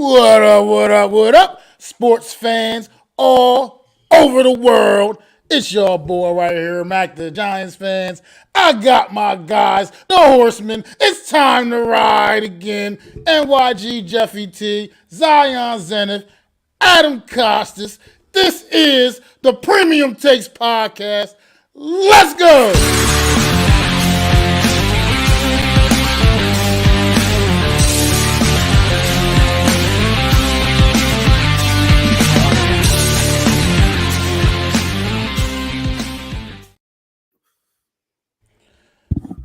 What up, what up, what up, sports fans all over the world? It's your boy right here, Mac the Giants fans. I got my guys, the Horsemen. It's time to ride again. NYG Jeffy T, Zion Zenith, Adam Costas. This is the Premium Takes Podcast. Let's go!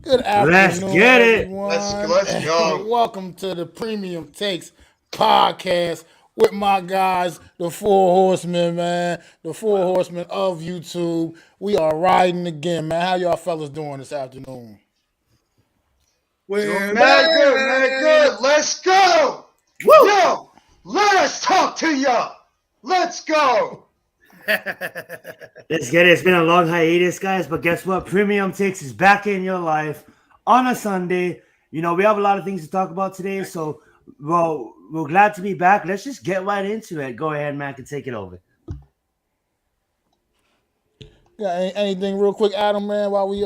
Good afternoon, Let's get it. everyone. Let's go. Welcome to the Premium Takes Podcast with my guys, the Four Horsemen, man. The Four Horsemen of YouTube. We are riding again, man. How y'all fellas doing this afternoon? We're mad good. Let's go. Woo. Yo, let us talk to ya. Let's go. Let's get it. It's been a long hiatus, guys, but guess what? Premium Takes is back in your life on a Sunday. You know, we have a lot of things to talk about today, so we're glad to be back. Let's just get right into it. Go ahead, Mac, and take it over. Got anything real quick, Adam, man, while we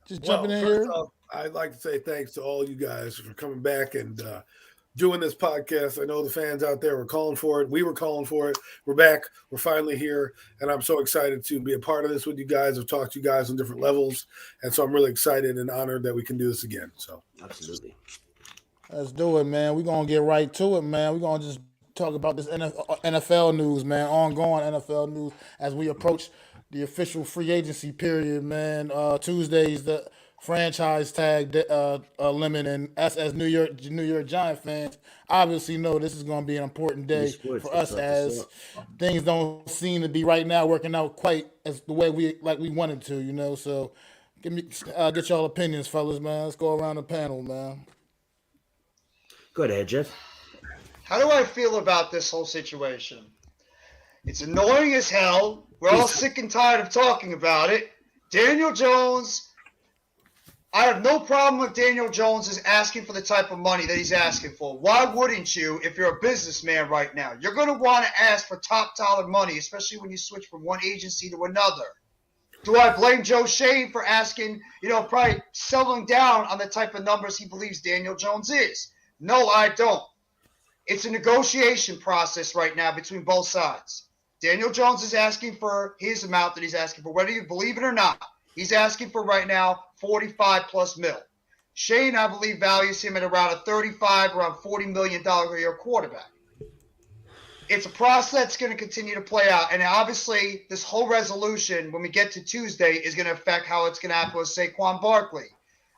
just jumping in here? Off, I'd like to say thanks to all you guys for coming back and doing this podcast. I know the fans out there were calling for it. We were calling for it. We're back. We're finally here, and I'm so excited to be a part of this with you guys. I've talked to you guys on different levels, and so I'm really excited and honored that we can do this again. So absolutely. Let's do it, man. We're going to get right to it, man. We're going to just talk about this NFL news, man, ongoing NFL news as we approach the official free agency period, man. Tuesday's the franchise tag limit, and us as New York Giant fans obviously know this is going to be an important day for us as things don't seem to be right now working out quite as the way we wanted to, you know. So get y'all opinions, fellas, man. Let's go around the panel, man. Go ahead, Jeff. How do I feel about this whole situation? It's annoying as hell. We're all sick and tired of talking about it. Daniel Jones, I have no problem with Daniel Jones is asking for the type of money that he's asking for. Why wouldn't you if you're a businessman right now? You're going to want to ask for top dollar money, especially when you switch from one agency to another. Do I blame Joe Shane for asking, probably settling down on the type of numbers he believes Daniel Jones is? No, I don't. It's a negotiation process right now between both sides. Daniel Jones is asking for his amount that he's asking for, whether you believe it or not. He's asking for right now 45 plus mil. Shane, I believe, values him at around around $40 million a year quarterback. It's a process that's going to continue to play out. And obviously, this whole resolution, when we get to Tuesday, is going to affect how it's going to happen with Saquon Barkley.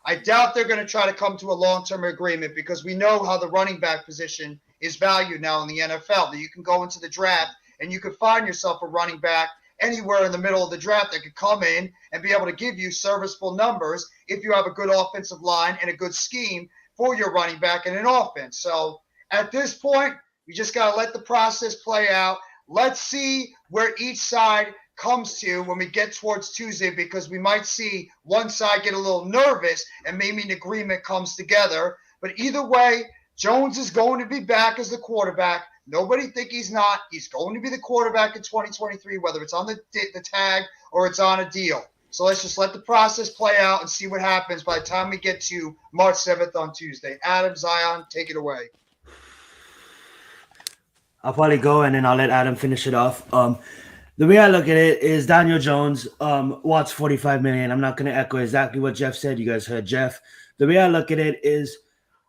I doubt they're going to try to come to a long-term agreement because we know how the running back position is valued now in the NFL. That you can go into the draft and you could find yourself a running back anywhere in the middle of the draft that could come in and be able to give you serviceable numbers if you have a good offensive line and a good scheme for your running back and an offense. So at this point, we just got to let the process play out. Let's see where each side comes to when we get towards Tuesday, because we might see one side get a little nervous and maybe an agreement comes together. But either way, Jones is going to be back as the quarterback. Nobody think he's not. He's going to be the quarterback in 2023, whether it's on the tag or it's on a deal. So let's just let the process play out and see what happens by the time we get to March 7th on Tuesday. Adam, Zion, take it away. I'll probably go and then I'll let Adam finish it off. The way I look at it is Daniel Jones wants $45 million. I'm not going to echo exactly what Jeff said. You guys heard Jeff. The way I look at it is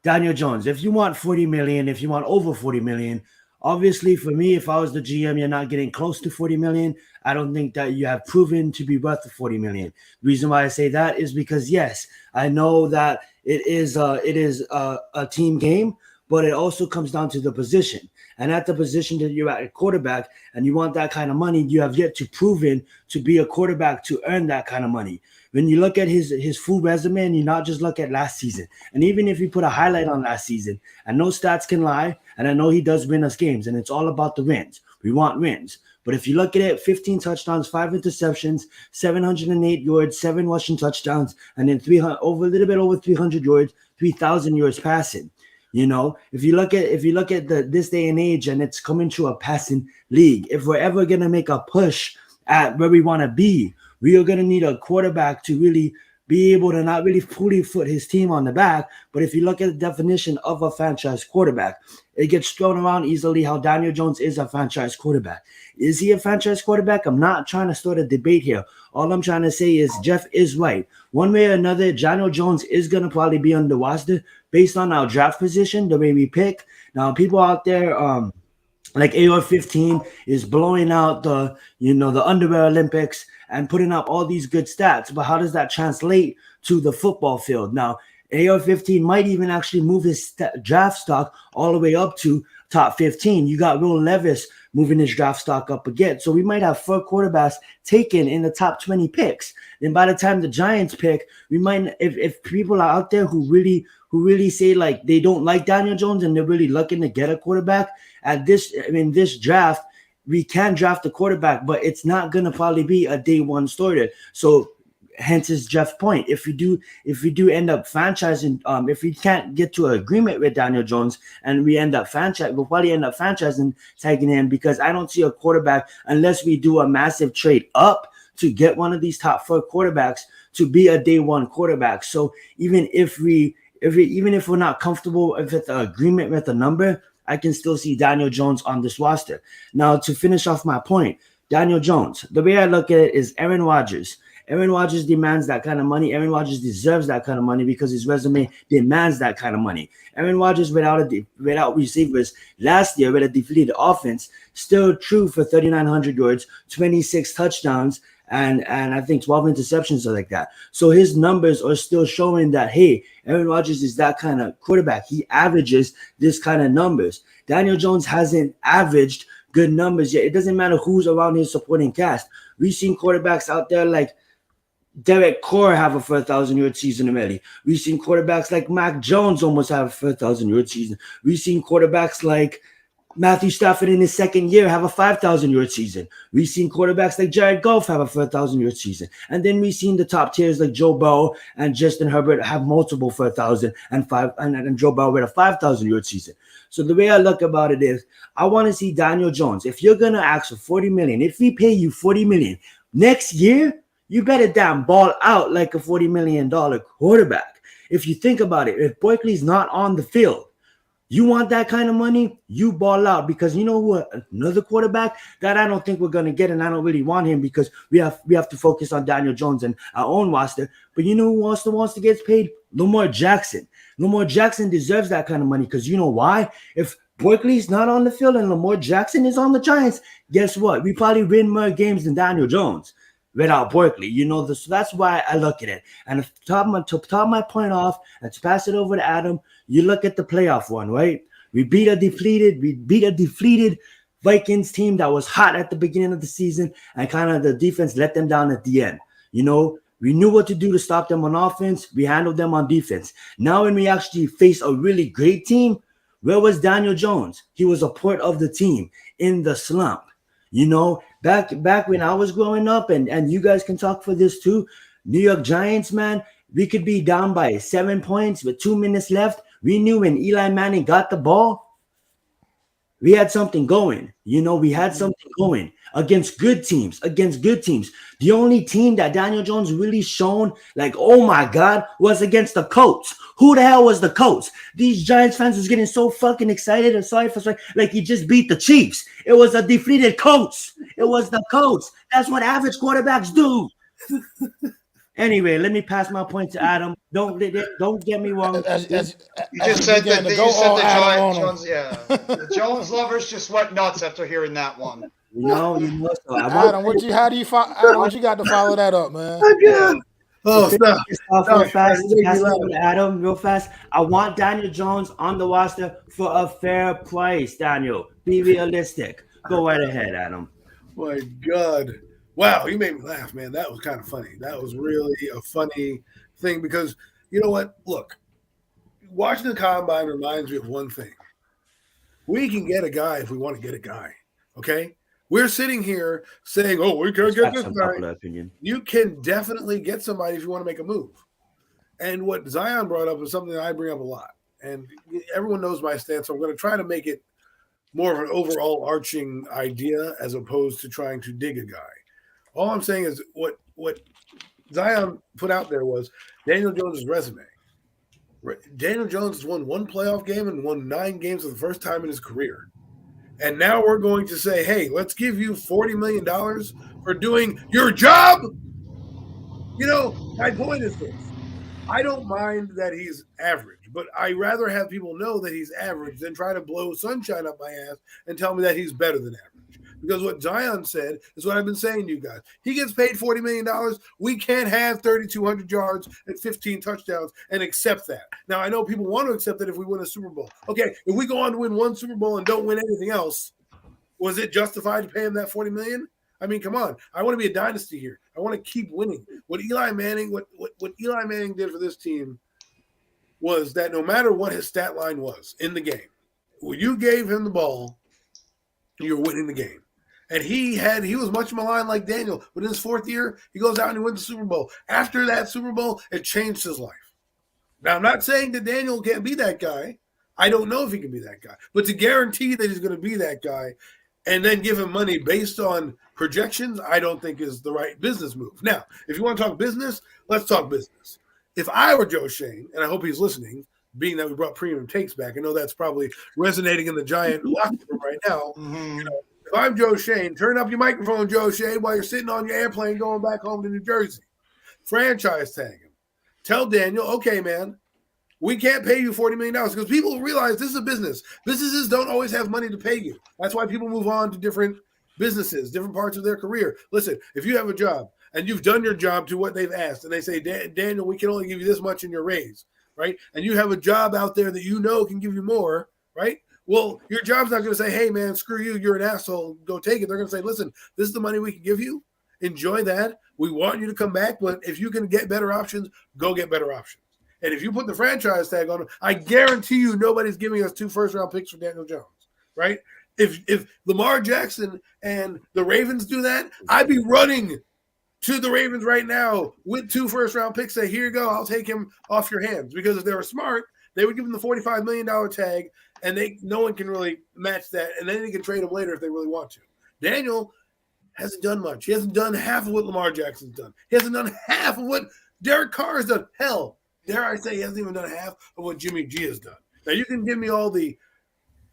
Daniel Jones. If you want $40 million, if you want over $40 million, obviously for me, if I was the GM, you're not getting close to $40 million. I don't think that you have proven to be worth the $40 million. The reason why I say that is because, yes, I know that it is a team game, but it also comes down to the position. And at the position that you're at quarterback and you want that kind of money, you have yet to proven to be a quarterback to earn that kind of money. When you look at his full resume and you not just look at last season, and even if you put a highlight on last season, I know stats can lie, and I know he does win us games, and it's all about the wins. We want wins. But if you look at it, 15 touchdowns, 5 interceptions, 708 yards, 7 rushing touchdowns, and then a little bit over 300 yards, 3,000 yards passing. You know, if you look at this day and age, and it's coming to a passing league, if we're ever gonna make a push at where we want to be, we are gonna need a quarterback to really be able to not really fully put his team on the back. But if you look at the definition of a franchise quarterback, it gets thrown around easily how Daniel Jones is a franchise quarterback. Is he a franchise quarterback? I'm not trying to start a debate here. All I'm trying to say is Jeff is right. One way or another, Daniel Jones is going to probably be on the roster based on our draft position, the way we pick. Now, people out there, like AR-15 is blowing out the underwear Olympics and putting up all these good stats. But how does that translate to the football field? Now, AR-15 might even actually move his draft stock all the way up to top 15. You got Will Levis moving his draft stock up again. So we might have 4 quarterbacks taken in the top 20 picks. Then by the time the Giants pick, we might, if people are out there who really say like they don't like Daniel Jones and they're really looking to get a quarterback at this draft, we can draft a quarterback, but it's not going to probably be a day one starter. So hence is Jeff's point. If we do end up franchising, if we can't get to an agreement with Daniel Jones and we end up we'll probably end up franchising, tagging him, because I don't see a quarterback unless we do a massive trade up to get one of these top 4 quarterbacks to be a day one quarterback. So even if we're not comfortable with the agreement with the number, I can still see Daniel Jones on this roster. Now, to finish off my point, Daniel Jones, the way I look at it is Aaron Rodgers. Aaron Rodgers demands that kind of money. Aaron Rodgers deserves that kind of money because his resume demands that kind of money. Aaron Rodgers without receivers last year with a defeated offense still true for 3,900 yards, 26 touchdowns, and I think 12 interceptions or like that. So his numbers are still showing that, hey, Aaron Rodgers is that kind of quarterback. He averages this kind of numbers. Daniel Jones hasn't averaged good numbers yet. It doesn't matter who's around his supporting cast. We've seen quarterbacks out there like Derek Carr have a 4,000-yard season already. We've seen quarterbacks like Mac Jones almost have a 4,000-yard season. We've seen quarterbacks like Matthew Stafford in his second year have a 5,000-yard season. We've seen quarterbacks like Jared Goff have a 4,000-yard season. And then we've seen the top tiers like Joe Burrow and Justin Herbert have multiple 4,000 and Joe Burrow with a 5,000-yard season. So the way I look about it is I want to see Daniel Jones. If you're going to ask for $40 million, if we pay you $40 million next year, you better damn ball out like a $40 million quarterback. If you think about it, if Barkley's not on the field, you want that kind of money, you ball out, because you know who another quarterback that I don't think we're going to get, and I don't really want him because we have to focus on Daniel Jones and our own roster. But you know who also wants to get paid? Lamar Jackson. Lamar Jackson deserves that kind of money because you know why? If Barkley's not on the field and Lamar Jackson is on the Giants, guess what? We probably win more games than Daniel Jones without Barkley. So that's why I look at it. And to top my point off and to pass it over to Adam, you look at the playoff one, right? We beat a defeated Vikings team that was hot at the beginning of the season, and kind of the defense let them down at the end. You know, we knew what to do to stop them on offense. We handled them on defense. Now when we actually face a really great team, where was Daniel Jones? He was a part of the team in the slump. You know, back when I was growing up, and you guys can talk for this too, New York Giants, man, we could be down by 7 points with 2 minutes left. We knew when Eli Manning got the ball, we had something going. You know, we had something going against good teams. The only team that Daniel Jones really shown, like, oh my God, was against the Colts. Who the hell was the Colts? These Giants fans was getting so fucking excited and sorry for like he just beat the Chiefs. It was a defeated Colts. It was the Colts. That's what average quarterbacks do. Anyway, let me pass my point to Adam. Don't get me wrong. You just said that the Giants, yeah. The Jones lovers just went nuts after hearing that one. Adam, what you got to follow that up, man? Oh, stop. Adam, real fast. I want Daniel Jones on the roster for a fair price, Daniel. Be realistic. Go right ahead, Adam. My God. Wow, you made me laugh, man. That was kind of funny. That was really a funny thing because, you know what? Look, watching the Combine reminds me of one thing. We can get a guy if we want to get a guy, okay? We're sitting here saying, oh, we can't get this guy. You can definitely get somebody if you want to make a move. And what Zion brought up is something that I bring up a lot. and everyone knows my stance, so I'm going to try to make it more of an overall arching idea as opposed to trying to dig a guy. All I'm saying is what Zion put out there was Daniel Jones' resume. Daniel Jones has won 1 playoff game and won 9 games for the first time in his career. And now we're going to say, hey, let's give you $40 million for doing your job. You know, my point is this. I don't mind that he's average, but I rather have people know that he's average than try to blow sunshine up my ass and tell me that he's better than average. Because what Zion said is what I've been saying to you guys. He gets paid $40 million. We can't have 3,200 yards and 15 touchdowns and accept that. Now, I know people want to accept that if we win a Super Bowl. Okay, if we go on to win 1 Super Bowl and don't win anything else, was it justified to pay him that $40 million? I mean, come on. I want to be a dynasty here. I want to keep winning. What Eli Manning did for this team was that no matter what his stat line was in the game, when you gave him the ball, you're winning the game. And he was much maligned like Daniel. But in his 4th year, he goes out and he wins the Super Bowl. After that Super Bowl, it changed his life. Now, I'm not saying that Daniel can't be that guy. I don't know if he can be that guy. But to guarantee that he's going to be that guy and then give him money based on projections, I don't think is the right business move. Now, if you want to talk business, let's talk business. If I were Joe Shane, and I hope he's listening, being that we brought Premium Takes back, I know that's probably resonating in the Giant locker room right now. Mm-hmm. You know, if I'm Joe Shane, turn up your microphone, Joe Shane, while you're sitting on your airplane going back home to New Jersey. Franchise tag him. Tell Daniel, okay, man, we can't pay you $40 million because people realize this is a business. Businesses don't always have money to pay you. That's why people move on to different businesses, different parts of their career. Listen, if you have a job and you've done your job to what they've asked and they say, Daniel, we can only give you this much in your raise, right? And you have a job out there that you know can give you more, right? Well, your job's not going to say, hey, man, screw you. You're an asshole. Go take it. They're going to say, listen, this is the money we can give you. Enjoy that. We want you to come back, but if you can get better options, go get better options. And if you put the franchise tag on him, I guarantee you nobody's giving us 2 first-round picks for Daniel Jones, right? If Lamar Jackson and the Ravens do that, I'd be running to the Ravens right now with 2 first-round picks. Say, here you go, I'll take him off your hands. Because if they were smart, they would give him the $45 million tag, and no one can really match that, and then they can trade him later if they really want to. Daniel hasn't done much. He hasn't done half of what Lamar Jackson's done. He hasn't done half of what Derek Carr has done. Hell, dare I say he hasn't even done half of what Jimmy G has done. Now, you can give me all the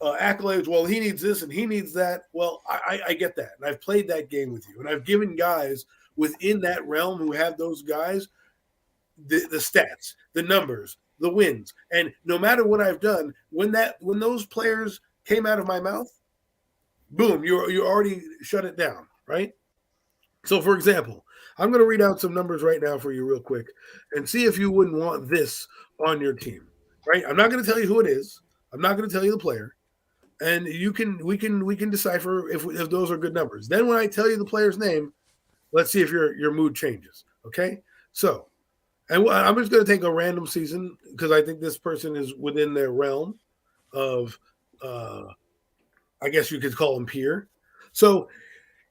accolades. Well, he needs this and he needs that. Well, I get that. And I've played that game with you. And I've given guys within that realm who have those guys the stats, the numbers, the wins. And no matter what I've done, when those players came out of my mouth, boom, you already shut it down, right? So, for example, I'm going to read out some numbers right now for you real quick and see if you wouldn't want this on your team, right? I'm not going to tell you who it is. I'm not going to tell you the player. And we can decipher if those are good numbers. Then when I tell you the player's name, let's see if your mood changes, okay? So, and I'm just going to take a random season because I think this person is within their realm of, I guess you could call him peer. So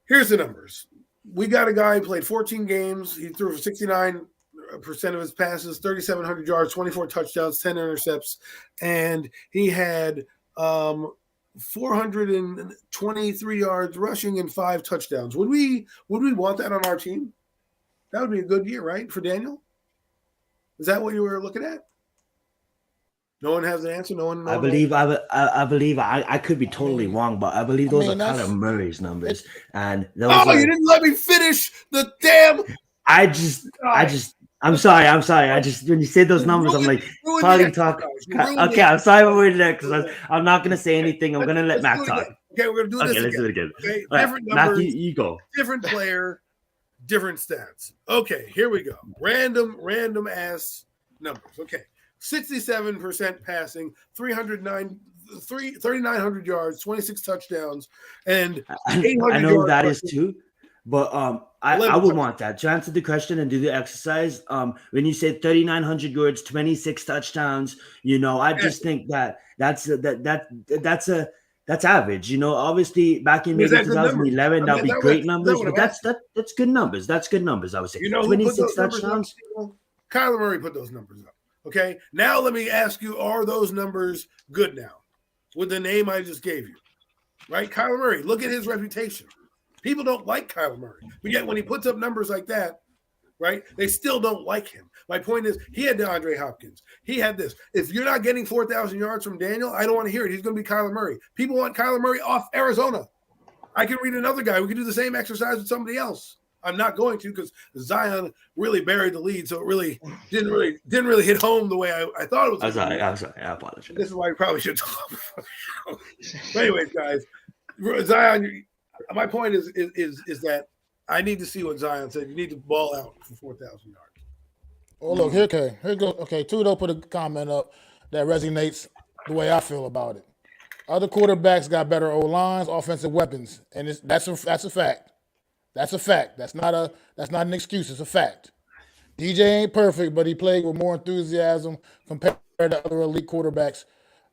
here's the numbers. We got a guy who played 14 games. He threw for 69% of his passes, 3,700 yards, 24 touchdowns, 10 intercepts, and he had 423 yards rushing and 5 touchdowns. Would we want that on our team? That would be a good year, right, for Daniel? Is that what you were looking at? No one has an answer. No one. I believe I could be totally wrong, but I believe those are Kyler Murray's numbers. And those you didn't let me finish the damn. I'm sorry. When you say those numbers, I'm like, probably talk. Okay, I'm sorry for doing that because I'm not gonna say anything. I'm gonna let Mac talk. Okay, we're gonna do this. Okay, let's do it again. Okay, right, different numbers, Mac, you go. Different player, different stats. Okay, here we go. Random ass numbers. Okay. 67% passing, 3,900 yards, 26 touchdowns, and 800 I know that yards. is too, but I would want that. To answer the question and do the exercise, when you say 3,900 yards, 26 touchdowns, I just think that's average. Obviously back in maybe 2011, that'd be great numbers, but that's good numbers. That's good numbers, I would say. 26 touchdowns. Kyler Murray put those numbers up. Okay. Now let me ask you, are those numbers good now with the name I just gave you? Right? Kyler Murray, look at his reputation. People don't like Kyler Murray. But yet when he puts up numbers like that, right, they still don't like him. My point is, he had DeAndre Hopkins. He had this. If you're not getting 4,000 yards from Daniel, I don't want to hear it. He's going to be Kyler Murray. People want Kyler Murray off Arizona. I can read another guy. We can do the same exercise with somebody else. I'm not going to because Zion really buried the lead, so it really didn't really hit home the way I thought it was. I'm sorry. I apologize. This is why we probably should talk. But anyways, guys, Zion. My point is that I need to see what Zion said. You need to ball out for 4,000 yards. Oh, look, here goes. Okay, Tudo put a comment up that resonates the way I feel about it. Other quarterbacks got better O-lines, offensive weapons, and that's a fact. That's a fact. That's not an excuse. It's a fact. DJ ain't perfect, but he played with more enthusiasm compared to other elite quarterbacks.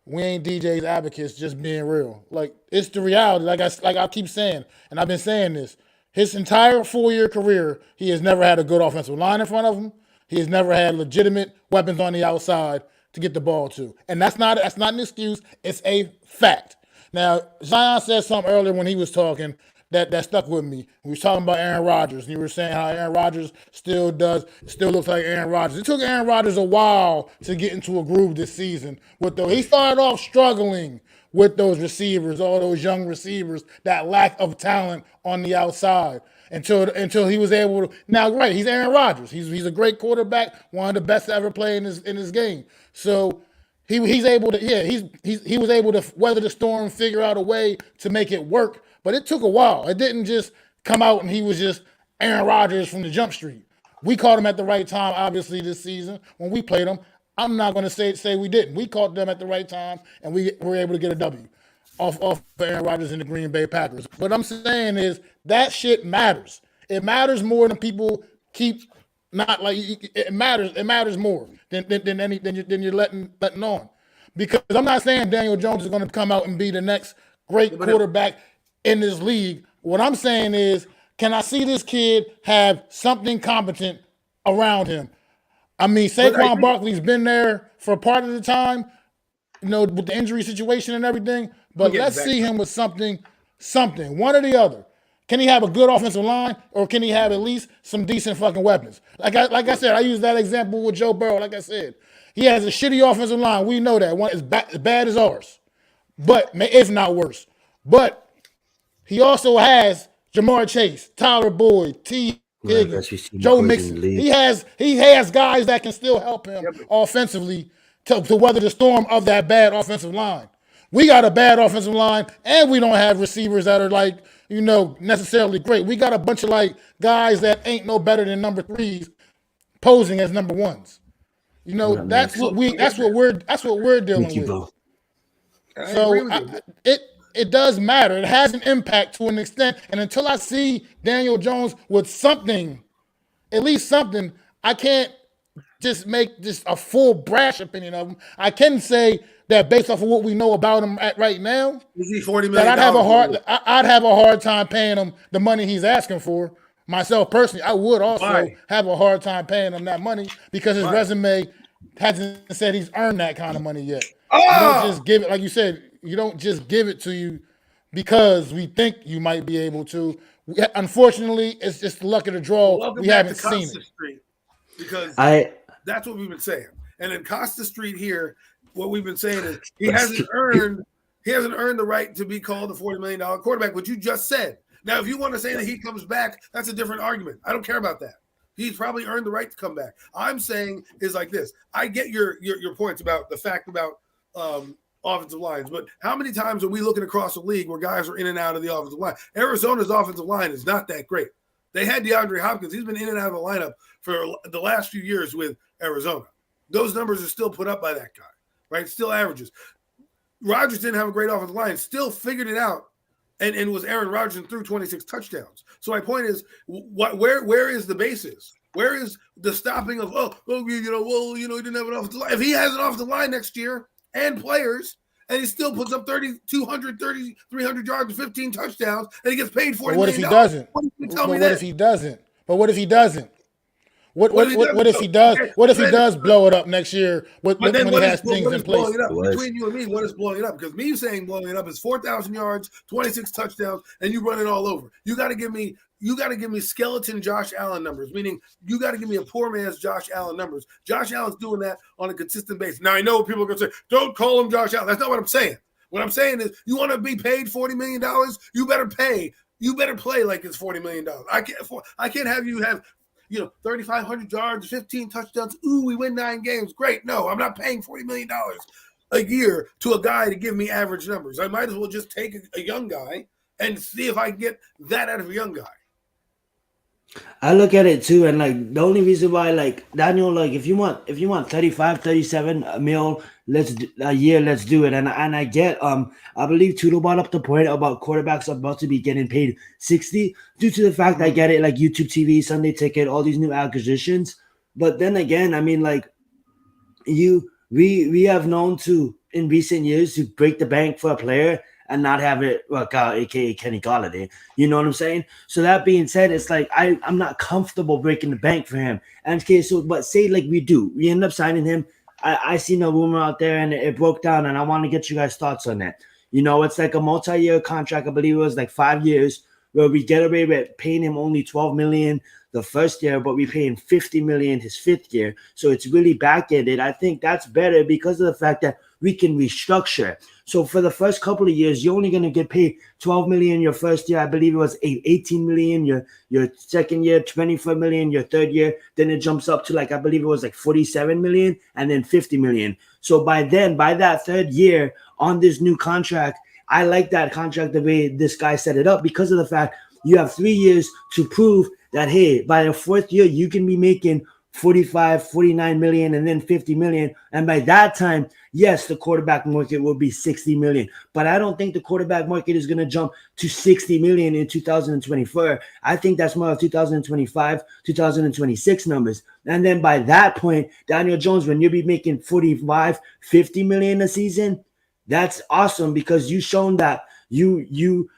We ain't DJ's advocates, just being real. Like, it's the reality. Like I keep saying, and I've been saying this. His entire 4-year career, he has never had a good offensive line in front of him. He has never had legitimate weapons on the outside to get the ball to. And that's not an excuse. It's a fact. Now, Zion said something earlier when he was talking that stuck with me. We was talking about Aaron Rodgers, and you were saying how Aaron Rodgers still looks like Aaron Rodgers. It took Aaron Rodgers a while to get into a groove this season. He started off struggling with those receivers, all those young receivers, that lack of talent on the outside until he was able to. Now, right, he's Aaron Rodgers. He's a great quarterback, one of the best to ever play in his game. So he was able to weather the storm, figure out a way to make it work. But it took a while. It didn't just come out and he was just Aaron Rodgers from the jump street. We caught him at the right time, obviously, this season when we played him. I'm not going to say we didn't. We caught them at the right time, and we were able to get a W off Aaron Rodgers and the Green Bay Packers. What I'm saying is that shit matters. It matters more than people keep not like. It matters. It matters more than you're letting on. Because I'm not saying Daniel Jones is going to come out and be the next great quarterback in this league. What I'm saying is, can I see this kid have something competent around him? I mean, Saquon Barkley's been there for part of the time, with the injury situation and everything. But let's see him with something, one or the other. Can he have a good offensive line, or can he have at least some decent fucking weapons? Like I said, I use that example with Joe Burrow. Like I said, he has a shitty offensive line. We know that one is as bad as ours, but if not worse. But he also has Jamar Chase, Tyler Boyd, T. Higgins, Joe Mixon. He has guys that can still help him offensively to weather the storm of that bad offensive line. We got a bad offensive line, and we don't have receivers that are necessarily great. We got a bunch of guys that ain't no better than number 3s posing as number 1s. That's what we're dealing with. So it does matter. It has an impact to an extent. And until I see Daniel Jones with something, at least something, I can't just make just a full brash opinion of him. I can say that based off of what we know about him right now, is he $40 million? I'd have a hard time paying him the money he's asking for. Myself personally, I would also have a hard time paying him that money because his resume hasn't said he's earned that kind of money yet. You don't just give it, like you said, you don't just give it to you because we think you might be able to. Unfortunately, it's just the luck of the draw. We haven't seen it. Street, because that's what we've been saying. And in Costa Street here, what we've been saying is he hasn't earned the right to be called the $40 million quarterback, which you just said. Now, if you want to say that he comes back, that's a different argument. I don't care about that. He's probably earned the right to come back. I'm saying is like this. I get your points about the fact about offensive lines, but how many times are we looking across the league where guys are in and out of the offensive line? Arizona's offensive line is not that great. They had DeAndre Hopkins. He's been in and out of the lineup for the last few years with Arizona. Those numbers are still put up by that guy, right? Still averages. Rodgers didn't have a great offensive line, still figured it out, and was Aaron Rodgers and threw 26 touchdowns. So my point is, where is the basis? Where is the stopping of, he didn't have an offensive line. If he has an offensive line next year and players, and he still puts up 300 yards and 15 touchdowns, and he gets paid $40 million. What if he doesn't? What if he doesn't? What if he does? What if he does blow it up next year? When he has things in place? Blowing it up? Between you and me, what is blowing it up? Because me saying blowing it up is 4,000 yards, 26 touchdowns, and you run it all over. You got to give me skeleton Josh Allen numbers, meaning you got to give me a poor man's Josh Allen numbers. Josh Allen's doing that on a consistent basis. Now, I know people are going to say, don't call him Josh Allen. That's not what I'm saying. What I'm saying is you want to be paid $40 million, you better pay. You better play like it's $40 million. I can't have you have 3,500 yards, 15 touchdowns. Ooh, we win 9 games. Great. No, I'm not paying $40 million a year to a guy to give me average numbers. I might as well just take a young guy and see if I can get that out of a young guy. I look at it too, and like the only reason why, like Daniel, like if you want 35, 37 mil, let's do it. And I get I believe Tudo brought up the point about quarterbacks about to be getting paid 60 due to the fact I get it, like YouTube TV, Sunday Ticket, all these new acquisitions. But then again, I mean, like we have known to in recent years to break the bank for a player and not have it work out, aka Kenny Galladay. You know what I'm saying? So that being said, it's like I'm not comfortable breaking the bank for him. And okay, so but say like we end up signing him. I seen a rumor out there and it broke down, and I want to get you guys' thoughts on that. It's like a multi-year contract. I believe it was like 5 years, where we get away with paying him only $12 million the first year, but we pay him $50 million his 5th year. So it's really back-ended. I think that's better because of the fact that we can restructure. So for the first couple of years, you're only going to get paid $12 million your first year. I believe it was $18 million your second year, $24 million your third year. Then it jumps up to like, I believe it was like $47 million and then $50 million. So by that third year on this new contract, I like that contract the way this guy set it up because of the fact you have 3 years to prove that, hey, by the 4th year, you can be making 45, 49 million and then 50 million. And by that time, yes, the quarterback market will be 60 million. But I don't think the quarterback market is going to jump to 60 million in 2024. I think that's more of 2025, 2026 numbers. And then by that point, Daniel Jones, when you'll be making 45, 50 million a season, that's awesome because you've shown that you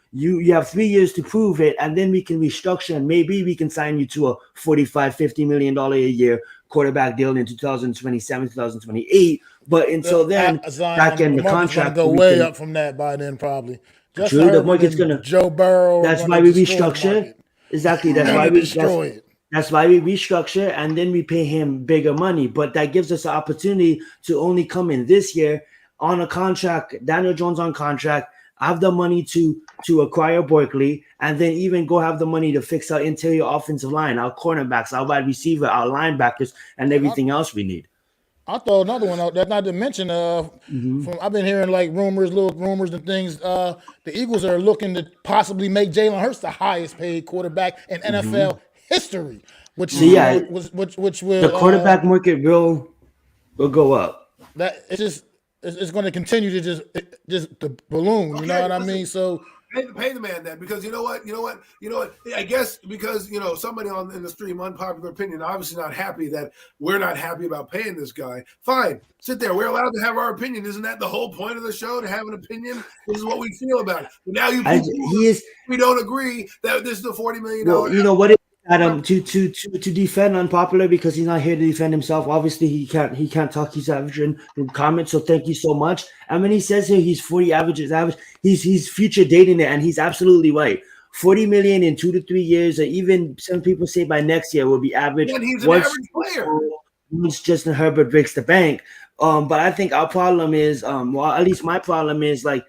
have 3 years to prove it, and then we can restructure and maybe we can sign you to a $45-50 million a year quarterback deal in 2027, 2028. But until then, back in the contract go way up from that by then probably. Just true, the market's gonna Joe Burrow. That's why we restructure. Exactly. That's why we destroy it. That's why we restructure and then we pay him bigger money. But that gives us the opportunity to only come in this year on a contract, Daniel Jones on contract, have the money to acquire Barkley, and then even go have the money to fix our interior offensive line, our cornerbacks, our wide receiver, our linebackers, and everything else we need. I'll throw another one out. That's not to mention, I've been hearing like little rumors and things. The Eagles are looking to possibly make Jalen Hurts the highest paid quarterback in NFL history, which will the quarterback market will go up. That it's going to continue to just the balloon. You know what I mean? So pay the man then, because you know what? I guess because somebody in the stream, unpopular opinion, obviously not happy that we're not happy about paying this guy. Fine, sit there. We're allowed to have our opinion. Isn't that the whole point of the show, to have an opinion? This is what we feel about it. But now we don't agree that this is a $40 million. Well, you know what? Adam, to defend unpopular, because he's not here to defend himself. Obviously, he can't talk. He's averaging comments, so thank you so much. And when he says here he's 40 averages, he's future dating it, and he's absolutely right. 40 million in 2 to 3 years, or even some people say by next year will be average. And he's an average player. Once Justin Herbert breaks the bank. But I think our problem is, at least my problem is like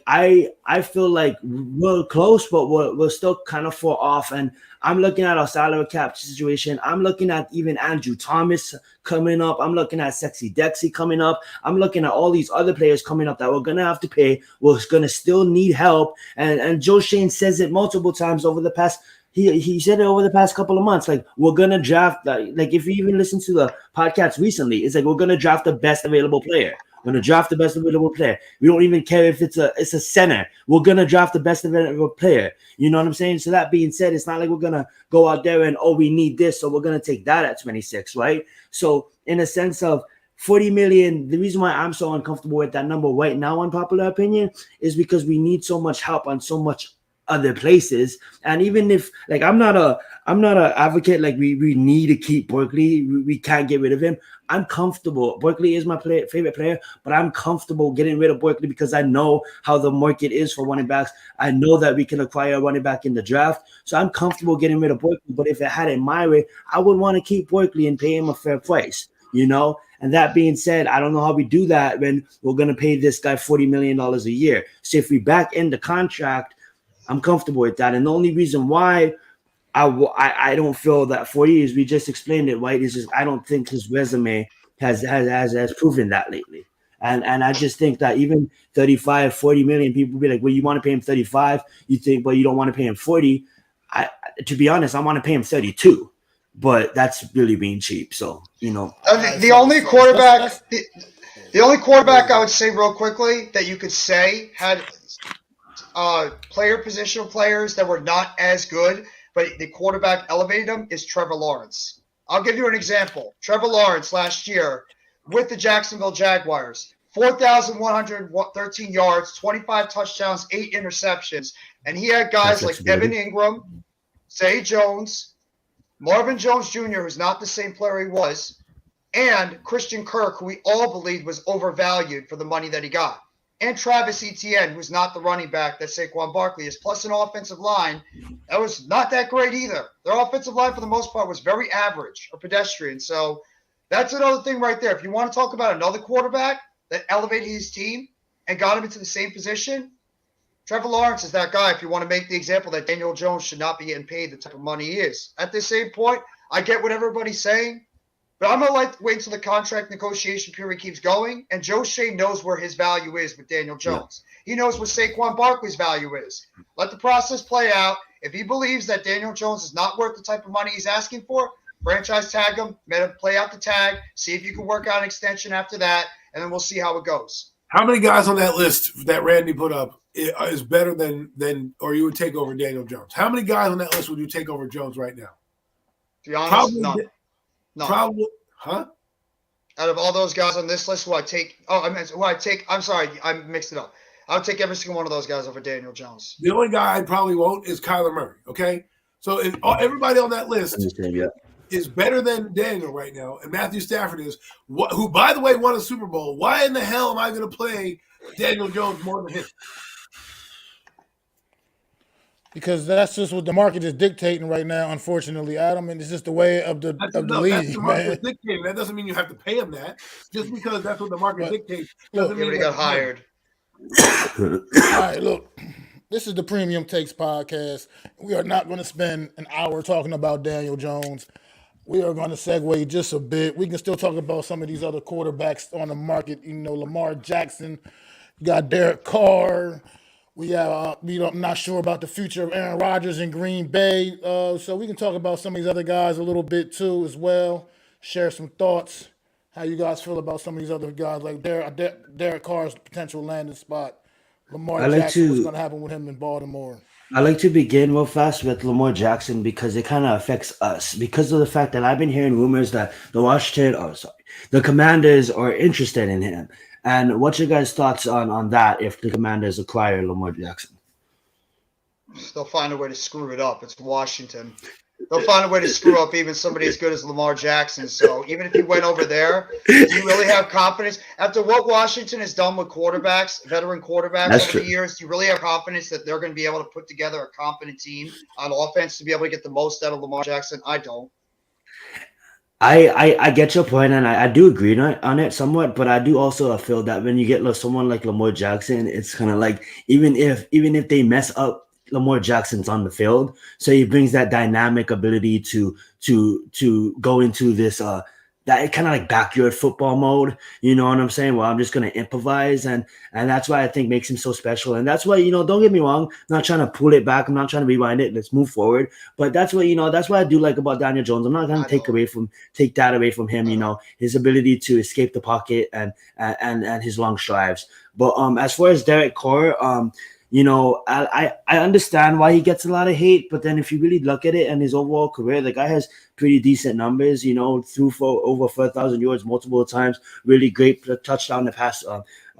I feel like we're close, but we're still kind of far off. And I'm looking at our salary cap situation. I'm looking at even Andrew Thomas coming up. I'm looking at Sexy Dexy coming up. I'm looking at all these other players coming up that we're going to have to pay. We're going to still need help. And Joe Shane says it multiple times over the past. He said it over the past couple of months. Like, we're going to draft, like if you even listen to the podcast recently, it's like we're going to draft the best available player. We're going to draft the best available player. We don't even care if it's a center. We're going to draft the best available player. You know what I'm saying? So that being said, it's not like we're going to go out there and, we need this, so we're going to take that at 26, right? So in a sense of 40 million, the reason why I'm so uncomfortable with that number right now, unpopular opinion, is because we need so much help on so much other places. And even if like I'm not a advocate like we need to keep Barkley, we can't get rid of him. I'm comfortable. Barkley is my favorite player, but I'm comfortable getting rid of Barkley because I know how the market is for running backs. I know that we can acquire a running back in the draft, so I'm comfortable getting rid of Barkley. But if it had it my way, I would want to keep Barkley and pay him a fair price, you know. And that being said, I don't know how we do that when we're going to pay this guy $40 million a year. So if we back end the contract, I'm comfortable with that. And the only reason why I don't feel that 40 is we just explained it, right? Is just I don't think his resume has proven that lately. And I just think that even 35, 40 million people be like, well, you want to pay him 35, you think, but you don't want to pay him 40. To be honest, I want to pay him 32. But that's really being cheap. So, you know. The only quarterback I would say real quickly that you could say had positional players that were not as good, but the quarterback elevated them is Trevor Lawrence. I'll give you an example. Trevor Lawrence last year with the Jacksonville Jaguars, 4,113 yards, 25 touchdowns, 8 interceptions. And he had guys like Evan Ingram, Zay Jones, Marvin Jones Jr., who's not the same player he was, and Christian Kirk, who we all believed was overvalued for the money that he got, and Travis Etienne, who's not the running back that Saquon Barkley is, plus an offensive line that was not that great either. Their offensive line, for the most part, was very average or pedestrian. So that's another thing right there. If you want to talk about another quarterback that elevated his team and got him into the same position, Trevor Lawrence is that guy if you want to make the example that Daniel Jones should not be getting paid the type of money he is. At the same point, I get what everybody's saying, but I'm going to wait until the contract negotiation period keeps going, and Joe Shane knows where his value is with Daniel Jones. Yeah. He knows what Saquon Barkley's value is. Let the process play out. If he believes that Daniel Jones is not worth the type of money he's asking for, franchise tag him, let him play out the tag, see if you can work out an extension after that, and then we'll see how it goes. How many guys on that list that Randy put up is better than or you would take over Daniel Jones? How many guys on that list would you take over Jones right now? To be honest, none. Probably, huh? Out of all those guys on this list, I'm sorry, I mixed it up. I would take every single one of those guys over Daniel Jones. The only guy I probably won't is Kyler Murray, okay? So if everybody on that list is better than Daniel right now, and Matthew Stafford is, who, by the way, won a Super Bowl, why in the hell am I going to play Daniel Jones more than him? Because that's just what the market is dictating right now, unfortunately, Adam, and it's just the way of the league. That's the market dictating. That doesn't mean you have to pay him that. Just because that's what the market dictates doesn't mean he got hired. All right, look, this is the Premium Takes podcast. We are not going to spend an hour talking about Daniel Jones. We are going to segue just a bit. We can still talk about some of these other quarterbacks on the market. You know, Lamar Jackson. You got Derek Carr. I'm not sure about the future of Aaron Rodgers in Green Bay. So we can talk about some of these other guys a little bit too as well. Share some thoughts. How you guys feel about some of these other guys like Derek Carr's potential landing spot. Lamar Jackson, what's going to happen with him in Baltimore? I like to begin real fast with Lamar Jackson because it kind of affects us because of the fact that I've been hearing rumors that the Commanders are interested in him. And what's your guys' thoughts on that if the Commanders acquire Lamar Jackson? They'll find a way to screw it up. It's Washington. They'll find a way to screw up even somebody as good as Lamar Jackson. So even if he went over there, do you really have confidence? After what Washington has done with quarterbacks, veteran quarterbacks over the years, do you really have confidence that they're going to be able to put together a competent team on offense to be able to get the most out of Lamar Jackson? I don't. I get your point, and I do agree on it somewhat, but I do also feel that when you get someone like Lamar Jackson, it's kind of like even if they mess up, Lamar Jackson's on the field, so he brings that dynamic ability to go into this that kind of like backyard football mode. You know what I'm saying? Well, I'm just gonna improvise, and that's why I think makes him so special. And that's why, don't get me wrong, I'm not trying to pull it back. I'm not trying to rewind it. Let's move forward. But that's what that's what I do like about Daniel Jones. I'm not gonna take that away from him. His ability to escape the pocket and his long strides. But as far as Derek Carr, I understand why he gets a lot of hate, but then if you really look at it and his overall career, the guy has pretty decent numbers, threw for over 4,000 yards multiple times, really great touchdown the past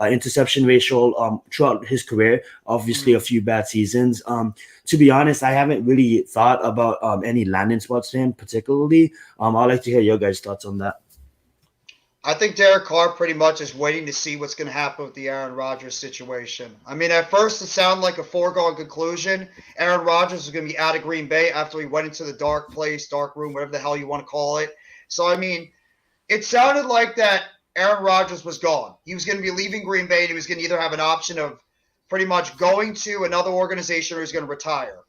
interception ratio throughout his career. Obviously, a few bad seasons. To be honest, I haven't really thought about any landing spots for him particularly. I'd like to hear your guys' thoughts on that. I think Derek Carr pretty much is waiting to see what's going to happen with the Aaron Rodgers situation. I mean, at first it sounded like a foregone conclusion. Aaron Rodgers was going to be out of Green Bay after he went into the dark place, dark room, whatever the hell you want to call it. So, I mean, it sounded like that Aaron Rodgers was gone. He was going to be leaving Green Bay, and he was going to either have an option of pretty much going to another organization or he's going to retire.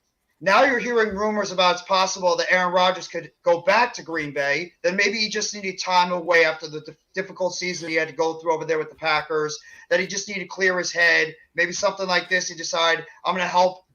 Now you're hearing rumors about it's possible that Aaron Rodgers could go back to Green Bay. Then maybe he just needed time away after the difficult season he had to go through over there with the Packers, that he just needed to clear his head. Maybe something like this. He decided, I'm going to help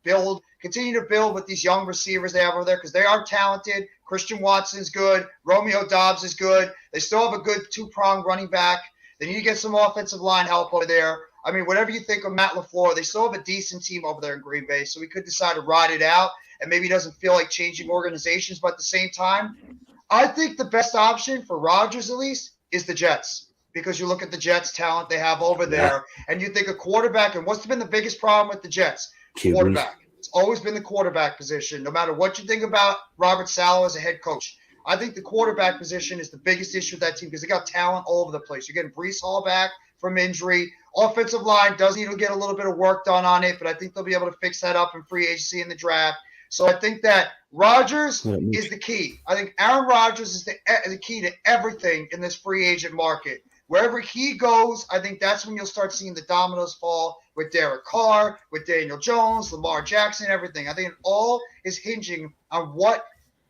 continue to build with these young receivers they have over there because they are talented. Christian Watson's good. Romeo Doubs is good. They still have a good two-pronged running back. They need to get some offensive line help over there. I mean, whatever you think of Matt LaFleur, they still have a decent team over there in Green Bay, so he could decide to ride it out and maybe he doesn't feel like changing organizations. But at the same time, I think the best option for Rodgers, at least, is the Jets because you look at the Jets' talent they have over there, and you think a quarterback, and what's been the biggest problem with the Jets? Quarterback. It's always been the quarterback position, no matter what you think about Robert Saleh as a head coach. I think the quarterback position is the biggest issue with that team because they got talent all over the place. You're getting Breece Hall back from injury. Offensive line does need to get a little bit of work done on it, but I think they'll be able to fix that up in free agency in the draft. So I think that Rodgers is the key. I think Aaron Rodgers is the key to everything in this free agent market. Wherever he goes, I think that's when you'll start seeing the dominoes fall with Derek Carr, with Daniel Jones, Lamar Jackson, everything. I think it all is hinging on what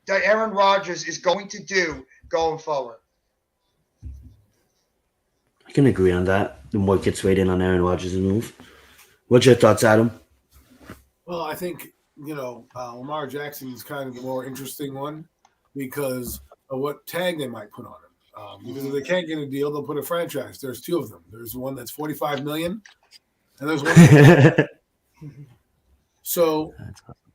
Aaron Rodgers is going to do going forward. I can agree on that. The more gets weighed in on Aaron Rodgers' move. What's your thoughts, Adam? Well, I think, Lamar Jackson is kind of the more interesting one because of what tag they might put on him. Because if they can't get a deal, they'll put a franchise. There's two of them. There's one that's $45 million, and there's one. So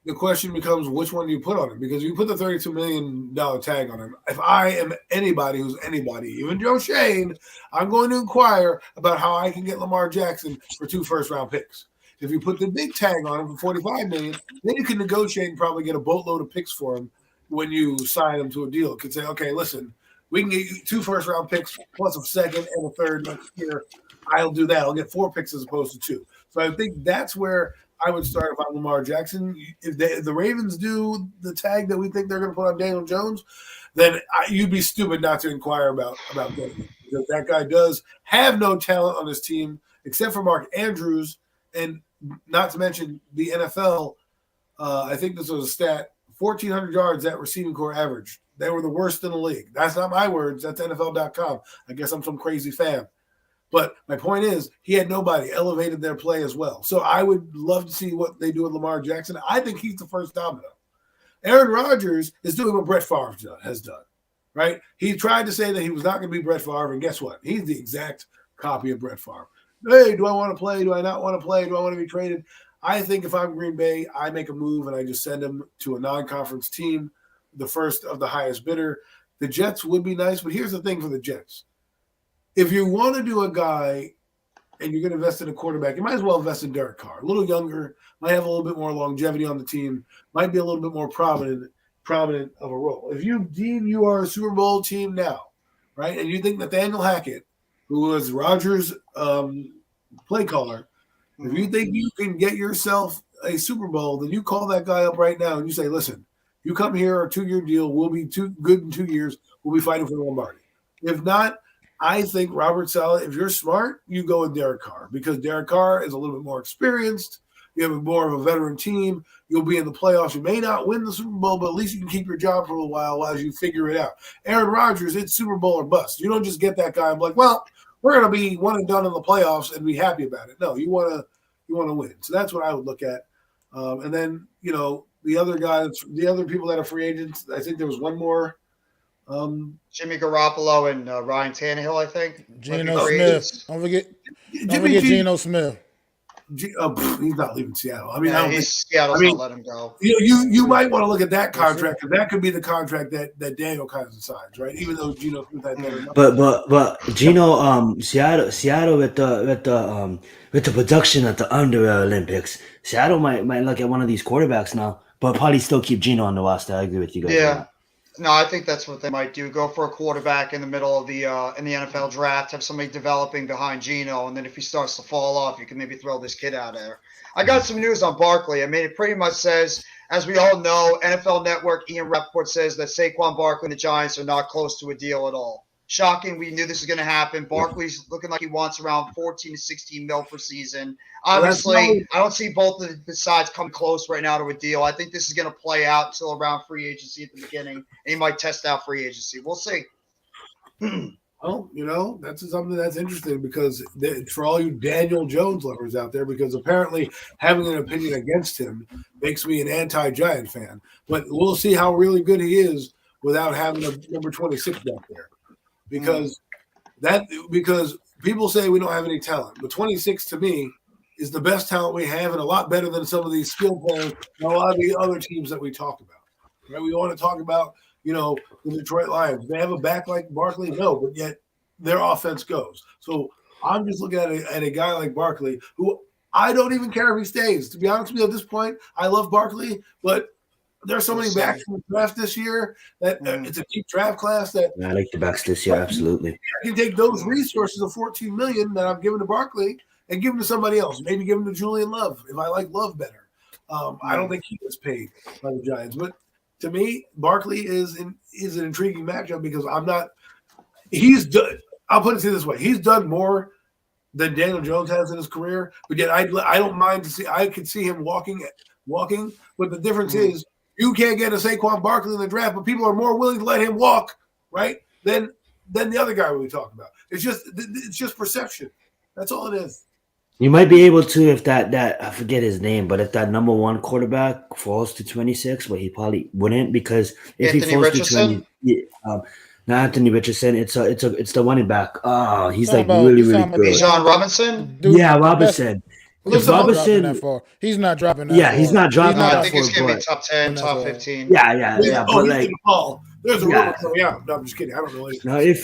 the question becomes, which one do you put on him? Because you put the $32 million tag on him. If I am anybody who's anybody, even Joe Shane, I'm going to inquire about how I can get Lamar Jackson for 2 first-round picks. If you put the big tag on him for $45 million, then you can negotiate and probably get a boatload of picks for him when you sign him to a deal. You can say, okay, listen, we can get you 2 first-round picks plus a second and a third next year. I'll do that. I'll get 4 picks as opposed to 2. So I think that's where I would start if I'm Lamar Jackson. If the Ravens do the tag that we think they're going to put on Daniel Jones, then you'd be stupid not to inquire about getting him. Because that guy does have no talent on his team except for Mark Andrews, and not to mention the NFL. I think this was a stat: 1,400 yards that receiving core average. They were the worst in the league. That's not my words. That's NFL.com. I guess I'm some crazy fan. But my point is, he had nobody elevated their play as well. So I would love to see what they do with Lamar Jackson. I think he's the first domino. Aaron Rodgers is doing what Brett Favre has done, right? He tried to say that he was not going to be Brett Favre, and guess what? He's the exact copy of Brett Favre. Hey, do I want to play? Do I not want to play? Do I want to be traded? I think if I'm Green Bay, I make a move and I just send him to a non-conference team, the first of the highest bidder. The Jets would be nice, but here's the thing for the Jets. If you want to do a guy and you're going to invest in a quarterback, you might as well invest in Derek Carr. A little younger, might have a little bit more longevity on the team, might be a little bit more prominent of a role. If you deem you are a Super Bowl team now, right, and you think Nathaniel Hackett, who was Rodgers' play caller, if you think you can get yourself a Super Bowl, then you call that guy up right now and you say, listen, you come here, a 2-year deal, we'll be too good in 2 years, we'll be fighting for the Lombardi. If not, I think Robert Saleh, if you're smart, you go with Derek Carr because Derek Carr is a little bit more experienced. You have more of a veteran team. You'll be in the playoffs. You may not win the Super Bowl, but at least you can keep your job for a while as you figure it out. Aaron Rodgers, it's Super Bowl or bust. You don't just get that guy and be like, well, we're going to be one and done in the playoffs and be happy about it. No, you want to win. So that's what I would look at. And then, the other guys, the other people that are free agents, I think there was one more. Jimmy Garoppolo and Ryan Tannehill, I think. Geno Smith. Don't forget Geno Smith. he's not leaving Seattle. I mean, Seattle's not letting him go. You might want to look at that contract, because that could be the contract that Daniel Kaiser signs, right? Even though Geno Smith had better numbers. But Gino, Seattle with the production at the Under Olympics, Seattle might look at one of these quarterbacks now, but probably still keep Gino on the roster. I agree with you guys. Yeah. No, I think that's what they might do. Go for a quarterback in the middle of the in the NFL draft. Have somebody developing behind Geno, and then if he starts to fall off, you can maybe throw this kid out there. I got some news on Barkley. I mean, it pretty much says, as we all know, NFL Network Ian Rappaport says that Saquon Barkley and the Giants are not close to a deal at all. Shocking. We knew this was going to happen. Barkley's looking like he wants around 14 to 16 mil per season. Obviously, I don't see both of the sides come close right now to a deal. I think this is going to play out until around free agency at the beginning, and he might test out free agency. We'll see. Well, that's something that's interesting, because for all you Daniel Jones lovers out there, because apparently having an opinion against him makes me an anti-Giant fan. But we'll see how really good he is without having a number 26 back there. Because people say we don't have any talent, but 26 to me is the best talent we have, and a lot better than some of these skill players and a lot of the other teams that we talk about. Right? We want to talk about, the Detroit Lions. They have a back like Barkley, no, but yet their offense goes. So I'm just looking at a guy like Barkley, who I don't even care if he stays. To be honest with you, at this point, I love Barkley, but there's so many backs in the draft this year that it's a deep draft class that I like the backs this year, absolutely. I can take those resources of $14 million that I've given to Barkley and give them to somebody else. Maybe give them to Julian Love if I like Love better. I don't think he gets paid by the Giants, but to me, Barkley is an intriguing matchup, because he's done. I'll put it this way: he's done more than Daniel Jones has in his career, but yet I don't mind to see. I could see him walking. But the difference is, you can't get a Saquon Barkley in the draft, but people are more willing to let him walk, right? Than the other guy we talk about. It's just perception. That's all it is. You might be able to, if that I forget his name, but if that number one quarterback falls to 26, but he probably wouldn't, because if Anthony he falls Richardson? to 20, not Anthony Richardson, it's the running back. Oh, he's like about- really he's really talking about good. Bijan Robinson? Dude, Yeah, Robinson. He's If not dropping Robinson, that far. He's not dropping that yeah, far. he's not dropping No, I that think it's going to be far. top 10, but- top 15. Yeah, He's but like. in the ball. There's a Yeah. rumor coming out. No, I'm just kidding. I don't know. No, if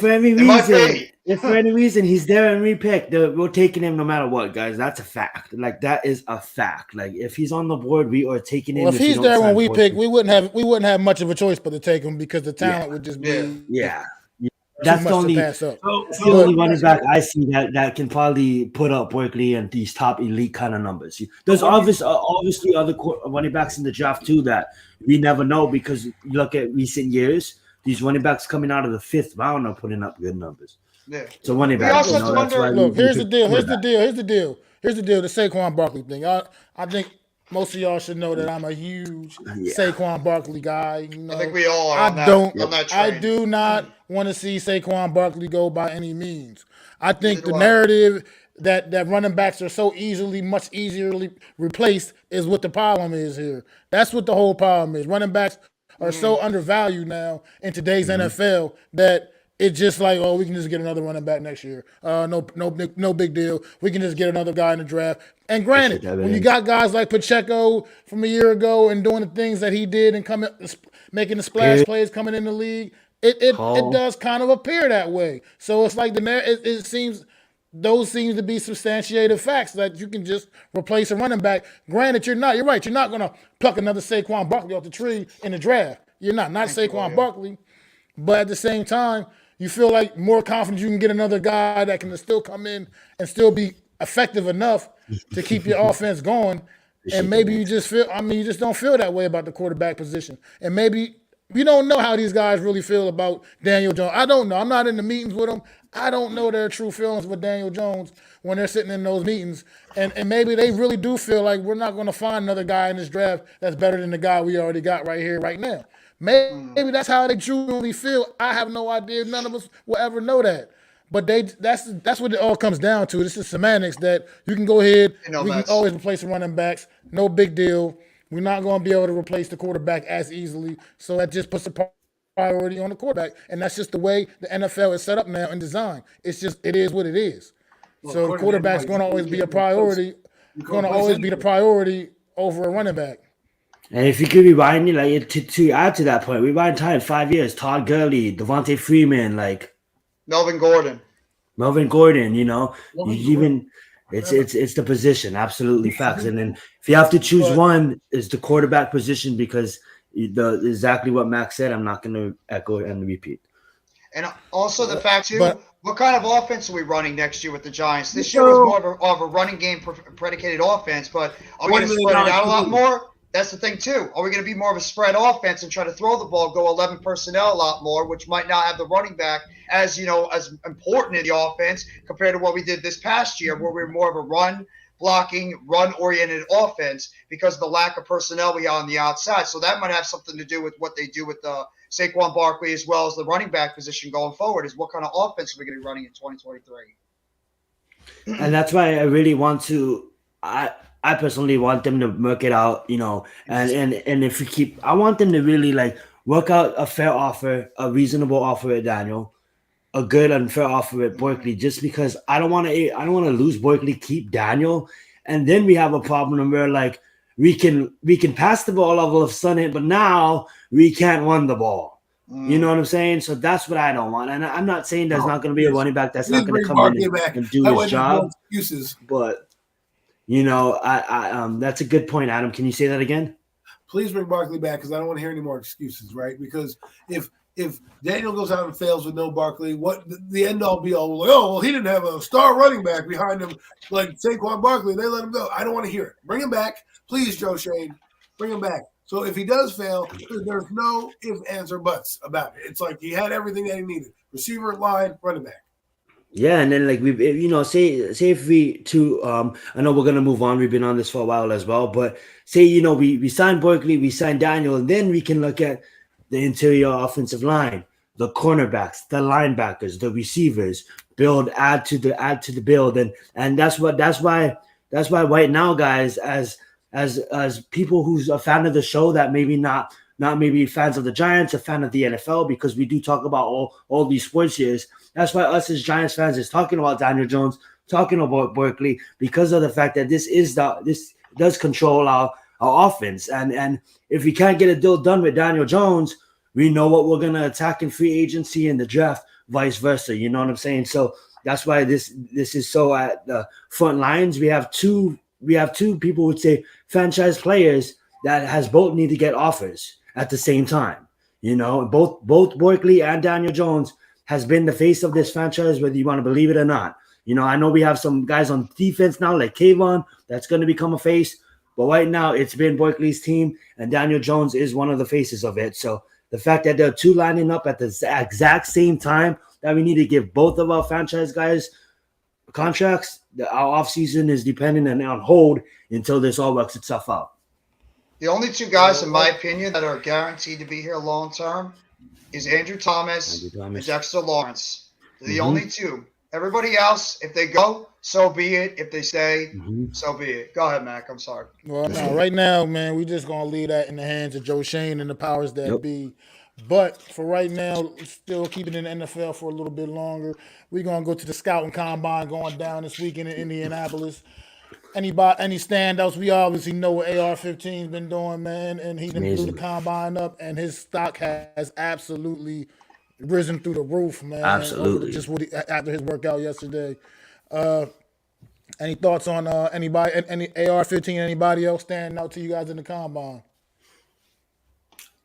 for any It might reason, be. if for any reason he's there and repicked, we're taking him no matter what, guys. That's a fact. Like, that is a fact. Like, if he's on the board, we are taking him. Well, if we he's don't there when sign we Horsemen. pick, we wouldn't have much of a choice but to take him, because the talent would just be Yeah. too That's much the only to pass up. that's the only running back I see that can probably put up Barkley and these top elite kind of numbers. There's obviously other running backs in the draft too that we never know, because you look at recent years, these running backs coming out of the 5th round are putting up good numbers. Yeah. So running We back, also have to that's wonder- why Look, we here's the pick deal. quarterback. The Saquon Barkley thing. I think most of y'all should know that I'm a huge Saquon Barkley guy. I think we all are I on that, don't. on that I train. do not want to see Saquon Barkley go by any means. I think Neither the do I. narrative that running backs are so much easily replaced is what the problem is here. That's what the whole problem is. Running backs are so undervalued now in today's NFL that it's just like, we can just get another running back next year. No big deal. We can just get another guy in the draft. And granted, when you got guys like Pacheco from a year ago and doing the things that he did and making the splash plays coming in the league, it does kind of appear that way. So it's like it seems those seem to be substantiated facts that you can just replace a running back. Granted, you're right. You're not going to pluck another Saquon Barkley off the tree in the draft. You're not Saquon Barkley. But at the same time, you feel like more confident you can get another guy that can still come in and still be effective enough to keep your offense going. And maybe you just don't feel that way about the quarterback position. And maybe you don't know how these guys really feel about Daniel Jones. I don't know. I'm not in the meetings with them. I don't know their true feelings with Daniel Jones when they're sitting in those meetings. And maybe they really do feel like we're not going to find another guy in this draft that's better than the guy we already got right here, right now. Maybe that's how they truly feel. I have no idea. None of us will ever know that. But that's what it all comes down to. It's just semantics that you can go ahead. We can always replace the running backs. No big deal. We're not going to be able to replace the quarterback as easily. So that just puts a priority on the quarterback. And that's just the way the NFL is set up now and designed. It is what it is. So the quarterback's going to always be a priority. Going to always be the priority over a running back. And if you could rewind, like to add to that point, rewind time 5 years. Todd Gurley, Devontae Freeman, like Melvin Gordon. It's the position, absolutely facts. And then if you have to choose one, it's the quarterback position because exactly what Max said. I'm not going to echo and repeat. And also the fact too, what kind of offense are we running next year with the Giants? This year was more of a running game predicated offense, but are we going to spread it out a lot more? That's the thing too. Are we going to be more of a spread offense and try to throw the ball, go 11 personnel a lot more, which might not have the running back as important in the offense compared to what we did this past year, where we were more of a run blocking, run-oriented offense because of the lack of personnel we have on the outside. So that might have something to do with what they do with Saquon Barkley as well as the running back position going forward, is what kind of offense are we going to be running in 2023. And that's why I really want to I personally want them to work it out, and if we keep, I want them to really like work out a fair offer, a reasonable offer at Daniel, a good and fair offer at Barkley, just because I don't want to lose Barkley, keep Daniel, and then we have a problem where like we can pass the ball all of a sudden, but now we can't run the ball. You know what I'm saying? So that's what I don't want. And I'm not saying there's not going to be a running back that's not going to come in and do his job. Excuses. But I that's a good point, Adam. Can you say that again? Please bring Barkley back because I don't want to hear any more excuses, right? Because if Daniel goes out and fails with no Barkley, what the end all be all? Like, oh, well, he didn't have a star running back behind him like Saquon Barkley. They let him go. I don't want to hear it. Bring him back, please, Joe Shane. Bring him back. So if he does fail, there's no ifs, ands, or buts about it. It's like he had everything that he needed: receiver, line, running back. Yeah, and then like say if we I know we're gonna move on. We've been on this for a while as well, but say we sign Barkley, we sign Daniel, and then we can look at the interior offensive line, the cornerbacks, the linebackers, the receivers, add to the build, and that's why right now, guys, as people who's a fan of the show that maybe not maybe fans of the Giants, a fan of the NFL, because we do talk about all these sports years. That's why us as Giants fans is talking about Daniel Jones, talking about Barkley, because of the fact that this does control our offense. And if we can't get a deal done with Daniel Jones, we know what we're gonna attack in free agency and the draft, vice versa. You know what I'm saying? So that's why this is so at the front lines. We have two people who would say franchise players that has both need to get offers at the same time. Both Barkley and Daniel Jones has been the face of this franchise, whether you want to believe it or not. I know we have some guys on defense now, like Kayvon, that's going to become a face. But right now, it's been Barkley's team, and Daniel Jones is one of the faces of it. So the fact that there are two lining up at the exact same time, that we need to give both of our franchise guys contracts, our offseason is dependent and on hold until this all works itself out. The only two guys, in my opinion, that are guaranteed to be here long term is Andrew Thomas and Dexter Lawrence. They're the only two. Everybody else, if they go, so be it. If they stay, so be it. Go ahead, Mac. I'm sorry. Well, no, right now, man, we just going to leave that in the hands of Joe Shane and the powers that be. But for right now, still keeping it in the NFL for a little bit longer. We're going to go to the scouting combine going down this weekend in Indianapolis. Any standouts? We obviously know what AR-15's been doing, man, and he blew the combine up, and his stock has absolutely risen through the roof, man. Absolutely. Just after his workout yesterday. Any thoughts on any AR-15? Anybody else standing out to you guys in the combine?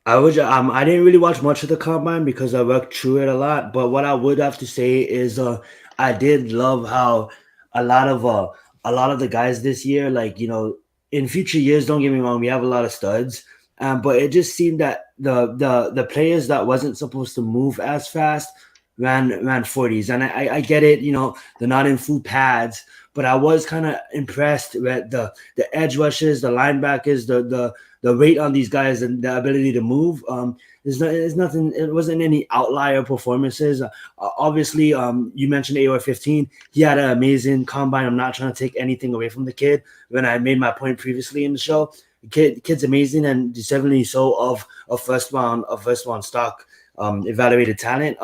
I didn't really watch much of the combine because I worked through it a lot. But what I would have to say is I did love how a lot of the guys this year, in future years, don't get me wrong, we have a lot of studs. But it just seemed that the players that wasn't supposed to move as fast ran 40s. And I get it, they're not in full pads, but I was kind of impressed with the edge rushes, the linebackers, the weight on these guys and the ability to move. There's nothing. It wasn't any outlier performances. Obviously, you mentioned AR-15. He had an amazing combine. I'm not trying to take anything away from the kid. When I made my point previously in the show, the kid's amazing and deservedly so of a first round stock evaluated talent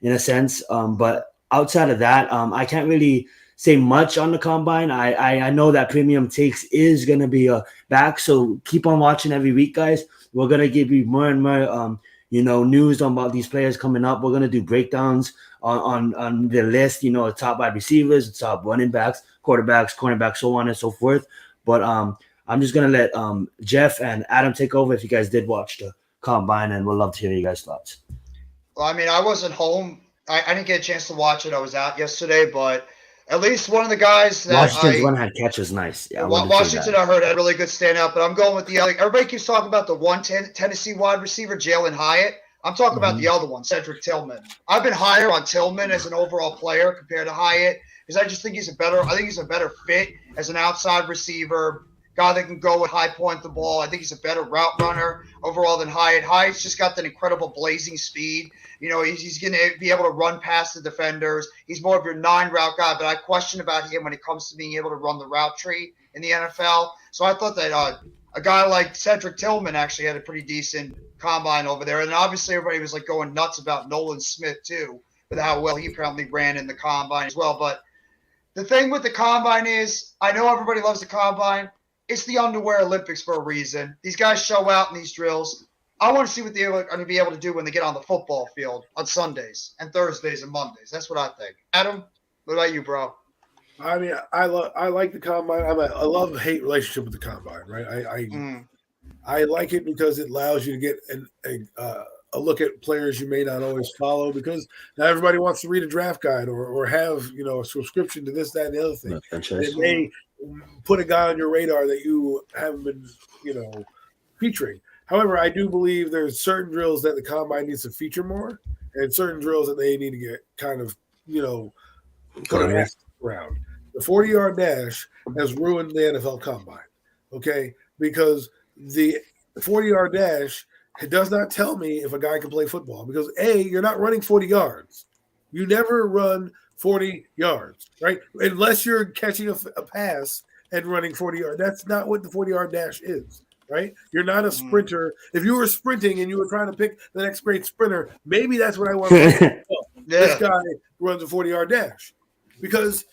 in a sense. But outside of that, I can't really say much on the combine. I know that Premium Takes is gonna be back, so keep on watching every week, guys. We're gonna give you more and more news about these players coming up. We're gonna do breakdowns on the list, top wide receivers, top running backs, quarterbacks, cornerbacks, so on and so forth. But I'm just gonna let Jeff and Adam take over if you guys did watch the combine, and we'd love to hear you guys' thoughts. Well, I mean, I wasn't home. I didn't get a chance to watch it. I was out yesterday, but at least one of the guys that Washington's one had catches nice. Yeah, Washington, I heard, had a really good standout, but I'm going with the other. Everybody keeps talking about the one Tennessee wide receiver, Jalen Hyatt. I'm talking about the other one, Cedric Tillman. I've been higher on Tillman as an overall player compared to Hyatt because I just think he's a better fit as an outside receiver, guy that can go and high point the ball. I think he's a better route runner overall than Hyatt. Hyatt's just got that incredible blazing speed. He's going to be able to run past the defenders. He's more of your 9 route guy, but I question about him when it comes to being able to run the route tree in the NFL. So I thought that a guy like Cedric Tillman actually had a pretty decent combine over there. And obviously everybody was like going nuts about Nolan Smith too, with how well he apparently ran in the combine as well. But the thing with the combine is, I know everybody loves the combine. It's the underwear Olympics for a reason. These guys show out in these drills. I want to see what they're going to be able to do when they get on the football field on Sundays and Thursdays and Mondays. That's what I think. Adam, what about you, bro? I mean, I like the combine. I love-hate relationship with the combine, right? I like it because it allows you to get a look at players you may not always follow, because not everybody wants to read a draft guide or have a subscription to this, that, and the other thing. It may put a guy on your radar that you haven't been featuring. However, I do believe there's certain drills that the combine needs to feature more, and certain drills that they need to get kind of put an X around. The 40-yard dash has ruined the NFL combine, okay? Because the 40-yard dash, it does not tell me if a guy can play football, because you're not running 40 yards. You never run 40 yards, right? Unless you're catching a pass and running 40 yards. That's not what the 40-yard dash is, right? You're not a sprinter. If you were sprinting and you were trying to pick the next great sprinter, maybe that's what I want to do. This guy runs a 40-yard dash. Because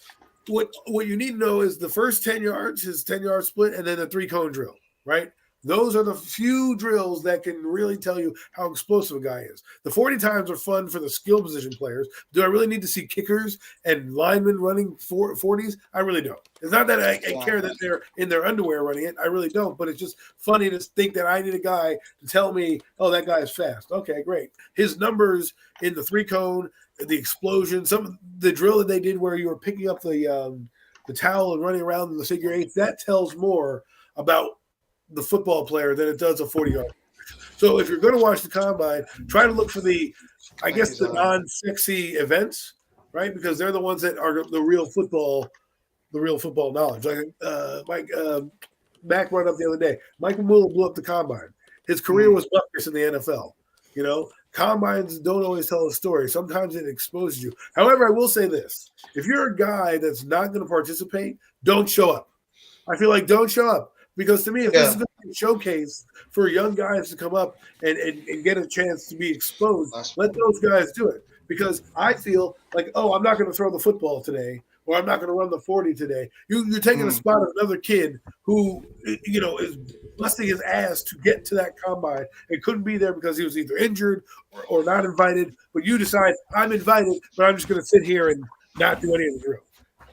what you need to know is the first 10 yards, his 10-yard split, and then the 3-cone drill, right? Those are the few drills that can really tell you how explosive a guy is. The 40 times are fun for the skill position players. Do I really need to see kickers and linemen running 40s? I really don't. It's not that I care that they're in their underwear running it. I really don't. But it's just funny to think that I need a guy to tell me, oh, that guy is fast. Okay, great. His numbers in the 3-cone, the explosion, some of the drill that they did where you were picking up the towel and running around in the figure 8, that tells more about the football player than it does a 40-yard. So if you're going to watch the combine, try to look for the non-sexy events, right? Because they're the ones that are the real football knowledge. Like Mac brought up the other day, Mike Mamula blew up the combine. His career was buttress in the NFL. Combines don't always tell a story. Sometimes it exposes you. However, I will say this. If you're a guy that's not going to participate, don't show up. I feel like don't show up. Because to me, if this is going to be a showcase for young guys to come up and get a chance to be exposed, let those guys do it. Because I feel like, I'm not going to throw the football today, or I'm not going to run the 40 today. You're taking a spot of another kid who, is busting his ass to get to that combine and couldn't be there because he was either injured or not invited. But you decide, I'm invited, but I'm just going to sit here and not do any of the drills.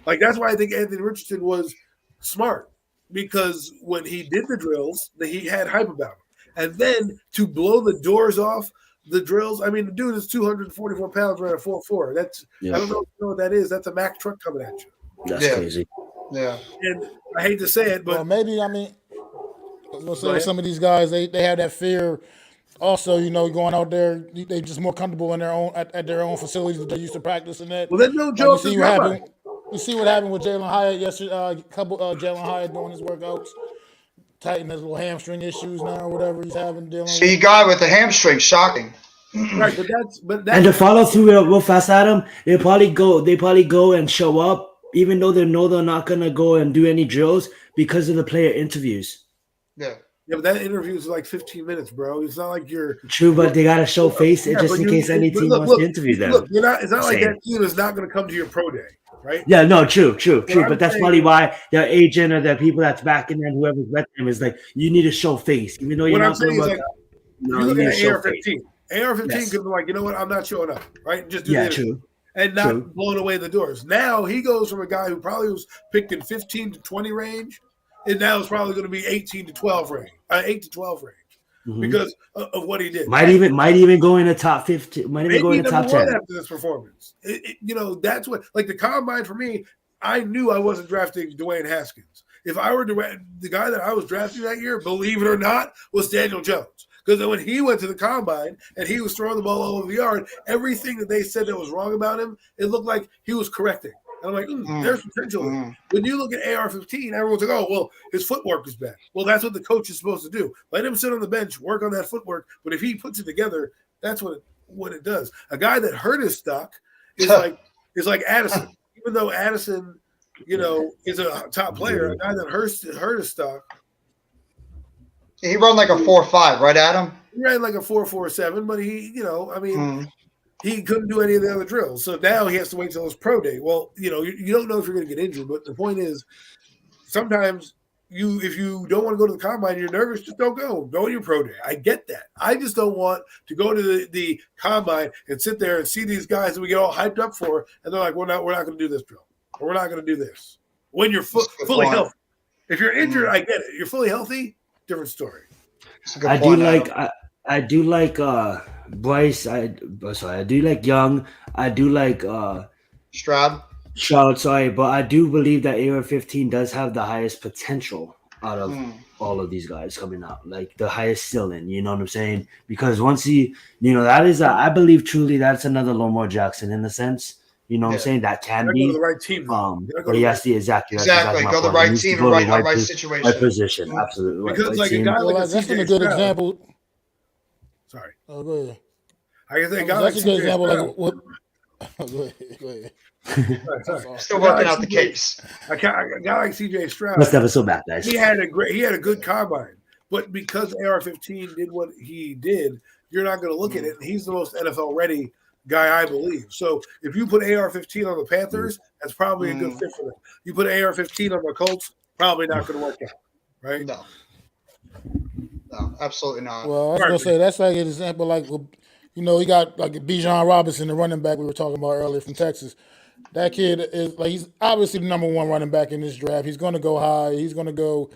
Like, that's why I think Anthony Richardson was smart. Because when he did the drills, he had hype about him. And then to blow the doors off the drills, I mean, the dude is 244 pounds running a 4.4. I don't know if you know what that is. That's a Mack truck coming at you. That's crazy. Yeah. And I hate to say it, but well, maybe, I was going to say with some of these guys, they have that fear. Also, going out there, they just more comfortable in their own at their own facilities that they used to practice in that. Well, then no joke. You see what happened with Jalen Hyatt yesterday? Jalen Hyatt doing his workouts, tighten his little hamstring issues now, or whatever he's having dealing with. See, guy with the hamstring, shocking. Right, but that's and to follow through real fast, Adam, they probably go and show up, even though they know they're not gonna go and do any drills because of the player interviews. Yeah. Yeah, but that interview is like 15 minutes, bro. It's not like you're True, but they gotta show face yeah, just but in case any but team look, wants to look, interview them. look. You're not. It's not like Same. that team is not going to come to your pro day, right? Yeah, no, true. What I'm But that's saying probably is- why their agent or the people that's backing them, whoever's with them, is like, you need to show face, even though you're What I'm not going saying to is work like, out. if No, you you look need at to show face. AR-15. AR-15 Yes. could be like, you know what? I'm not showing up, right? Just do Yeah, the interview. true. And not True. blowing away the doors. Now he goes from a guy who probably was picked in 15 to 20 range, and now it's probably going to be 18 to 12 range, 8 to 12 range, because of what he did. Might even go in the top 15. Might even go in Maybe the number top 10. one after this performance. That's what, like the combine for me, I knew I wasn't drafting Dwayne Haskins. If I were the guy that I was drafting that year, believe it or not, was Daniel Jones. Because when he went to the combine and he was throwing the ball all over the yard, everything that they said that was wrong about him, it looked like he was correcting. And I'm like, there's potential. When you look at AR-15, everyone's like, oh, well, his footwork is bad. Well, that's what the coach is supposed to do. Let him sit on the bench, work on that footwork. But if he puts it together, that's what it does. A guy that hurt his stock is like Addison. Even though Addison, is a top player, a guy that hurt his stock. He run like a 4.5, right, Adam? He ran like a 4.47, but he couldn't do any of the other drills. So now he has to wait till his pro day. Well, you don't know if you're going to get injured, but the point is, sometimes if you don't want to go to the combine, you're nervous, just don't go. Go to your pro day. I get that. I just don't want to go to the combine and sit there and see these guys that we get all hyped up for, and they're like, we're not going to do this drill, or we're not going to do this. When you're fully healthy. If you're injured, I get it. You're fully healthy, different story. I do like Bryce. I do like Young. I do like Stroud. Sorry, but I do believe that AR-15 does have the highest potential out of all of these guys coming out, like the highest ceiling. You know what I'm saying? Because once that is, I believe truly that's another Lamar Jackson in a sense. You know what I'm saying? That can be. Go to the right team. But yes, exactly. Go to the right team and right situation. Right position. Absolutely. Because like a guy like a that's CJ a good Stroud. example. Sorry. Oh, go ahead. I can say a guy like That's a good CJ example. Stroud. Like what? Go ahead. Sorry. Still working out the case. A guy like CJ Stroud. That's never so bad, guys. He had a good combine, but because AR-15 did what he did, you're not going to look at it. He's the most NFL ready guy, I believe. So if you put AR-15 on the Panthers, that's probably a good fit for them. You put AR-15 on the Colts, probably not going to work out, right? No, absolutely not. Well, I was gonna say that's like an example. Like, he got like Bijan Robinson, the running back we were talking about earlier from Texas. That kid is like he's obviously the number one running back in this draft. He's going to go high. He's going to go.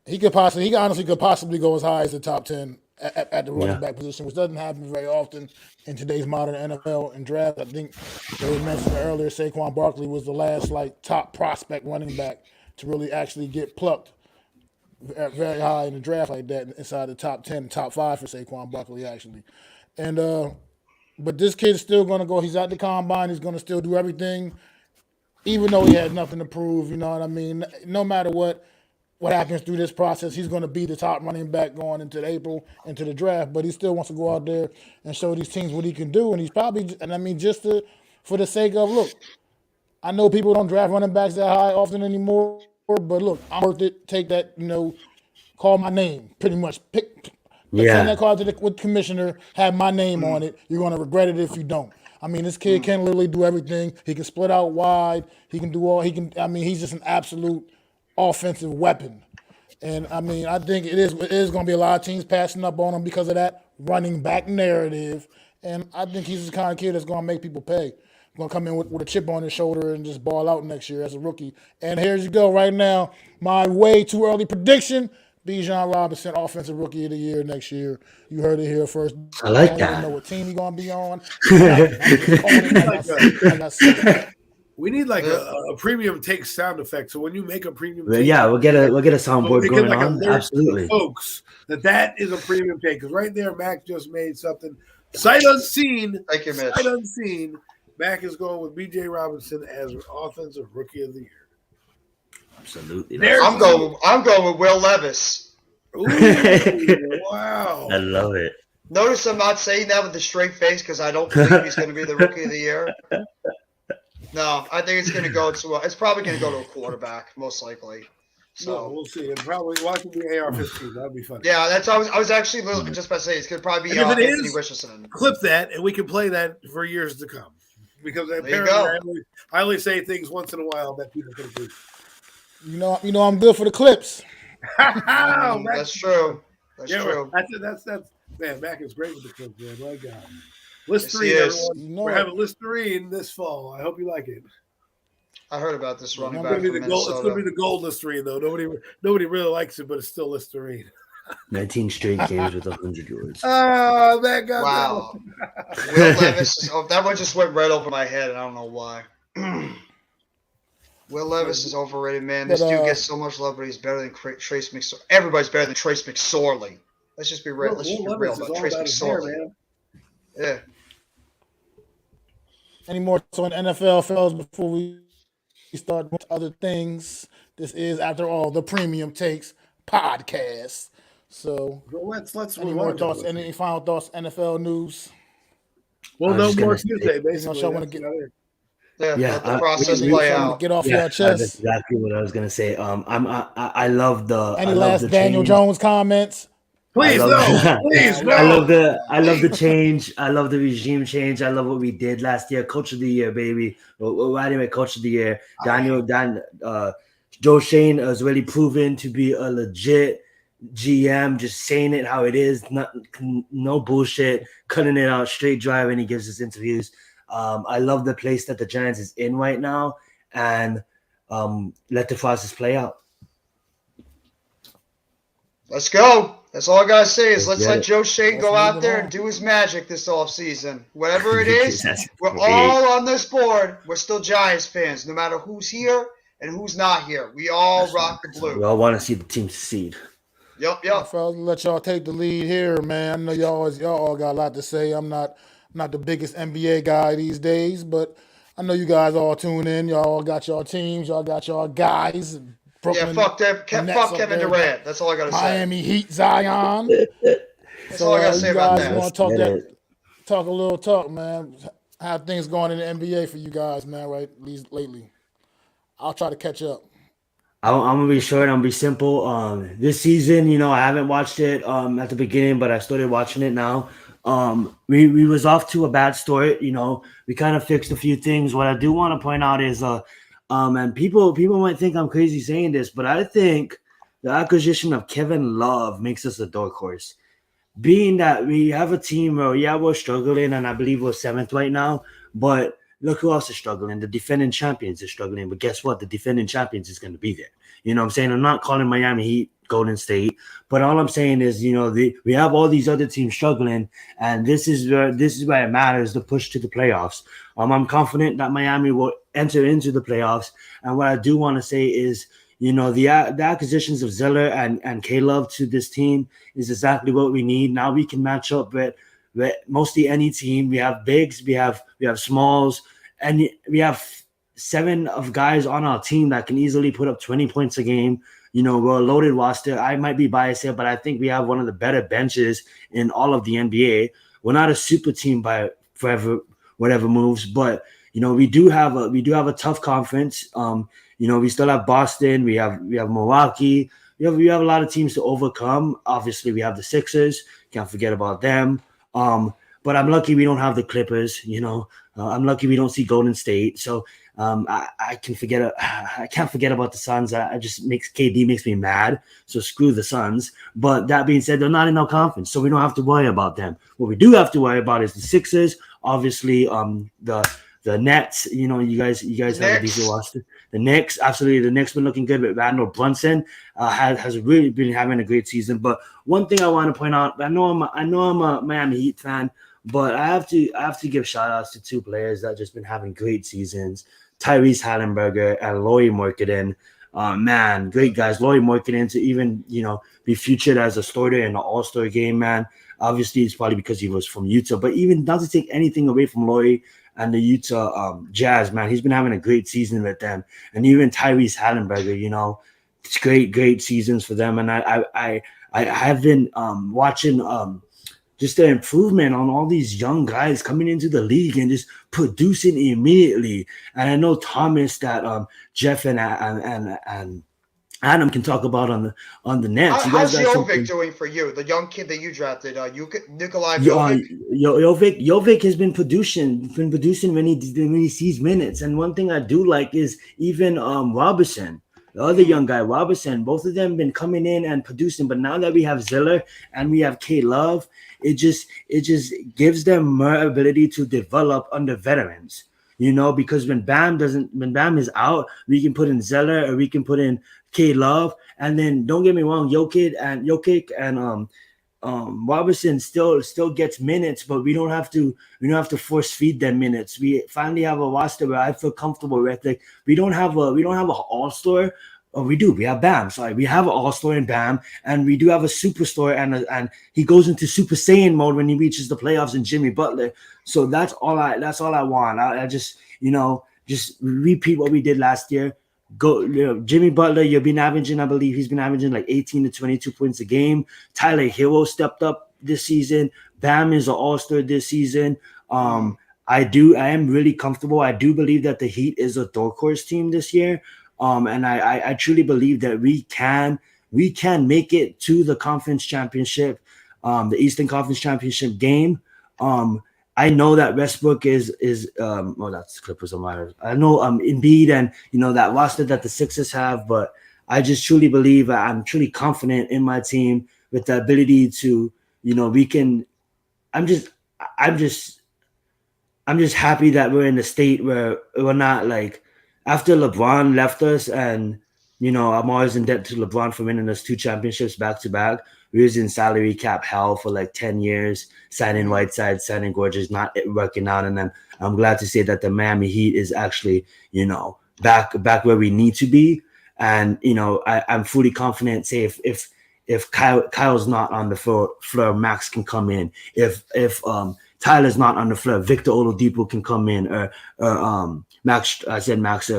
He honestly could possibly go as high as the top 10 at the running back position, which doesn't happen very often in today's modern NFL and draft. I think they mentioned earlier Saquon Barkley was the last top prospect running back to really actually get plucked very high in the draft like that inside the top 10, top 5 for Saquon Barkley actually. And but this kid is still going to go. He's at the combine. He's going to still do everything, even though he had nothing to prove. You know what I mean? No matter what happens through this process, he's going to be the top running back going into April, into the draft. But he still wants to go out there and show these teams what he can do. And he's probably, for the sake of, look, I know people don't draft running backs that high often anymore, but look, I'm worth it. Take that, call my name, pretty much. Send that card to the commissioner, have my name on it. You're going to regret it if you don't. I mean, this kid can literally do everything. He can split out wide. He can do all. He's just an absolute offensive weapon. And I think it is going to be a lot of teams passing up on him because of that running back narrative. And I think he's the kind of kid that's going to make people pay. Going to come in with a chip on his shoulder and just ball out next year as a rookie. And here you go right now. My way too early prediction. Bijan Robinson, Offensive Rookie of the Year next year. You heard it here first. I like I that. don't know what team he's going to be on. We need a premium take sound effect. So when you make a premium take, we'll get a soundboard going on. Absolutely. Folks, that is a premium take. Because right there, Mac just made something sight unseen. Thank you, Mitch. Sight unseen. Mac is going with B.J. Robinson as Offensive Rookie of the Year. Absolutely. I'm going with Will Levis. Ooh, wow. I love it. Notice I'm not saying that with a straight face because I don't believe he's going to be the Rookie of the Year. No, I think it's going to go to. It's probably going to go to a quarterback, most likely. So we'll see. And probably watching the AR-15. That'd be funny. yeah, that's I was actually just about to say it's gonna probably be And if it Anthony is, Richardson. Clip that, and we can play that for years to come. Because apparently, go. I only say things once in a while that people can appreciate. You know, I'm good for the clips. That's true. That's true. That's man. Mac is great with the clips, man. My God. Listerine, Yes, everyone. You know We're it. having Listerine this fall. I hope you like it. I heard about this running It's back It's from gonna be the gold. It's Minnesota. gonna be the gold Listerine though. Nobody really likes it, but it's still Listerine. 19 straight games with 100 yards. Oh, that got Wow. Will Levis. That one just went right over my head, and I don't know why. Will Levis is overrated, man. This dude gets so much love, but he's better than Trace McSorley. Everybody's better than Trace McSorley. Let's just be real. Let's just be real about Trace McSorley. Yeah. Any more on NFL, fellas, before we start with other things? This is, after all, the Premium Takes podcast. So, Well, let's any move more on. thoughts? Any final thoughts? NFL news? Well, I was no just more gonna say- Tuesday, Anything basically. else y'all want to That's get? about it. Yeah, let the process we- play Something to out. get off Yeah, your that's chest. exactly what I was gonna say. I love the. Any I love last the Daniel change. Jones comments? Please I no, love- please no. I love the change. I love the regime change. I love what we did last year. Coach of the year, baby. Well, anyway, coach of the year. Joe Shane has really proven to be a legit GM, just saying it how it is, no bullshit, cutting it out straight dry when he gives his interviews. I love the place that the Giants is in right now, and let the process play out. Let's go. That's all I gotta say is let's get let it. Joe Shane Let's go move out it there on. and do his magic this offseason. Whatever it is, That's we're great. all on this board. We're still Giants fans, no matter who's here and who's not here. We all rock the We blue. all want to see the team succeed. Yep. Fellas, let y'all take the lead here, man. I know y'all all got a lot to say. I'm not the biggest NBA guy these days, but I know you guys all tune in. Y'all all got y'all teams. Y'all got y'all guys. Brooklyn, Yeah, fuck them. Nets Fuck up Kevin there. Durant. That's all I gotta say. Miami Heat, Zion. That's all I gotta say you about guys that. want to talk Get it. talk a little talk, man. How things going in the NBA for you guys, man? Right, at least lately. I'll try to catch up. I'm gonna be short. I'm gonna be simple. This season, I haven't watched it at the beginning, but I started watching it now. We was off to a bad start. We kind of fixed a few things. What I do want to point out is, and people might think I'm crazy saying this, but I think the acquisition of Kevin Love makes us a dark horse. Being that we have a team where, we're struggling, and I believe we're 7th right now, but look who else is struggling. The defending champions are struggling, but guess what? The defending champions is going to be there. You know what I'm saying? I'm not calling Miami Heat Golden State, but all I'm saying is, we have all these other teams struggling, and this is where it matters, the push to the playoffs. I'm confident that Miami will enter into the playoffs, and what I do want to say is, the acquisitions of Zeller and K-Love to this team is exactly what we need. Now we can match up with mostly any team. We have bigs, we have smalls, and we have 7 of guys on our team that can easily put up 20 points a game. We're a loaded roster. I might be biased here, but I think we have one of the better benches in all of the NBA. We're not a super team by whatever moves, but we do have a tough conference. We still have Boston. We have Milwaukee. We have a lot of teams to overcome. Obviously, we have the Sixers. Can't forget about them. But I'm lucky we don't have the Clippers. I'm lucky we don't see Golden State. So I can't forget about the Suns. KD makes me mad. So screw the Suns. But that being said, they're not in our conference, so we don't have to worry about them. What we do have to worry about is the Sixers. Obviously, the Nets. You guys have a decent roster. The Knicks, absolutely. The Knicks been looking good with Randall Brunson. Has really been having a great season. But one thing I want to point out, I know I'm a Miami Heat fan, but I have to give shout outs to 2 players that just been having great seasons. Tyrese Hallenberger and Lauri Markkanen. Man, great guys. Lauri Markkanen to even, be featured as a starter in the All-Star game, man. Obviously, it's probably because he was from Utah, but even not to take anything away from Lauri and the Utah Jazz, man, he's been having a great season with them. And even Tyrese Hallenberger, it's great seasons for them. And I have been watching just the improvement on all these young guys coming into the league and just producing immediately. And I know Thomas that Jeff and Adam can talk about on the Nets. You guys How's got Jovic something. doing for you, the young kid that you drafted, Nikolai Uh, Jovic? Jovic has been producing when he sees minutes. And one thing I do like is even Robertson, the other young guy, Robertson. Both of them been coming in and producing. But now that we have Ziller and we have K Love, it just gives them more ability to develop under veterans. Because when Bam is out, we can put in Zeller or we can put in K Love. And then don't get me wrong, Jokic and Robertson still gets minutes, but we don't have to force feed them minutes. We finally have a roster where I feel comfortable with. Like we don't have an all-star. Oh, we do. We have Bam. Sorry, we have an all-star in Bam, and we do have a superstar, and he goes into Super Saiyan mode when he reaches the playoffs in Jimmy Butler. So that's all I want. I just repeat what we did last year. Jimmy Butler, I believe he's been averaging like 18 to 22 points a game. Tyler Hero stepped up this season. Bam is an all-star this season. I am really comfortable. I do believe that the Heat is a dark horse team this year. And I truly believe that we can make it to the conference championship, the Eastern Conference Championship game. I know that Westbrook is that's Clippers of Myers. I know Embiid and that roster that the Sixers have, but I just truly believe I'm truly confident in my team with the ability to we can. I'm just I'm just I'm just happy that we're in a state where we're not like after LeBron left us, and I'm always in debt to LeBron for winning us 2 championships back to back. We was in salary cap hell for like 10 years, signing Whiteside, signing Gorgeous, not working out. And then I'm glad to say that the Miami Heat is actually, back where we need to be. And, I'm fully confident, say if Kyle's not on the floor, Max can come in. If Tyler's not on the floor, Victor Oladipo can come in, or Max. I said Max.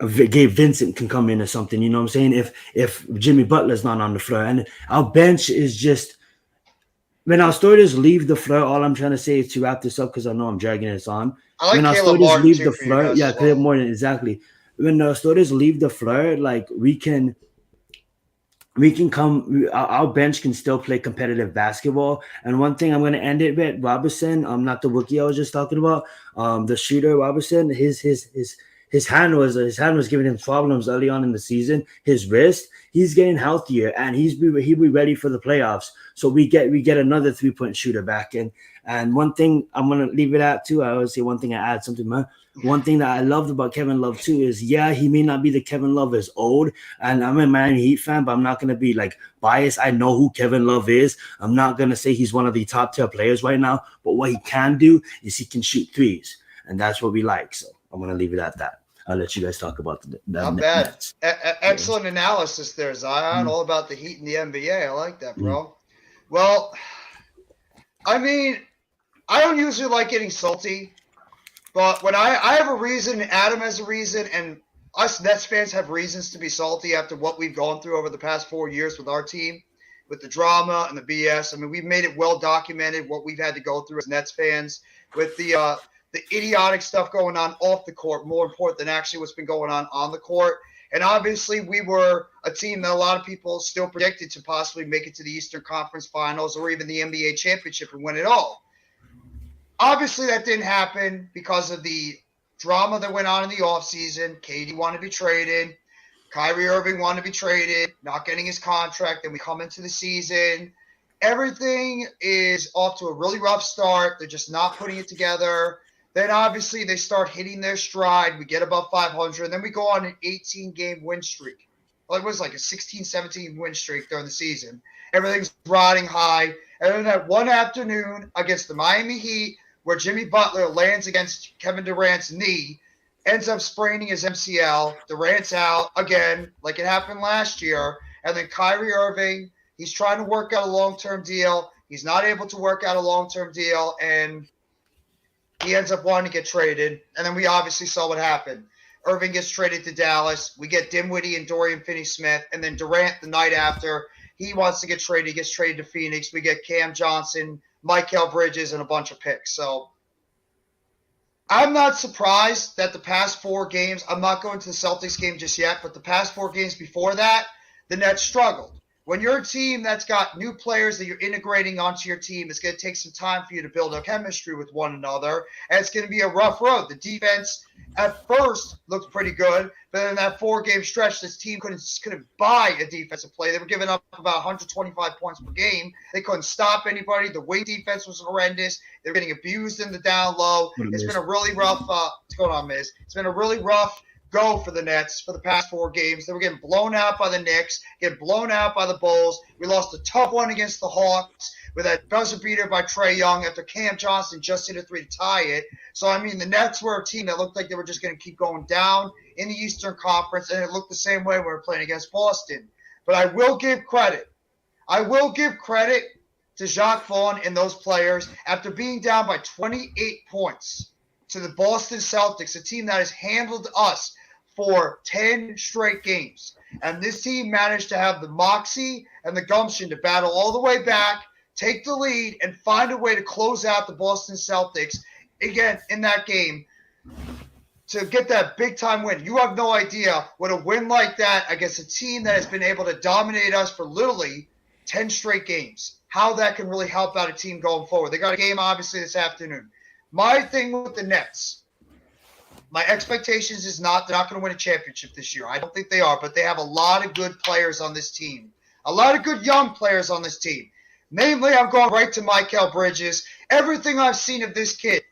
Gabe Vincent can come in or something. You know what I'm saying? If Jimmy Butler's not on the floor, and our bench is just when our starters leave the floor. All I'm trying to say is to wrap this up because I know I'm dragging this on. I like When our Caleb starters Martin leave too the for you floor, guys as Caleb well. Morton, exactly. When our starters leave the floor, like we can come, our bench can still play competitive basketball. And one thing I'm going to end it with, Robertson, not the rookie I was just talking about, the shooter Robertson, his hand was giving him problems early on in the season. His wrist, he's getting healthier, and he'll be ready for the playoffs. So we get another 3-point shooter back. And one thing I'm gonna leave it at too. I always say one thing, I add something more. One thing that I loved about Kevin Love too is, he may not be the Kevin Love as old, and I'm a Miami Heat fan, but I'm not gonna be like biased. I know who Kevin Love is. I'm not gonna say he's one of the top tier players right now, but what he can do is he can shoot threes, and that's what we like. So I'm gonna leave it at that. I'll let you guys talk about the Not bad. Nets. Excellent analysis there, Zion. All about the Heat and the NBA. I like that, bro. Well, I mean, I don't usually like getting salty, but when I have a reason, Adam has a reason, and us Nets fans have reasons to be salty after what we've gone through over the past 4 years with our team, with the drama and the BS. I mean, we've made it well documented what we've had to go through as Nets fans with the idiotic stuff going on off the court, more important than actually what's been going on the court. And obviously, we were a team that a lot of people still predicted to possibly make it to the Eastern Conference Finals or even the NBA championship and win it all. Obviously, that didn't happen because of the drama that went on in the offseason. KD wanted to be traded. Kyrie Irving wanted to be traded, not getting his contract. Then we come into the season. Everything is off to a really rough start. They're just not putting it together. Then obviously they start hitting their stride. We get above 500. And then we go on an 18-game win streak. Well, it was like a 16, 17 win streak during the season. Everything's riding high. And then that one afternoon against the Miami Heat, where Jimmy Butler lands against Kevin Durant's knee, ends up spraining his MCL. Durant's out again, like it happened last year. And then Kyrie Irving, he's trying to work out a long-term deal. He's not able to work out a long-term deal, and he ends up wanting to get traded. And then we obviously saw what happened. Irving gets traded to Dallas. We get Dinwiddie and Dorian Finney-Smith. And then Durant, the night after, he wants to get traded. He gets traded to Phoenix. We get Cam Johnson, Mikal Bridges, and a bunch of picks. So I'm not surprised that the past 4 games, I'm not going to the Celtics game just yet, but the past 4 games before that, the Nets struggled. When you're a team that's got new players that you're integrating onto your team, it's going to take some time for you to build a chemistry with one another, and it's going to be a rough road. The defense at first looked pretty good, but in that 4-game stretch, this team couldn't buy a defensive play. They were giving up about 125 points per game. They couldn't stop anybody. The wing defense was horrendous. They were getting abused in the down low. It's been a really rough what's going on, Miz? It's been a really rough go for the Nets for the past 4 games. They were getting blown out by the Knicks, getting blown out by the Bulls. We lost a tough one against the Hawks with that buzzer beater by Trae Young after Cam Johnson just hit a 3 to tie it. So, I mean, the Nets were a team that looked like they were just going to keep going down in the Eastern Conference, and it looked the same way when we were playing against Boston. But I will give credit. I will give credit to Jacques Vaughn and those players after being down by 28 points to the Boston Celtics, a team that has handled us for 10 straight games. And this team managed to have the moxie and the gumption to battle all the way back, take the lead, and find a way to close out the Boston Celtics again in that game to get that big-time win. You have no idea what a win like that against a team that has been able to dominate us for literally 10 straight games, how that can really help out a team going forward. They got a game, obviously, this afternoon. My thing with the Nets, my expectations is they're not going to win a championship this year. I don't think they are, but they have a lot of good players on this team. A lot of good young players on this team. Namely, I'm going right to Mikal Bridges. Everything I've seen of this kid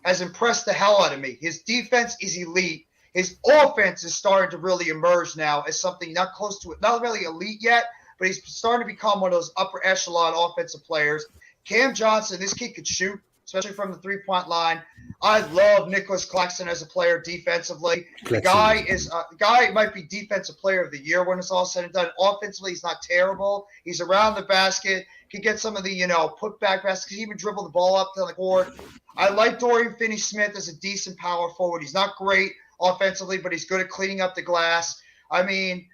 has impressed the hell out of me. His defense is elite. His offense is starting to really emerge now as something not close to it, not really elite yet, but he's starting to become one of those upper echelon offensive players. Cam Johnson, this kid could shoot, especially from the three-point line. I love Nicholas Claxton as a player defensively. The guy might be defensive player of the year when it's all said and done. Offensively, he's not terrible. He's around the basket. Can get some of the, put-back baskets. Can even dribble the ball up to the court. I like Dorian Finney-Smith as a decent power forward. He's not great offensively, but he's good at cleaning up the glass. I mean,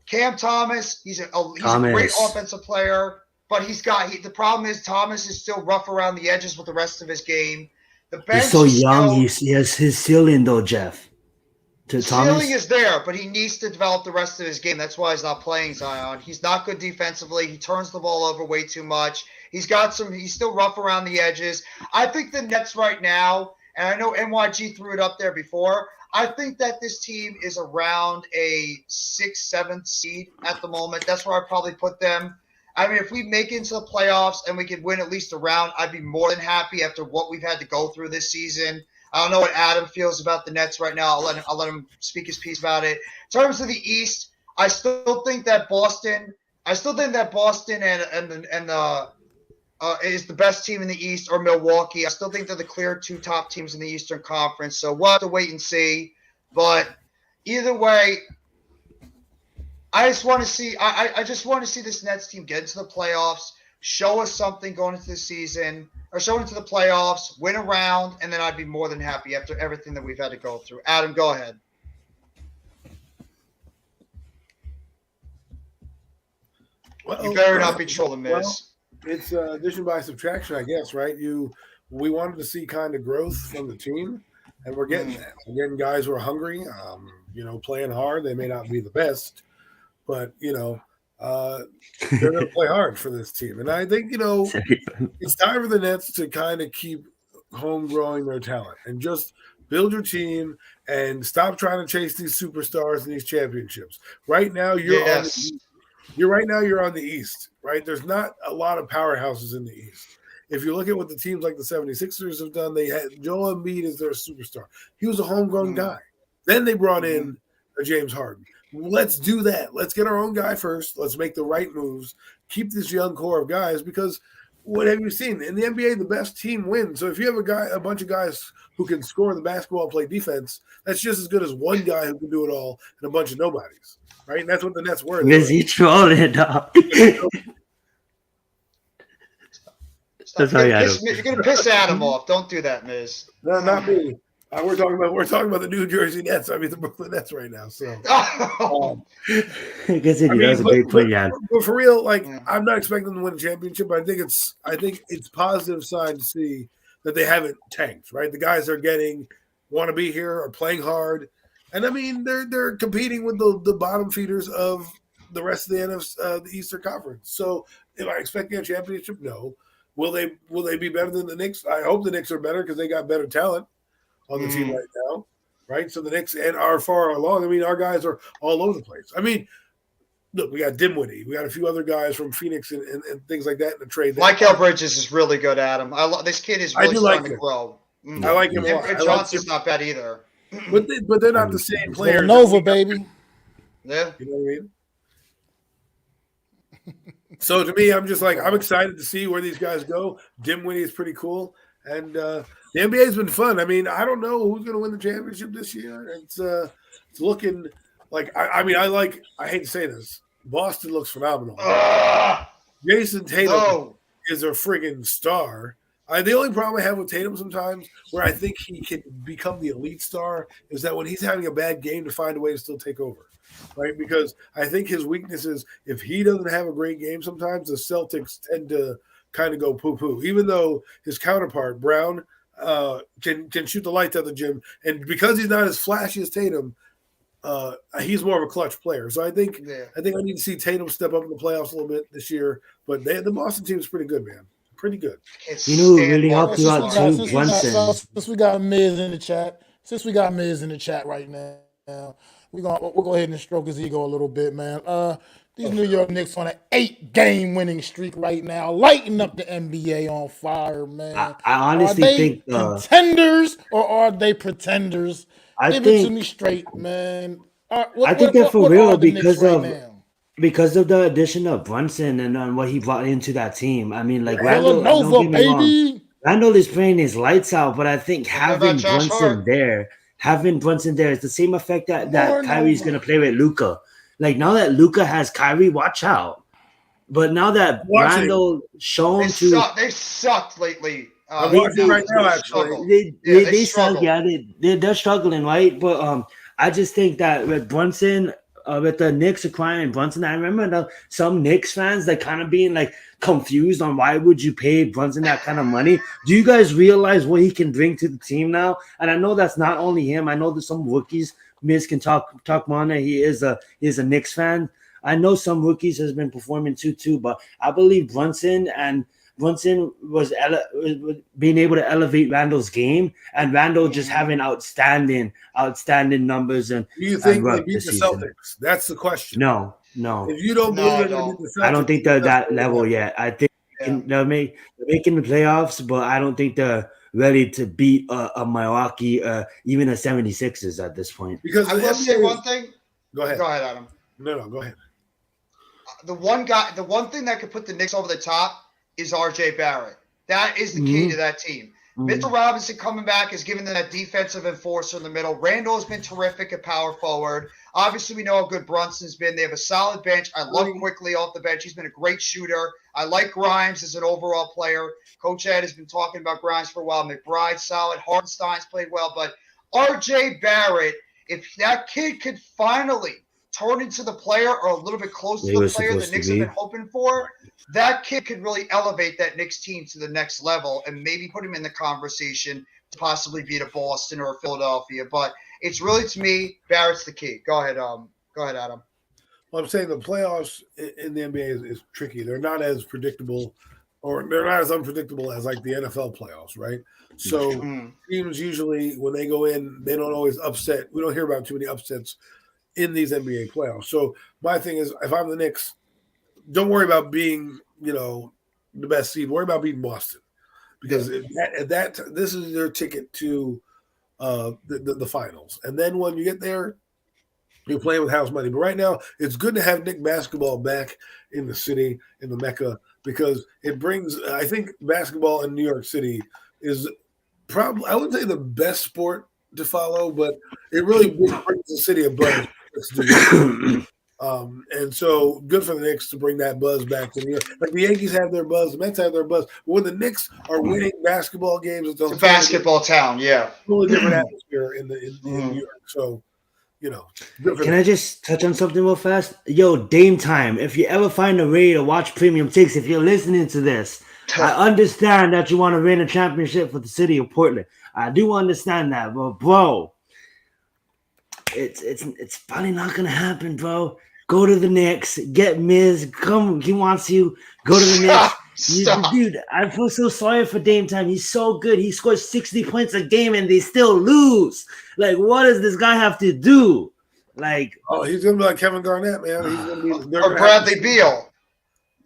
Cam Thomas, he's a great offensive player. But the problem is Thomas is still rough around the edges with the rest of his game. The bench he's so young. He has his ceiling, though, Jeff. The ceiling is there, but he needs to develop the rest of his game. That's why he's not playing Zion. He's not good defensively. He turns the ball over way too much. He's still rough around the edges. I think the Nets right now, and I know NYG threw it up there before, I think that this team is around a 6th, 7th seed at the moment. That's where I'd probably put them. I mean, if we make it into the playoffs and we could win at least a round, I'd be more than happy after what we've had to go through this season. I don't know what Adam feels about the Nets right now. I'll let him speak his piece about it. In terms of the East, I still think that Boston is the best team in the East, or Milwaukee. I still think they're the clear 2 top teams in the Eastern Conference. So we'll have to wait and see. But either way, I just want to see. I just want to see this Nets team get into the playoffs, show us something going into the season, or show into the playoffs, win a round, and then I'd be more than happy after everything that we've had to go through. Adam, go ahead. Well, You better not be trolling, Miz. Well, it's addition by subtraction, I guess, right? We wanted to see kind of growth from the team, and we're getting that. We're getting guys who are hungry, playing hard. They may not be the best, but they're going to play hard for this team. And I think it's time for the Nets to kind of keep home growing their talent and just build your team and stop trying to chase these superstars and these championships. Right now, you're on the East, right? There's not a lot of powerhouses in the East. If you look at what the teams like the 76ers have done, they had Joel Embiid as their superstar. He was a homegrown guy. Then they brought in James Harden. Let's do that. Let's get our own guy first. Let's make the right moves. Keep this young core of guys, because what have you seen? In the NBA, the best team wins. So if you have a bunch of guys who can score the basketball and play defense, that's just as good as one guy who can do it all and a bunch of nobodies. Right? And that's what the Nets were. Is he trolling, dog? You're going to piss Adam off. Don't do that, Miz. No, not me. We're talking about the New Jersey Nets. I mean the Brooklyn Nets right now. So, I guess that was a great point, yeah. But for real, I'm not expecting them to win a championship. But I think it's positive sign to see that they haven't tanked, right? The guys they're getting want to be here, are playing hard, and I mean they're competing with the bottom feeders of the rest of the NFC, the Eastern Conference. So, am I expecting a championship? No. Will they be better than the Knicks? I hope the Knicks are better because they got better talent on the team right now, right? So the Knicks are far along. I mean, our guys are all over the place. I mean, look, we got Dimwitty. We got a few other guys from Phoenix and things like that in the trade. Michael Bridges is really good, Adam. This kid is really starting to grow. I like him a lot. And Johnson's not bad either. But they're not the same players. Nova, baby. Yeah. You know what I mean? So to me, I'm just like, I'm excited to see where these guys go. Dimwitty is pretty cool. And the NBA has been fun. I mean, I don't know who's going to win the championship this year. It's looking like, I hate to say this, Boston looks phenomenal. Jason Tatum is a friggin' star. The only problem I have with Tatum sometimes, where I think he can become the elite star, is that when he's having a bad game, to find a way to still take over, right? Because I think his weakness is if he doesn't have a great game, sometimes the Celtics tend to kind of go poo-poo, even though his counterpart, Brown, can shoot the lights out of the gym. And because he's not as flashy as Tatum, he's more of a clutch player. So I think I need to see Tatum step up in the playoffs a little bit this year. But the Boston team is pretty good, man. Pretty good. You know who really helped you out too? Brunson. Since we got Miz in the chat right now, we'll go ahead and stroke his ego a little bit, man. These New York Knicks on an 8-game winning streak right now, lighting up the NBA on fire, man. I honestly think contenders or are they pretenders? Give it to me straight, man. I think they're for real because of the addition of Brunson and what he brought into that team. I mean, like Randall, baby. Randall is playing his lights out, but I think having Brunson there is the same effect that Kyrie's going to play with Luka. Like now that Luka has Kyrie, watch out. But now that Randall shown they sucked lately. Right now, actually, they suck. Yeah, they're struggling, right? But I just think that with Brunson. With the Knicks acquiring Brunson, I remember some Knicks fans that kind of being like confused on why would you pay Brunson that kind of money. Do you guys realize what he can bring to the team now? And I know that's not only him. I know there's some rookies. Miz can talk more. He is a Knicks fan. I know some rookies has been performing too, but I believe Brunson was being able to elevate Randall's game, and Randall just having outstanding numbers. And do you think they beat the Celtics? That's the question. No. If you don't believe they're going to beat the Celtics, I don't think they're that level yet. I think they're making the playoffs, but I don't think they're ready to beat a Milwaukee, even a 76ers at this point. Because I will say one thing. Go ahead, Adam. No, go ahead. The one thing that could put the Knicks over the top is RJ Barrett. That is the key to that team. Mitchell Robinson coming back has given them that defensive enforcer in the middle. Randall has been terrific at power forward. Obviously, we know how good Brunson's been. They have a solid bench. I love Quickly off the bench. He's been a great shooter. I like Grimes as an overall player. Coach Ed has been talking about Grimes for a while. McBride, solid. Hartenstein's played well. But RJ Barrett, if that kid could finally turn into the player or a little bit close to the player the Knicks have been hoping for, that kid could really elevate that Knicks team to the next level and maybe put him in the conversation to possibly beat a Boston or a Philadelphia. But it's really, to me, Barrett's the key. Go ahead, Adam. Well, I'm saying the playoffs in the NBA is tricky. They're not as predictable, or they're not as unpredictable as like the NFL playoffs, right? So teams usually, when they go in, they don't always upset. We don't hear about too many upsets in these NBA playoffs. So my thing is, if I'm the Knicks, don't worry about being, the best seed. Worry about beating Boston, because this is their ticket to the finals. And then when you get there, you're playing with house money. But right now, it's good to have Knick basketball back in the city, in the Mecca, because it brings. I think basketball in New York City is probably, I wouldn't say the best sport to follow, but it really brings the city a buzz. And so good for the Knicks to bring that buzz back to New York. Like the Yankees have their buzz, the Mets have their buzz. When the Knicks are winning basketball games, it's a basketball town, yeah. Totally different atmosphere in New York. So, Can I just touch on something real fast? Yo, Dame Time. If you ever find a way to watch Premium Takes, if you're listening to this, I understand that you want to win a championship for the city of Portland. I do understand that, but bro, it's probably not gonna happen, bro. Go to the Knicks, get Miz. Come, he wants you. Go to the Knicks. Dude, I feel so sorry for Dame Time. He's so good. He scores 60 points a game and they still lose. Like, what does this guy have to do? Like, oh, he's gonna be like Kevin Garnett, man. He's gonna be or Bradley Beal.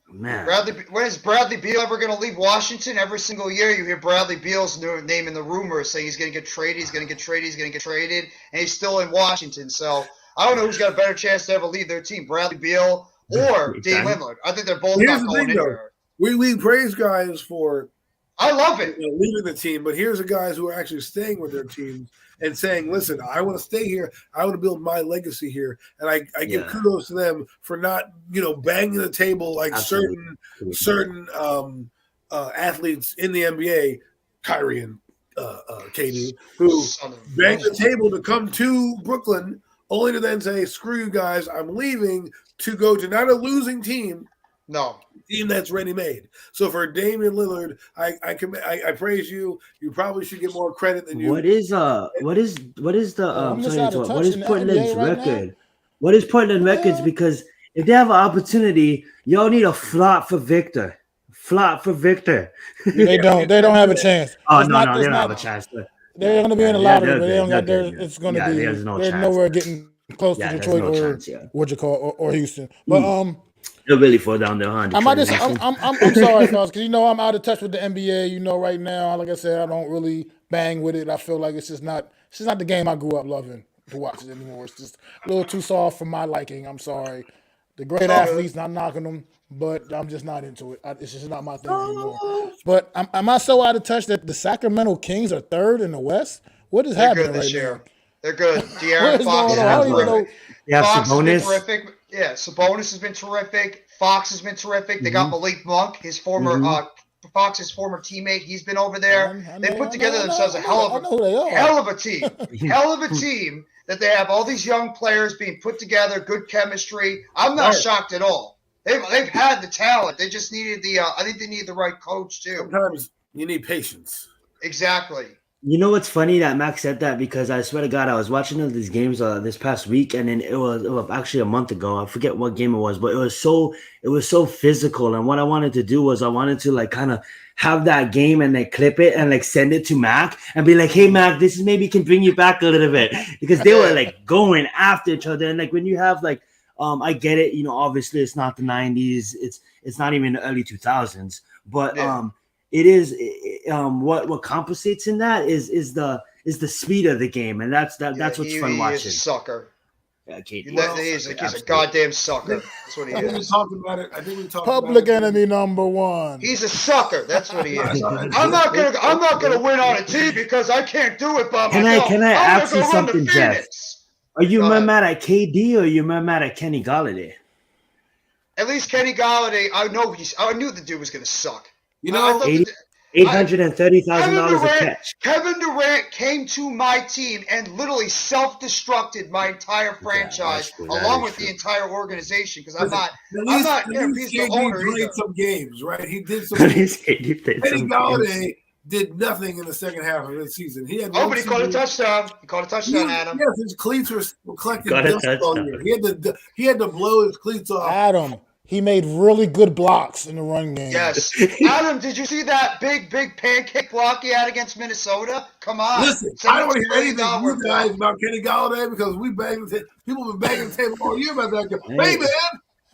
Man, When is Bradley Beal ever going to leave Washington? Every single year you hear Bradley Beal's name in the rumors saying he's going to get traded, he's going to get traded, he's going to get traded, and he's still in Washington. So I don't know who's got a better chance to ever leave their team, Bradley Beal or Dame Lillard. I think they're both not going anywhere. We praise guys for I love it. Leaving the team, but here's the guys who are actually staying with their teams and saying, listen, I want to stay here. I want to build my legacy here. And I give kudos to them for not, banging the table like certain athletes in the NBA, Kyrie and KD, who banged the table to come to Brooklyn only to then say, screw you guys, I'm leaving to go to not a losing team. No. Team that's ready made. So for Damian Lillard, I praise you. You probably should get more credit than you. What is Portland's record? What is Portland records? Because if they have an opportunity, y'all need a flop for Victor. Flop for Victor. They don't have a chance. Oh, they don't have a chance. They're going to be in the lottery, but they don't got. It's going to be. There's nowhere getting close to Detroit or Houston. But they'll really fall down there, huh? I'm sorry, fellas, because I'm out of touch with the NBA. Right now, like I said, I don't really bang with it. I feel like it's just not the game I grew up loving to watch it anymore. It's just a little too soft for my liking. I'm sorry. The great athletes, not knocking them, but I'm just not into it. It's just not my thing anymore. But am I so out of touch that the Sacramento Kings are third in the West? What is happening right now? They're good. De'Aaron Fox is terrific. Fox has been terrific. Yeah, Sabonis has been terrific. Fox has been terrific. They got Malik Monk, his former Fox's former teammate. He's been over there. They put together themselves a hell of a team. Hell of a team that they have all these young players being put together, good chemistry. I'm not shocked at all. They've had the talent. They just needed I think they need the right coach too. Sometimes you need patience. Exactly. You know what's funny that Max said that, because I swear to God, I was watching these games this past week, and then it was actually a month ago. I forget what game it was, but it was so physical. And what I wanted to do was I wanted to like kind of have that game and then clip it and like send it to Mac and be like, hey Mac, this is maybe can bring you back a little bit, because they were like going after each other. And like when you have like I get it, obviously it's not the 90s, it's not even the early 2000s, but it is what compensates in that is the speed of the game, and that's what's fun watching. He's a sucker. Yeah, he's a goddamn sucker. That's what he is. We talked about it. I think we talked Public about enemy number one. He's a sucker. That's what he is. I'm not gonna win on a team because I can't do it by myself. Can I ask you something, Jeff? Are you more mad at KD or are you more mad at Kenny Galladay? At least Kenny Galladay, I knew the dude was gonna suck. $830,000 a catch. Kevin Durant came to my team and literally self-destructed my entire franchise along with the entire organization, because I'm not he's the owner. He played some games, right? He did some games. Kenny Galladay did nothing in the second half of the season. He caught a touchdown. He caught a touchdown, Adam. Yes, his cleats were collecting dust all year. He had to blow his cleats off. Adam. He made really good blocks in the run game. Yes. Adam, did you see that big pancake block he had against Minnesota? Come on. Listen, I don't want to hear anything from you guys about Kenny Galladay, because people have been banging the table all year about that guy. Hey, man,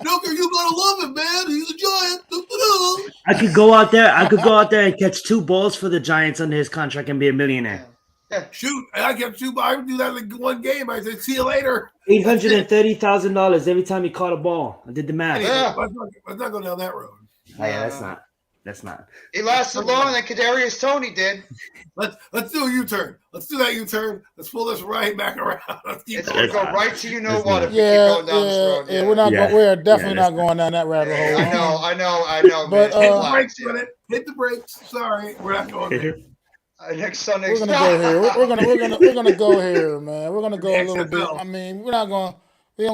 Joker, you gotta love him, man. He's a giant. I could go out there and catch 2 balls for the Giants under his contract and be a millionaire. Yeah. Shoot, I kept 2 balls. I would do that in one game. I said, see you later. $830,000 every time he caught a ball. I did the math. Yeah. Let's not go down that road. That's not. He lasted longer than Kadarius Toney did. Let's do a U-turn. Let's do that U-turn. Let's pull this right back around. It's going to go right to what if we keep going down this road. Yeah, we're definitely not going down that rabbit hole. I know, but, man. Hit the brakes. Sorry, we're not going there. Next Sunday, we're gonna go here. We're gonna go here, man. We're gonna go a little bit. I mean, we don't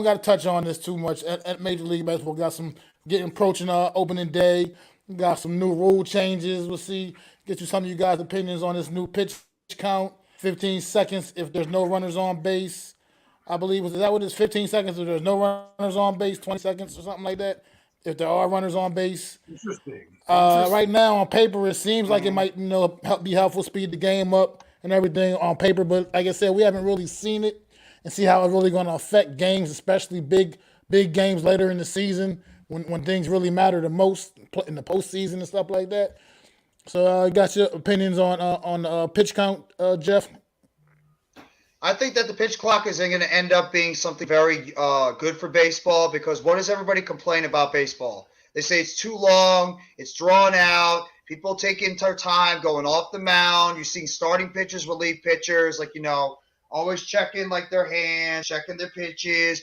got to touch on this too much. At Major League Baseball, got some approaching opening day. We got some new rule changes. We'll see. Get you some of you guys' opinions on this new pitch count. 15 seconds if there's no runners on base. I believe is that what it is? 15 seconds if there's no runners on base. 20 seconds or something like that. If there are runners on base. Interesting. Right now on paper, it seems like it might be helpful, speed the game up and everything on paper. But like I said, we haven't really seen it and see how it's really going to affect games, especially big games later in the season when things really matter the most in the postseason and stuff like that. So, you got your opinions on pitch count, Jeff? I think that the pitch clock is going to end up being something very good for baseball because what does everybody complain about baseball? They say it's too long, it's drawn out, people taking their time going off the mound. You're seeing starting pitchers, relief pitchers, always checking their hands, checking their pitches,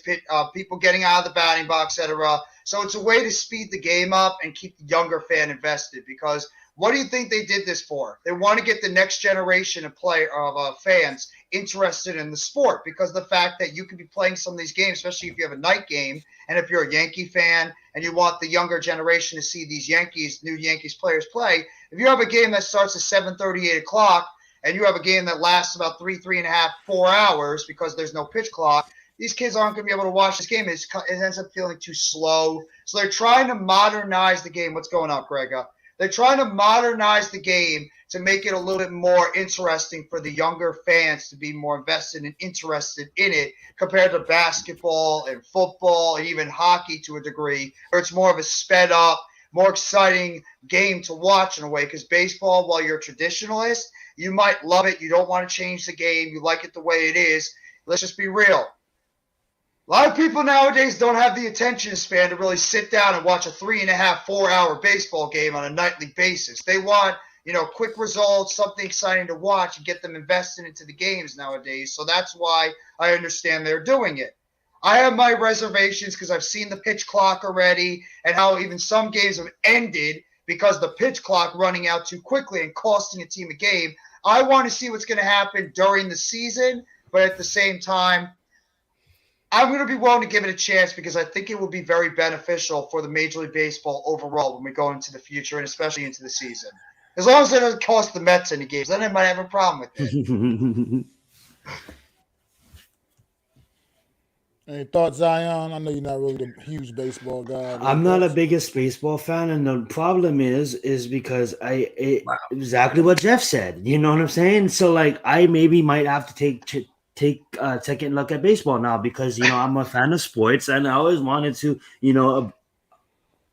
people getting out of the batting box, etc. So it's a way to speed the game up and keep the younger fan invested because what do you think they did this for? They want to get the next generation of fans interested in the sport because the fact that you could be playing some of these games, especially if you have a night game, and if you're a Yankee fan and you want the younger generation to see these new Yankees players play, if you have a game that starts at 7:30, 8 o'clock, and you have a game that lasts about 3.5, 4 hours because there's no pitch clock, these kids aren't going to be able to watch this game. It ends up feeling too slow. So they're trying to modernize the game. What's going on, Greg? They're trying to modernize the game to make it a little bit more interesting for the younger fans to be more invested and interested in it compared to basketball and football and even hockey to a degree, where it's more of a sped up, more exciting game to watch in a way because baseball, while you're a traditionalist, you might love it. You don't want to change the game. You like it the way it is. Let's just be real. A lot of people nowadays don't have the attention span to really sit down and watch a 3.5, 4 hour baseball game on a nightly basis. They want, quick results, something exciting to watch and get them invested into the games nowadays. So that's why I understand they're doing it. I have my reservations because I've seen the pitch clock already and how even some games have ended because the pitch clock running out too quickly and costing a team a game. I want to see what's going to happen during the season, but at the same time, I'm going to be willing to give it a chance because I think it will be very beneficial for the Major League Baseball overall when we go into the future and especially into the season. As long as it doesn't cost the Mets any games, then I might have a problem with it. Any thoughts, Zion? I know you're not really a huge baseball guy. I'm not a biggest baseball fan, and the problem is because exactly what Jeff said. You know what I'm saying? So I maybe might have to take a second look at baseball now because I'm a fan of sports and I always wanted to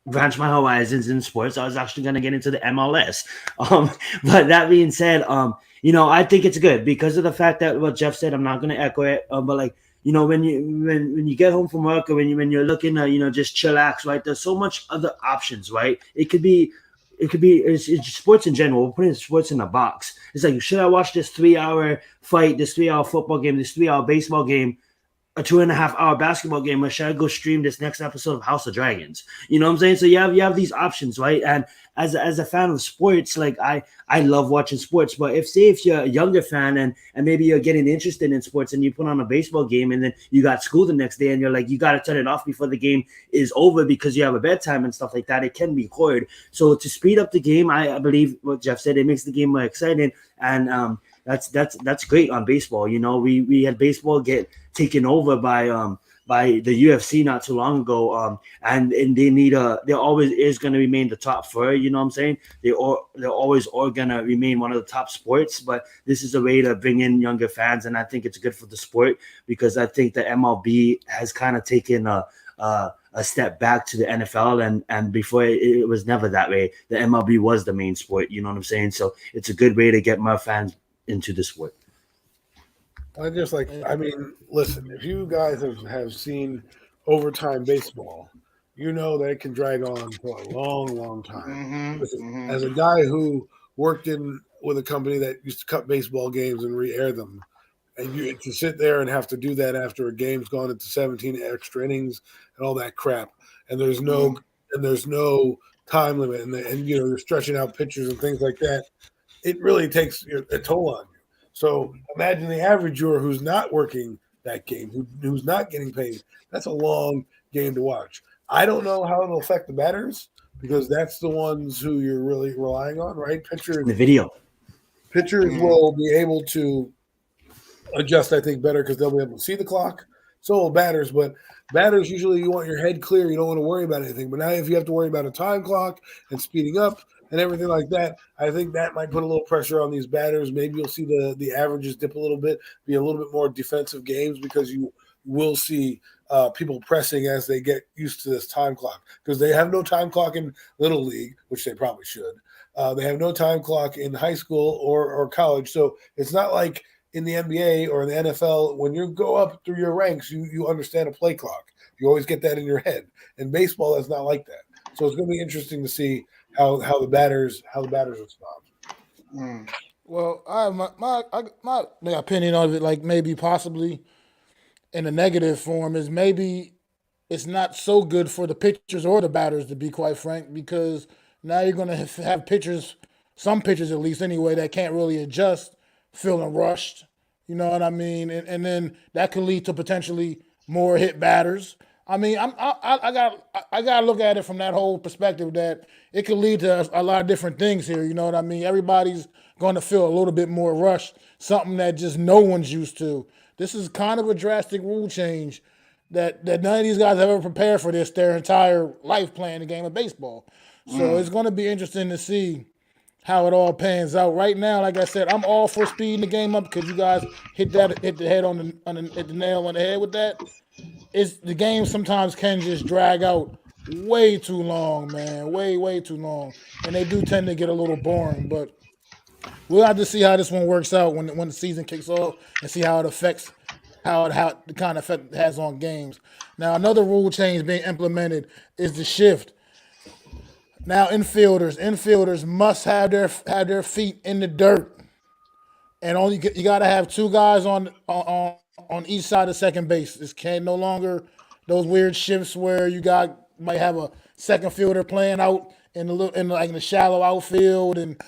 branch my horizons in sports. I was actually going to get into the MLS. But that being said, I think it's good because of the fact that what Jeff said. I'm not going to echo it, but when you get home from work or when you're looking to just chillax, right? There's so much other options, right? It could be it's sports in general. We're putting sports in a box. It's like, should I watch this 3-hour fight, this 3-hour football game, this 3-hour baseball game, a 2.5-hour basketball game, or should I go stream this next episode of House of Dragons? You know what I'm saying? So you have these options, right? And as a fan of sports, I love watching sports. But if you're a younger fan and maybe you're getting interested in sports and you put on a baseball game and then you got school the next day and you're like, you got to turn it off before the game is over because you have a bedtime and stuff like that, it can be hard. So to speed up the game, I believe what Jeff said, it makes the game more exciting. And that's great on baseball. We had baseball get taken over by the UFC not too long ago, and there always is going to remain the top four. You know what I'm saying? They're always going to remain one of the top sports. But this is a way to bring in younger fans, and I think it's good for the sport because I think the MLB has kind of taken a step back to the NFL, and before it was never that way. The MLB was the main sport. You know what I'm saying? So it's a good way to get more fans into the sport. Listen, if you guys have seen overtime baseball, you know that it can drag on for a long, long time. Listen, as a guy who worked with a company that used to cut baseball games and re-air them, and you to sit there and have to do that after a game's gone into 17 extra innings and all that crap, and there's no time limit, and you're stretching out pitchers and things like that, it really takes a toll on you. So imagine the average viewer who's not working that game, who's not getting paid. That's a long game to watch. I don't know how it'll affect the batters because that's the ones who you're really relying on, right? Pitchers The video. will be able to adjust, I think, better because they'll be able to see the clock. So will batters, but batters usually you want your head clear. You don't want to worry about anything. But now if you have to worry about a time clock and speeding up and everything like that, I think that might put a little pressure on these batters. Maybe you'll see the averages dip a little bit, be a little bit more defensive games because you will see people pressing as they get used to this time clock because they have no time clock in Little League, which they probably should. They have no time clock in high school or college. So it's not like in the NBA or in the NFL, when you go up through your ranks, you understand a play clock. You always get that in your head. In baseball, that's not like that. So it's going to be interesting to see how the batters respond. Well, I have my opinion of it, like maybe possibly in a negative form, is maybe it's not so good for the pitchers or the batters, to be quite frank, because now you're going to have pitchers, some pitchers at least anyway, that can't really adjust, feeling rushed. You know what I mean? And then that could lead to potentially more hit batters. I mean, I got to look at it from that whole perspective that it could lead to a lot of different things here. You know what I mean? Everybody's going to feel a little bit more rushed, something that just no one's used to. This is kind of a drastic rule change that none of these guys have ever prepared for this their entire life playing the game of baseball. So it's going to be interesting to see how it all pans out. Right now, like I said, I'm all for speeding the game up because you guys hit the head hit the nail on the head with that. It's the game sometimes can just drag out way too long, man, way too long, and they do tend to get a little boring. But we'll have to see how this one works out when the season kicks off and see how it affects how the kind of effect it has on games. Now, another rule change being implemented is the shift. Now, infielders must have their feet in the dirt, and you got to have two guys on each side of second base. This can no longer those weird shifts where might have a second fielder playing out in the shallow outfield and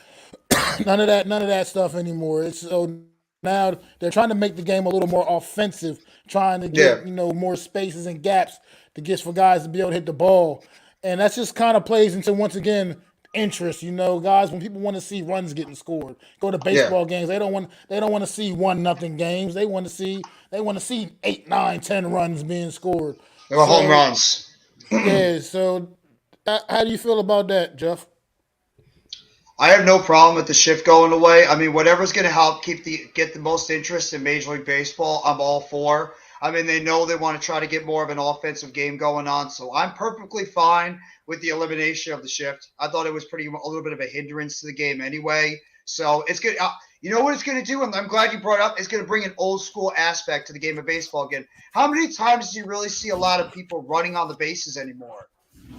none of that stuff anymore. It's so now they're trying to make the game a little more offensive, trying to Yeah. get more spaces and gaps to get for guys to be able to hit the ball, and that's just kind of plays into once again interest. Guys, when people want to see runs getting scored, go to baseball games. They don't want to see 1-0 games. They want to see 8, 9, 10 runs being scored. They were home runs. Yeah. So, how do you feel about that, Jeff? I have no problem with the shift going away. I mean, whatever's going to help get the most interest in Major League Baseball, I'm all for. I mean, they know they want to try to get more of an offensive game going on, so I'm perfectly fine with the elimination of the shift. I thought it was a little bit of a hindrance to the game anyway. So it's good. You know what it's going to do, and I'm glad you brought it up. It's going to bring an old school aspect to the game of baseball again. How many times do you really see a lot of people running on the bases anymore?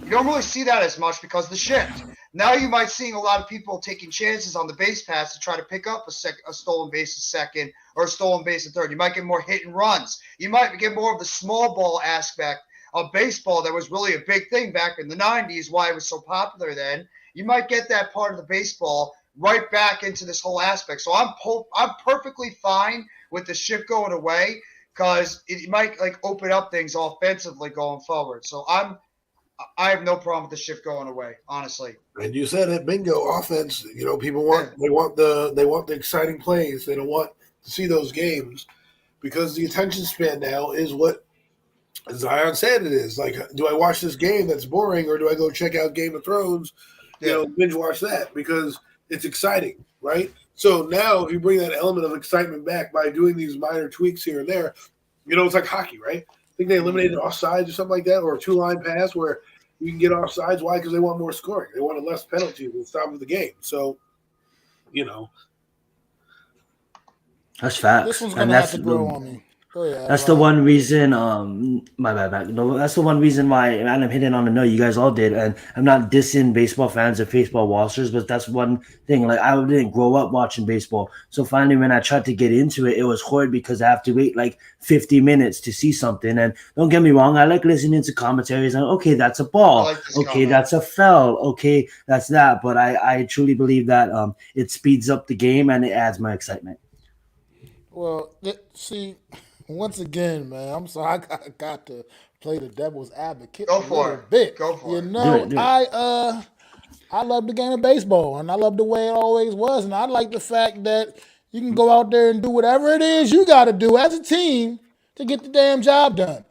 You don't really see that as much because of the shift. Now you might seeing a lot of people taking chances on the base pass to try to pick up a stolen base at second or a stolen base at third. You might get more hit and runs. You might get more of the small ball aspect of baseball that was really a big thing back in the 90s, why it was so popular then. You might get that part of the baseball right back into this whole aspect. So I'm perfectly fine with the shift going away because it might open up things offensively going forward. So I have no problem with the shift going away, honestly. And you said it, bingo, offense. People want the exciting plays. They don't want to see those games because the attention span now is what Zion said it is. Like, do I watch this game that's boring or do I go check out Game of Thrones, binge watch that because it's exciting, right? So now if you bring that element of excitement back by doing these minor tweaks here and there, it's like hockey, right? I think they eliminated offsides or something like that, or a 2-line pass where you can get offsides. Why? Because they want more scoring. They wanted less penalties at the top of the game. So, That's facts. This one's And gonna have to grow on me. Go ahead. That's the one reason. My bad. No, that's the one reason why, and I'm hitting on the note you guys all did. And I'm not dissing baseball fans or baseball watchers, but that's one thing. Like, I didn't grow up watching baseball, so finally when I tried to get into it, it was hard because I have to wait like 50 minutes to see something. And don't get me wrong, I like listening to commentaries. And okay, that's a ball. Okay, that's a foul. Okay, that's that. But I truly believe that it speeds up the game and it adds my excitement. Well, see, once again, man, I'm sorry, I got to play the devil's advocate Go a for little it. bit. Go for You it. know, Do it. I love the game of baseball, and I love the way it always was, and I like the fact that you can go out there and do whatever it is you got to do as a team to get the damn job done.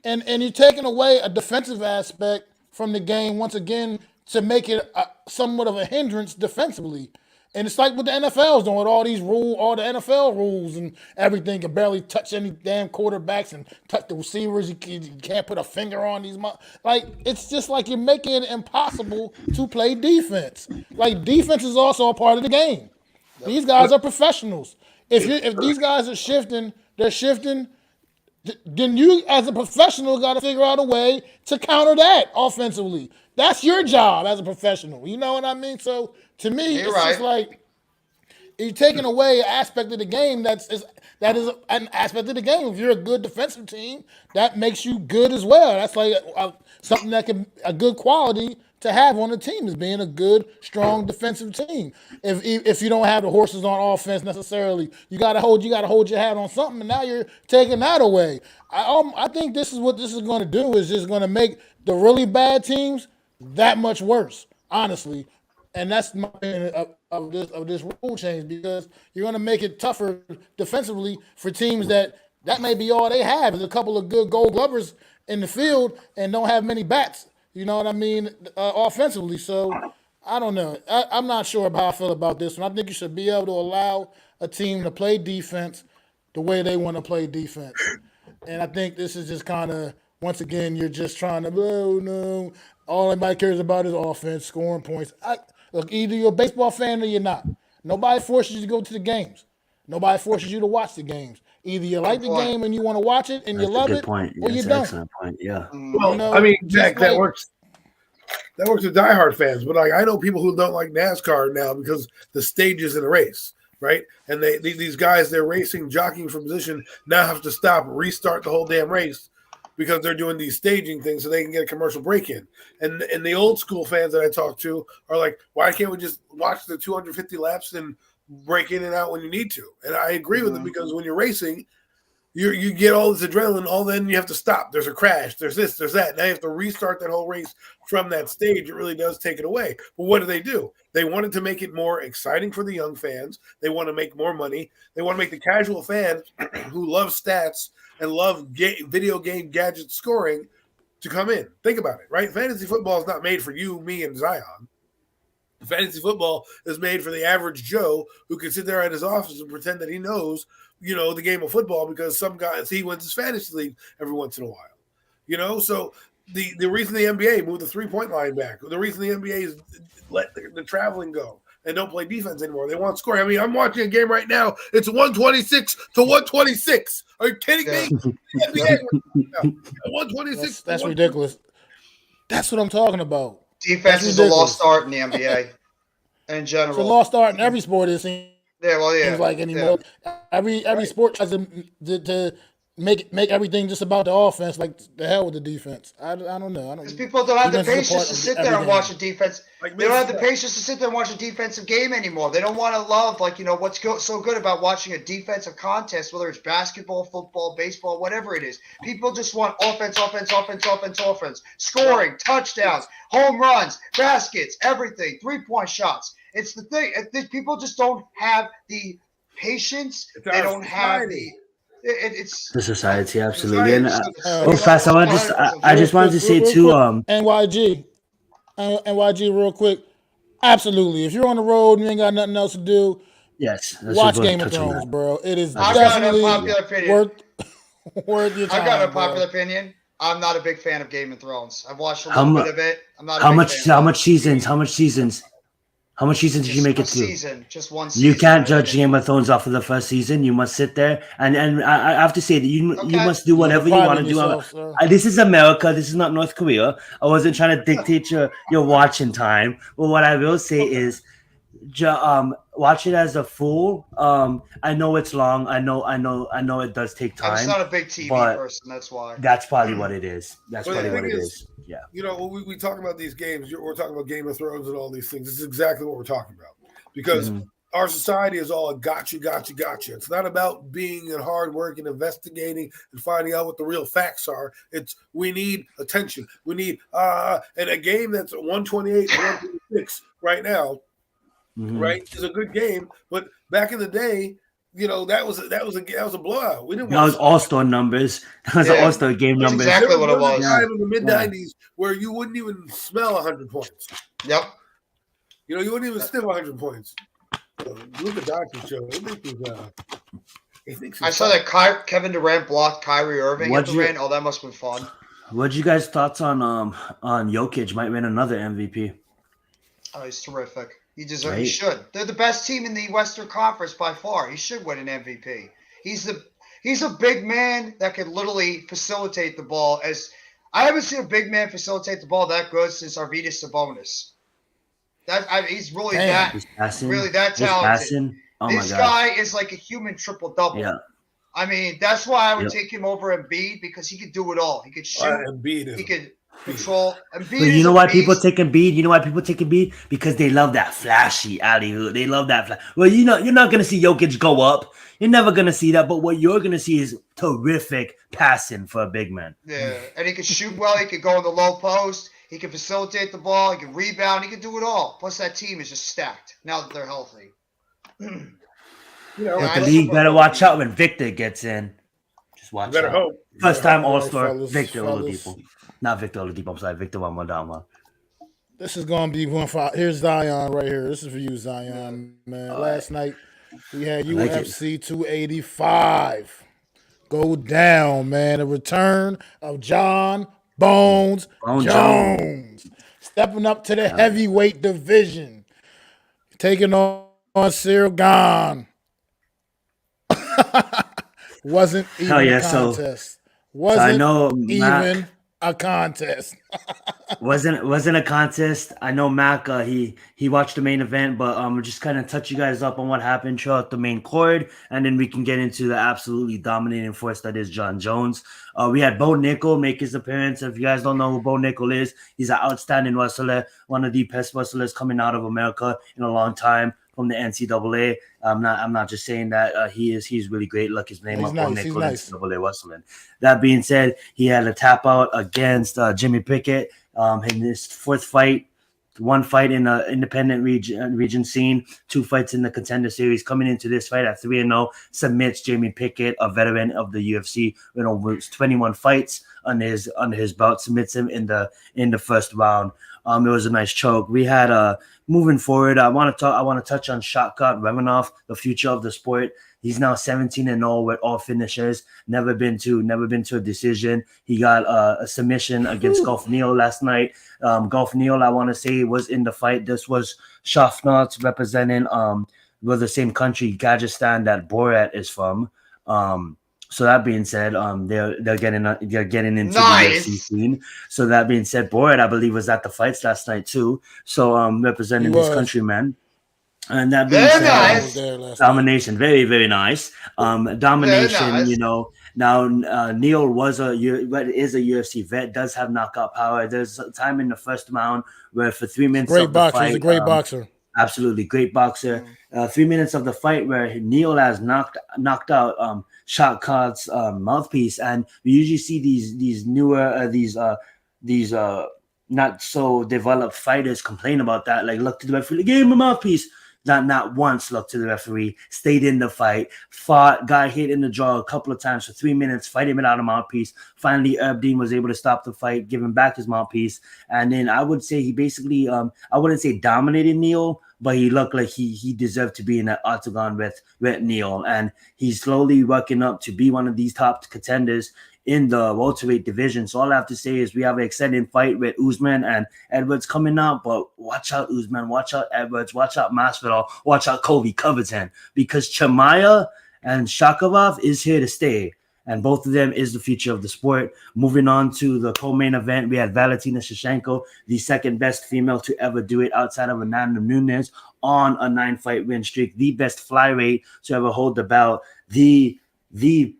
And you're taking away a defensive aspect from the game once again to make it somewhat of a hindrance defensively. And it's like what the NFL's doing with all the NFL rules and everything. Can barely touch any damn quarterbacks and touch the receivers. You can't put a finger on these. Like, it's just like you're making it impossible to play defense. Like, defense is also a part of the game. These guys are professionals. If these guys are shifting, they're shifting. Then you, as a professional, got to figure out a way to counter that offensively. That's your job as a professional. You know what I mean? So to me, You're it's right. just like you're taking away an aspect of the game that is an aspect of the game. If you're a good defensive team, that makes you good as well. That's like something that can a good quality to have on the team is being a good, strong defensive team. If you don't have the horses on offense necessarily, you gotta hold your hat on something, and now you're taking that away. I think this is what this is going to do is just going to make the really bad teams that much worse, honestly. And that's my opinion of this rule change, because you're going to make it tougher defensively for teams that may be all they have is a couple of good Gold Glovers in the field and don't have many bats. You know what I mean? Offensively. So I don't know. I'm not sure about how I feel about this one. I think you should be able to allow a team to play defense the way they want to play defense. And I think this is just kind of, once again, you're just trying to, oh no, all anybody cares about is offense, scoring points. Look, either you're a baseball fan or you're not. Nobody forces you to go to the games. Nobody forces you to watch the games. Either you like the game and you want to watch it and you love it, point. or you That's an don't. excellent point. Yeah. Well, You know, I mean, just Jack, that like- works. That works with diehard fans, but like I know people who don't like NASCAR now because the stages in a race, right? And these guys, they're racing, jockeying for position, now have to stop, restart the whole damn race because they're doing these staging things so they can get a commercial break in. And the old school fans that I talk to are like, why can't we just watch the 250 laps and break in and out when you need to? And I agree with them, because when you're racing, you get all this adrenaline, all then you have to stop. There's a crash, there's this, there's that. Now you have to restart that whole race from that stage. It really does take it away. But what do? They wanted to make it more exciting for the young fans. They want to make more money. They want to make the casual fan who loves stats and love video game gadget scoring to come in. Think about it, right? Fantasy football is not made for you, me, and Zion. Fantasy football is made for the average Joe who can sit there at his office and pretend that he knows, the game of football because some guys, he wins his fantasy league every once in a while. So the reason the NBA moved the 3-point line back, the reason the NBA is let the traveling go and don't play defense anymore. They want scoring. I mean, I'm watching a game right now. It's 126 to 126. Are you kidding me? NBA 126. That's ridiculous. That's what I'm talking about. Defense is a lost art in the NBA in general. It's a lost art in every sport, it seems. Yeah. Like anymore. Yeah. Every sport tries to make everything just about the offense. Like, the hell with the defense. I don't know. Because people don't have the defense is a patience part to of sit there and everything. watch a defense. Like, They don't have the patience to sit there and watch a defensive game anymore. They don't want to love, what's so good about watching a defensive contest, whether it's basketball, football, baseball, whatever it is. People just want offense, scoring, touchdowns, home runs, baskets, everything, 3-point shots. It's the thing. People just don't have the patience. They don't have the. It's The society, absolutely. And fast. I just wanted to say too. NYG, real quick. Absolutely. If you're on the road and you ain't got nothing else to do, yes, watch Game of Thrones, bro. It is I've got definitely an unpopular opinion. worth your time. I've got a popular bro. opinion. I'm not a big fan of Game of Thrones. I've watched a little bit of it. I'm not. How much seasons? How much seasons did you make it through? Just one season. You can't judge Game of Thrones off of the first season. You must sit there and I have to say that you must do whatever you want to do. This is America. This is not North Korea. I wasn't trying to dictate your watching time. But what I will say is, watch it as a fool. I know it's long. I know it does take time. I'm just not a big TV person. That's why. That's probably what it is. That's probably what it is. Yeah. When we talk about these games, we're talking about Game of Thrones and all these things. This is exactly what we're talking about. Because our society is all a gotcha. It's not about being and hard work and investigating and finding out what the real facts are. It's we need attention. We need and a game that's 128, 126 right now, right, is a good game. But back in the day, that was a blowout. We didn't. That was all-star numbers. That was an all-star game That's numbers. exactly what it was. There was a time in the mid-90s where you wouldn't even smell 100 points. Yep. You wouldn't even sniff 100 points. Look at Doncic show. He thinks I saw that Kevin Durant blocked Kyrie Irving at the ring. Oh, that must have been fun. What'd you guys' thoughts on Jokic might win another MVP? Oh, he's terrific. He deserves. Right? He should. They're the best team in the Western Conference by far. He should win an MVP. He's a big man that can literally facilitate the ball. I haven't seen a big man facilitate the ball that good since Arvydas Sabonis. He's really really that talented. Oh this guy is like a human triple-double. Yeah. I mean, that's why I would take him over Embiid because he could do it all. He could shoot. He could control. Embiid. But you know why people take Embiid? You know why people take Embiid? Because they love that flashy alley-oop. They love that. Well, you're not going to see Jokic go up. You're never going to see that. But what you're going to see is terrific passing for a big man. Yeah, and he can shoot well. He could go in the low post. He can facilitate the ball. He can rebound. He can do it all. Plus, that team is just stacked now that they're healthy. But the league better watch out when Victor gets in. Just watch out. Hope. First time All-Star, Victor Oladipo. Not Victor Oladipo. I'm sorry, Victor Wembanyama. This is going to be one for. Here's Zion right here. This is for you, Zion, man. Last night, we had UFC 285 go down, man. The return of John Bones Jones. Stepping up to the heavyweight division. Taking on Cyril Gane. Wasn't even a contest. Wasn't even a contest. wasn't a contest. I know Mac. He watched the main event, but just kind of touch you guys up on what happened throughout the main card, and then we can get into the absolutely dominating force that is John Jones. We had Bo Nickel make his appearance. If you guys don't know who Bo Nickel is, he's an outstanding wrestler, one of the best wrestlers coming out of America in a long time from the NCAA. I'm not just saying that he's really great. Look his name up, Bo Nickel, NCAA wrestling. That being said, he had a tap out against Jimmy Pickett in his fourth fight. One fight in the independent region scene, 2 fights in the contender series. Coming into this fight at 3-0, submits Jamie Pickett, a veteran of the UFC, with almost 21 fights under his belt. Submits him in the first round. It was a nice choke. We had moving forward. I want to touch on Shavkat Rakhmonov, the future of the sport. He's now 17-0 with all finishes. Never been to a decision. He got a submission against Golf Neal last night. Golf Neal, I want to say, was in the fight. This was Shavkat representing the same country, Kyrgyzstan, that Borat is from. So that being said, they're getting into the UFC scene. So that being said, Borat, I believe, was at the fights last night too. So representing his countrymen. And that being said, domination, very, very nice. Domination, now Neal is a UFC vet, does have knockout power. There's a time in the first round where for 3 minutes of the fight, he's a great boxer. Absolutely great boxer. 3 minutes of the fight where Neal has knocked out Shavkat's mouthpiece, and we usually see these newer these not so developed fighters complain about that. Like, look to the referee, give him a mouthpiece. Not once looked to the referee, stayed in the fight, fought, got hit in the jaw a couple of times for 3 minutes, fighting without a mouthpiece. Finally, Herb Dean was able to stop the fight, give him back his mouthpiece. And then I would say he basically, I wouldn't say dominated Neal, but he looked like he deserved to be in that octagon with Neal. And he's slowly working up to be one of these top contenders in the welterweight division. So all I have to say is we have an exciting fight with Usman and Edwards coming out, but watch out Usman, watch out Edwards, watch out Masvidal, watch out Colby Covington, because Chimaev and Shakarov is here to stay, and both of them is the future of the sport. Moving on to the co-main event, we had Valentina Shevchenko, the second best female to ever do it outside of Amanda Nunes, on a 9-fight win streak, the best flyweight to ever hold the belt, the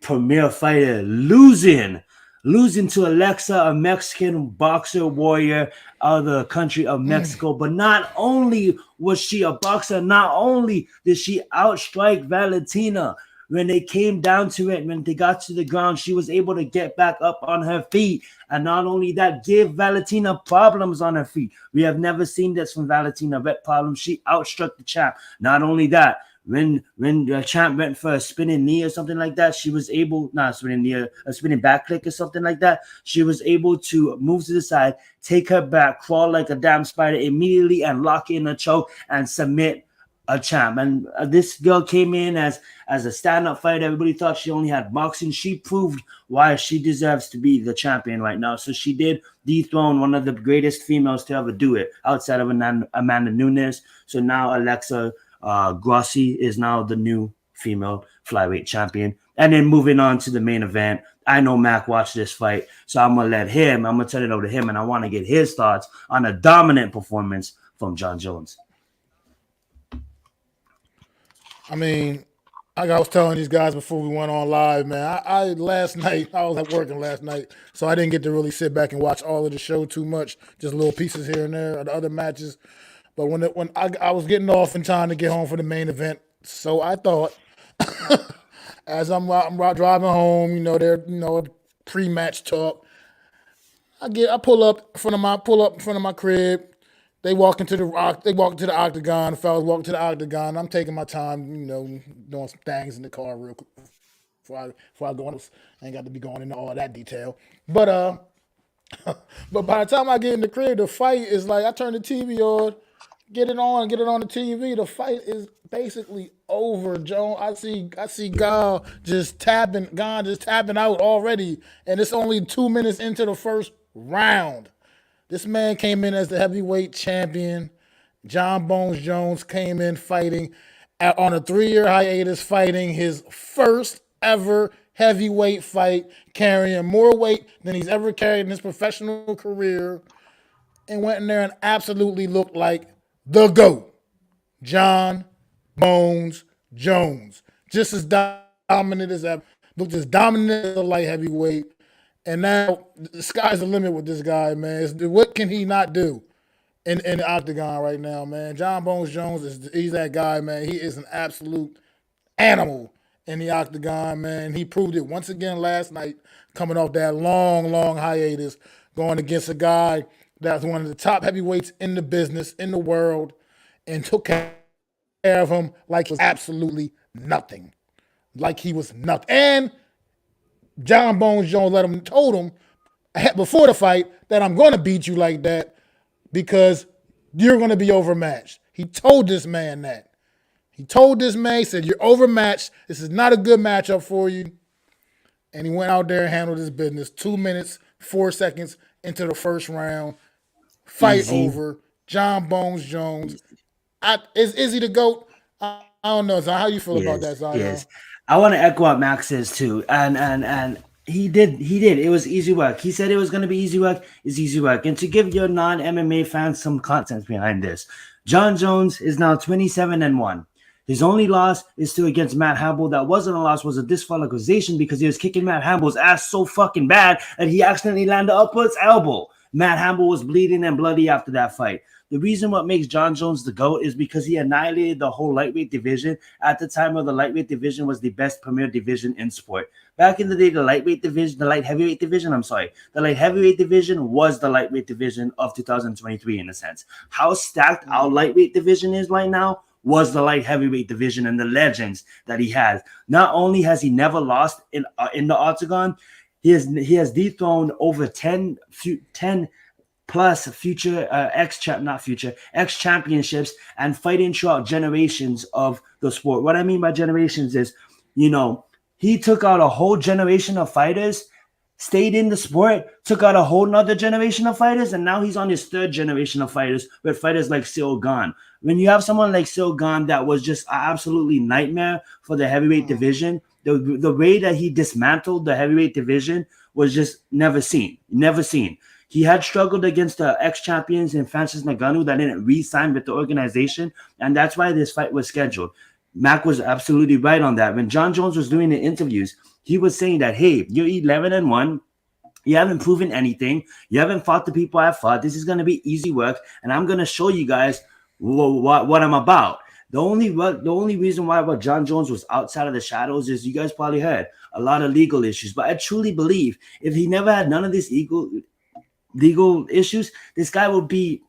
premier fighter losing losing to Alexa, a Mexican boxer warrior out of the country of Mexico. But not only was she a boxer, not only did she outstrike Valentina. When they came down to it, when they got to the ground, she was able to get back up on her feet. And not only that, give Valentina problems on her feet. We have never seen this from Valentina, vet problems. She outstruck the champ. Not only that, when the champ went for a spinning knee or something like that, she was able, not a spinning knee, a spinning back click or something like that, she was able to move to the side, take her back, crawl like a damn spider immediately and lock in a choke and submit a champ. And this girl came in as a stand-up fighter. Everybody thought she only had boxing. She proved why she deserves to be the champion right now. So she did dethrone one of the greatest females to ever do it outside of Amanda Nunes. So now Alexa Grossi is now the new female flyweight champion. And then moving on to the main event, I know Mac watched this fight, so I'm going to turn it over to him, and I want to get his thoughts on a dominant performance from Jon Jones. I mean, like I was telling these guys before we went on live, man, I last night, I was working last night, so I didn't get to really sit back and watch all of the show too much, just little pieces here and there of the other matches. But when I was getting off in time to get home for the main event, so I thought, as I'm driving home, pre-match talk, I pull up in front of my crib. They walk into the octagon. The fellas walk to the octagon. I'm taking my time, doing some things in the car real quick before I go on. I ain't got to be going into all that detail. But but by the time I get in the crib, the fight is like I turn the TV on, get it on the TV. The fight is basically over, Joe. I see Gon just tapping out already, and it's only 2 minutes into the first round. This man came in as the heavyweight champion. Jon Bones Jones came in fighting on a 3-year hiatus, fighting his first ever heavyweight fight, carrying more weight than he's ever carried in his professional career, and went in there and absolutely looked like the GOAT, Jon Bones Jones. Just as dominant as ever. Looked as dominant as a light heavyweight. And now the sky's the limit with this guy, man. What can he not do in the octagon right now, man? Jon Bones Jones, he's that guy, man. He is an absolute animal in the octagon, man. He proved it once again last night, coming off that long, long hiatus, going against a guy that's one of the top heavyweights in the business, in the world, and took care of him like he was absolutely nothing. Like he was nothing. And Jon Bones Jones told him before the fight that I'm going to beat you like that because you're going to be overmatched. He told this man that. He said, you're overmatched. This is not a good matchup for you. And he went out there and handled his business. 2 minutes, 4 seconds into the first round. Fight over. Jon Bones Jones. Is he the GOAT? I don't know. Zion, how you feel about that, Zion? Yes. I want to echo what Max says too. And he did. It was easy work. He said it was going to be easy work. It's easy work. And to give your non-MMA fans some context behind this, Jon Jones is now 27-1. His only loss is against Matt Hamill. That wasn't a loss, was a disqualification because he was kicking Matt Hamill's ass so fucking bad that he accidentally landed upwards elbow. Matt Hamill was bleeding and bloody after that fight. The reason what makes Jon Jones the GOAT is because he annihilated the whole lightweight division. At the time of the lightweight division was the best premier division in sport. Back in the day, the light heavyweight division was the lightweight division of 2023 in a sense. How stacked our lightweight division is right now was the light heavyweight division and the legends that he has. Not only has he never lost in the octagon, he has dethroned over 10 plus future X championships and fighting throughout generations of the sport. What I mean by generations is, he took out a whole generation of fighters, stayed in the sport, took out a whole nother generation of fighters, and now he's on his third generation of fighters with fighters like Ciryl Gane. When you have someone like Ciryl Gane that was just an absolutely nightmare for the heavyweight division, the way that he dismantled the heavyweight division was just never seen. He had struggled against the ex-champions in Francis Ngannou that didn't re-sign with the organization, and that's why this fight was scheduled. Mac was absolutely right on that. When Jon Jones was doing the interviews, he was saying that, hey, you're 11-1, You haven't proven anything. You haven't fought the people I fought. This is going to be easy work, and I'm going to show you guys what I'm about. The only reason why John Jones was outside of the shadows is you guys probably heard a lot of legal issues. But I truly believe if he never had none of these legal issues, this guy would be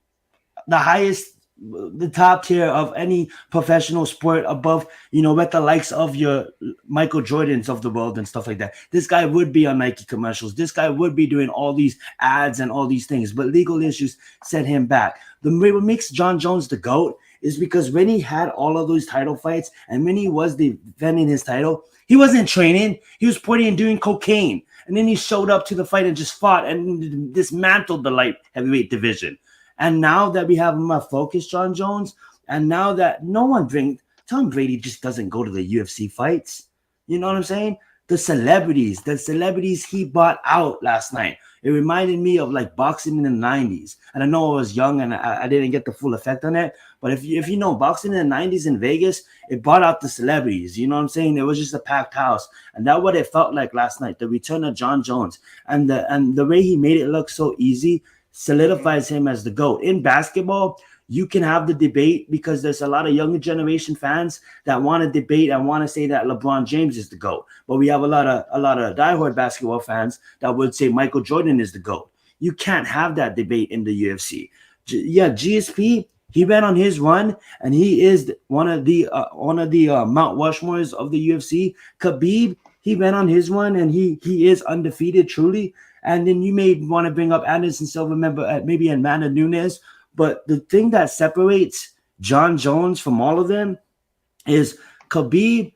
the highest, the top tier of any professional sport above, with the likes of your Michael Jordans of the world and stuff like that. This guy would be on Nike commercials. This guy would be doing all these ads and all these things, but legal issues set him back. What makes John Jones the GOAT is because when he had all of those title fights and when he was defending his title, he wasn't training. He was putting and doing cocaine. And then he showed up to the fight and just fought and dismantled the light heavyweight division. And now that we have him a focus, John Jones, and now that Tom Brady just doesn't go to the UFC fights. You know what I'm saying? The celebrities he bought out last night. It reminded me of like boxing in the 90s. And I know I was young and I didn't get the full effect on it. But if you know boxing in the 90s in Vegas, it bought out the celebrities. You know what I'm saying? It was just a packed house. And that's what it felt like last night, the return of John Jones. And the way he made it look so easy solidifies him as the GOAT. In basketball, you can have the debate because there's a lot of younger generation fans that want to debate and want to say that LeBron James is the GOAT. But we have a lot of diehard basketball fans that would say Michael Jordan is the GOAT. You can't have that debate in the UFC. GSP, he went on his run and he is one of the Mount Rushmores of the UFC. Khabib, he went on his one and he is undefeated truly. And then you may want to bring up Anderson Silva, maybe Amanda Nunes. But the thing that separates John Jones from all of them is Khabib.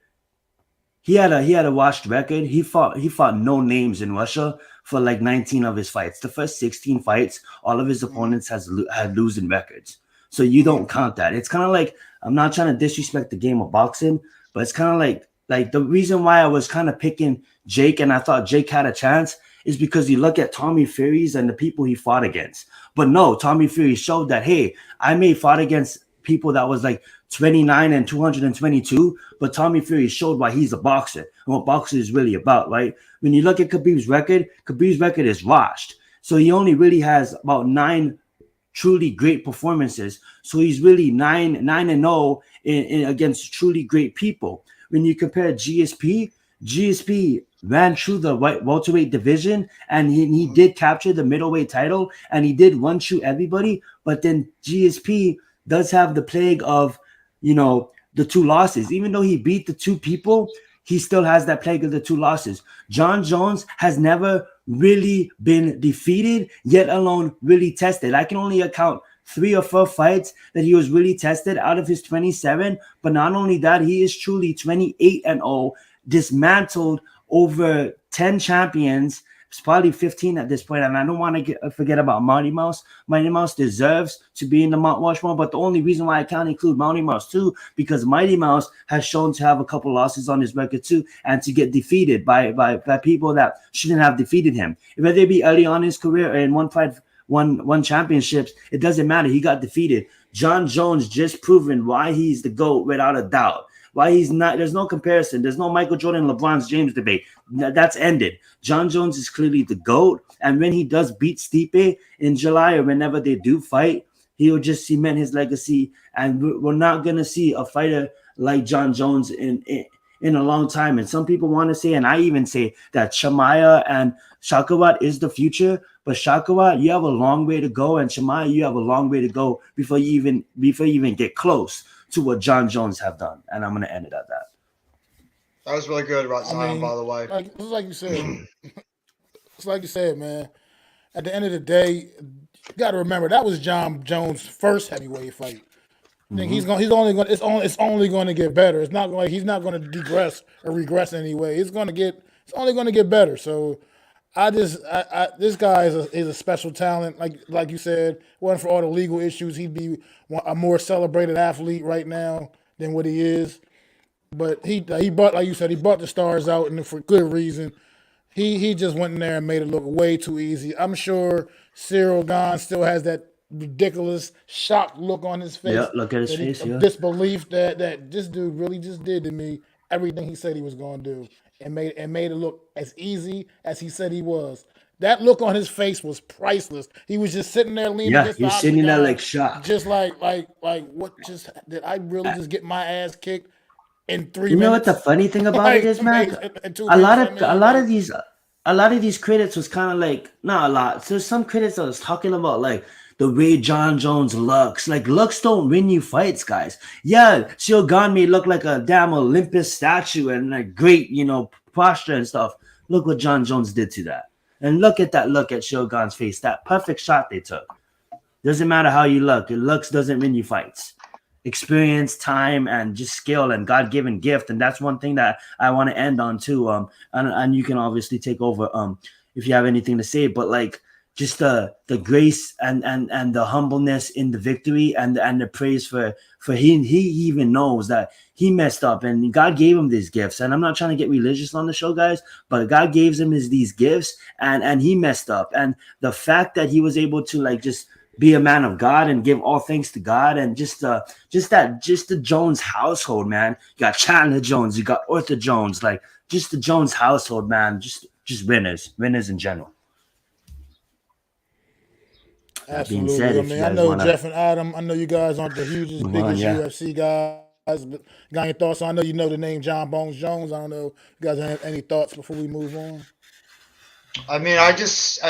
He had a washed record. He fought no names in Russia for like 19 of his fights. The first 16 fights, all of his opponents had losing records. So you don't count that. It's kind of like, I'm not trying to disrespect the game of boxing, but it's kind of like the reason why I was kind of picking Jake and I thought Jake had a chance is because you look at Tommy Fury's and the people he fought against. But no, Tommy Fury showed that, hey, I may fought against people that was like 29 and 222, but Tommy Fury showed why he's a boxer and what boxing is really about, right? When you look at Khabib's record is washed. So he only really has about 9 truly great performances. So he's really 9-0 against truly great people. When you compare GSP ran through the welterweight division and he did capture the middleweight title and he did run through everybody. But then GSP does have the plague of, the 2 losses. Even though he beat the 2 people, he still has that plague of the 2 losses. John Jones has never really been defeated, yet alone really tested. I can only account 3 or 4 fights that he was really tested out of his 27. But not only that, he is truly 28-0, dismantled over 10 champions. It's probably 15 at this point, and I don't want to forget about Mighty Mouse. Mighty Mouse deserves to be in the Mount Rushmore, but the only reason why I can't include Mighty Mouse too, because Mighty Mouse has shown to have a couple losses on his record too, and to get defeated by people that shouldn't have defeated him. Whether it be early on in his career or in one championships, it doesn't matter. He got defeated. John Jones just proven why he's the GOAT without a doubt. Why he's not, there's no comparison. There's no Michael Jordan, LeBron James debate. That's ended. John Jones is clearly the GOAT. And when he does beat Stipe in July or whenever they do fight, he'll just cement his legacy. And we're not going to see a fighter like John Jones in a long time. And some people want to say, and I even say that Shamaya and Shakurat is the future. But Shakurat, you have a long way to go. And Shamaya, you have a long way to go before you even get close to what John Jones have done. And I'm going to end it at that. That was really good about Zion, by the way. Like you said, man. At the end of the day, you got to remember that was John Jones' first heavyweight fight. I think it's only going to get better. It's not like he's not going to digress or regress anyway. It's only going to get better. So this guy is a special talent. Like you said, wasn't for all the legal issues, he'd be a more celebrated athlete right now than what he is. But he bought, like you said, he bought the stars out, and for good reason. He just went in there and made it look way too easy. I'm sure Cyril Gahn still has that ridiculous shocked look on his face. Yeah, look at his face. Disbelief that this dude really just did to me everything he said he was going to do, and made it look as easy as he said he was. that look on his face was priceless. He was just sitting there leaning Yeah, against the you're sitting there octagon, like shocked. just like what just did I really just get my ass kicked in 3 You know what the minutes? funny thing about it Like is, Mac? in 2 minutes, I mean, A lot of like these critics was kind of like, not a lot. So some critics that was talking about like the way John Jones looks. Like looks don't win you fights, guys. Yeah, Shogun may look like a damn Olympus statue and like great, posture and stuff. Look what John Jones did to that. And look at that look at Shogun's face. That perfect shot they took. Doesn't matter how you look. Your looks doesn't win you fights. Experience, time, and just skill and God-given gift. And that's one thing that I want to end on too. And you can obviously take over if you have anything to say, but like just the grace and the humbleness in the victory and the praise for he even knows that he messed up and God gave him these gifts. And I'm not trying to get religious on the show, guys, but God gave him these gifts and he messed up. And the fact that he was able to like just be a man of God and give all thanks to God and just the Jones household, man. You got Chandler Jones, you got Arthur Jones, like just the Jones household, man. Just winners in general. That being absolutely. said, I if you mean, I guys know want to Jeff and Adam. I know you guys aren't the hugest, move on, biggest yeah. UFC guys. But got any thoughts? I know you know the name John Bones Jones. I don't know. You guys have any thoughts before we move on? I mean, just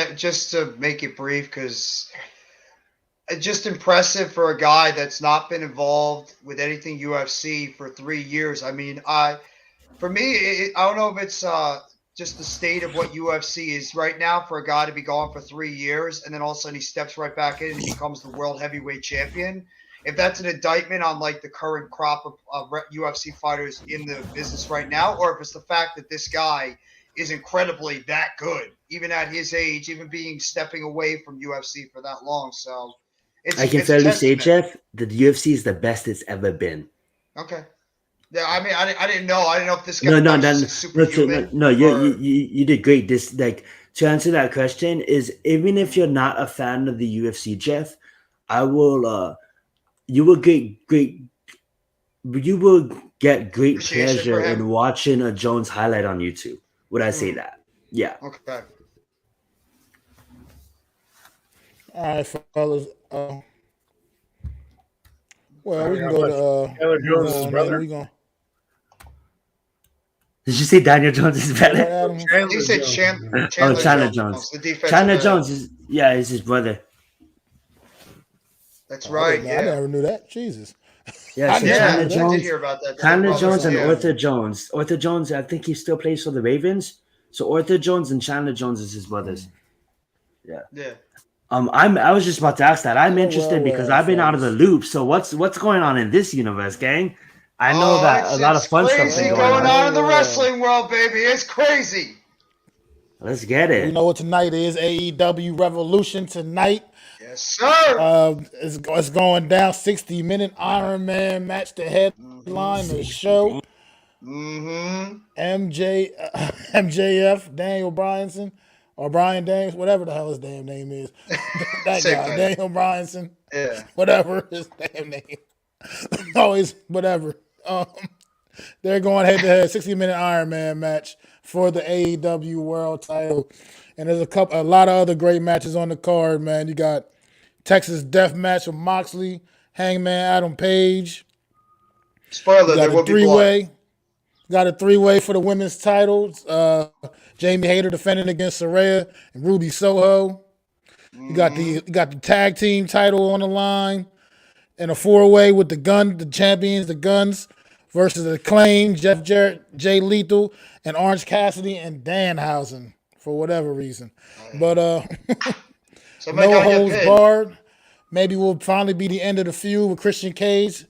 to make it brief, because it's just impressive for a guy that's not been involved with anything UFC for 3 years. I mean, for me, I don't know if it's just the state of what UFC is right now for a guy to be gone for 3 years and then all of a sudden he steps right back in and becomes the world heavyweight champion. If that's an indictment on like the current crop of UFC fighters in the business right now, or if it's the fact that this guy is incredibly that good, even at his age, even stepping away from UFC for that long. So I can it's a fairly say, testament. Jeff, that the UFC is the best it's ever been. Okay. Yeah, I mean, I didn't know. I didn't know if this guy No, was no, just a superhuman. you did great. This like to answer that question is even if you're not a fan of the UFC, Jeff, I will you will get great Appreciation pleasure for him. in watching a Jones highlight on YouTube. Would I say that? Yeah. Okay. All right, fellas. Well, we can How go much? to Taylor move Jones' on. brother? We gonna Did you say Daniel Jones is what, better? Adam? He said Oh, Chandler Chandler Jones, Jones. the defensive Chandler end. Jones is his brother. That's I right. didn't know- I Yeah. never knew that. Jesus. Yeah, I so never Yeah, Chandler knew I that. did Jones, hear about that. Chandler Brothers, Jones and yeah. Arthur Jones. Arthur Jones, I think he still plays for the Ravens. So Arthur Jones and Chandler Jones is his brothers. Yeah. Yeah. I was just about to ask that. I'm interested because well, I've been out of the fellas. loop. So what's going on in this universe, gang? I know that a lot of It's fun stuff's crazy been going going on. on in the wrestling world, baby. It's crazy. Let's get We it. know what tonight is. AEW Revolution tonight. Yes, sir. It's going down. 60-minute Iron Man match to headline the show. Mm-hmm. MJF Daniel Bryanson or Brian Daniels, whatever the hell his damn name is. That Same guy, thing. Daniel Bryanson, Yeah. whatever his damn name. Always whatever. They're going head to head 60-minute Iron Man match for the AEW World Title, and there's a lot of other great matches on the card. Man, you got Texas Death Match with Moxley, Hangman Adam Page. Spoiler, You there got will a be blood. three-way. Got a three-way for the women's titles. Jamie Hayter defending against Saraya and Ruby Soho. You got the tag team title on the line, and a four-way with the champions, the Guns versus Acclaim, Jeff Jarrett, Jay Lethal, and Orange Cassidy and Danhausen for whatever reason. But Somebody no gotta get holds pinned. barred. Maybe will finally be the end of the feud with Christian Cage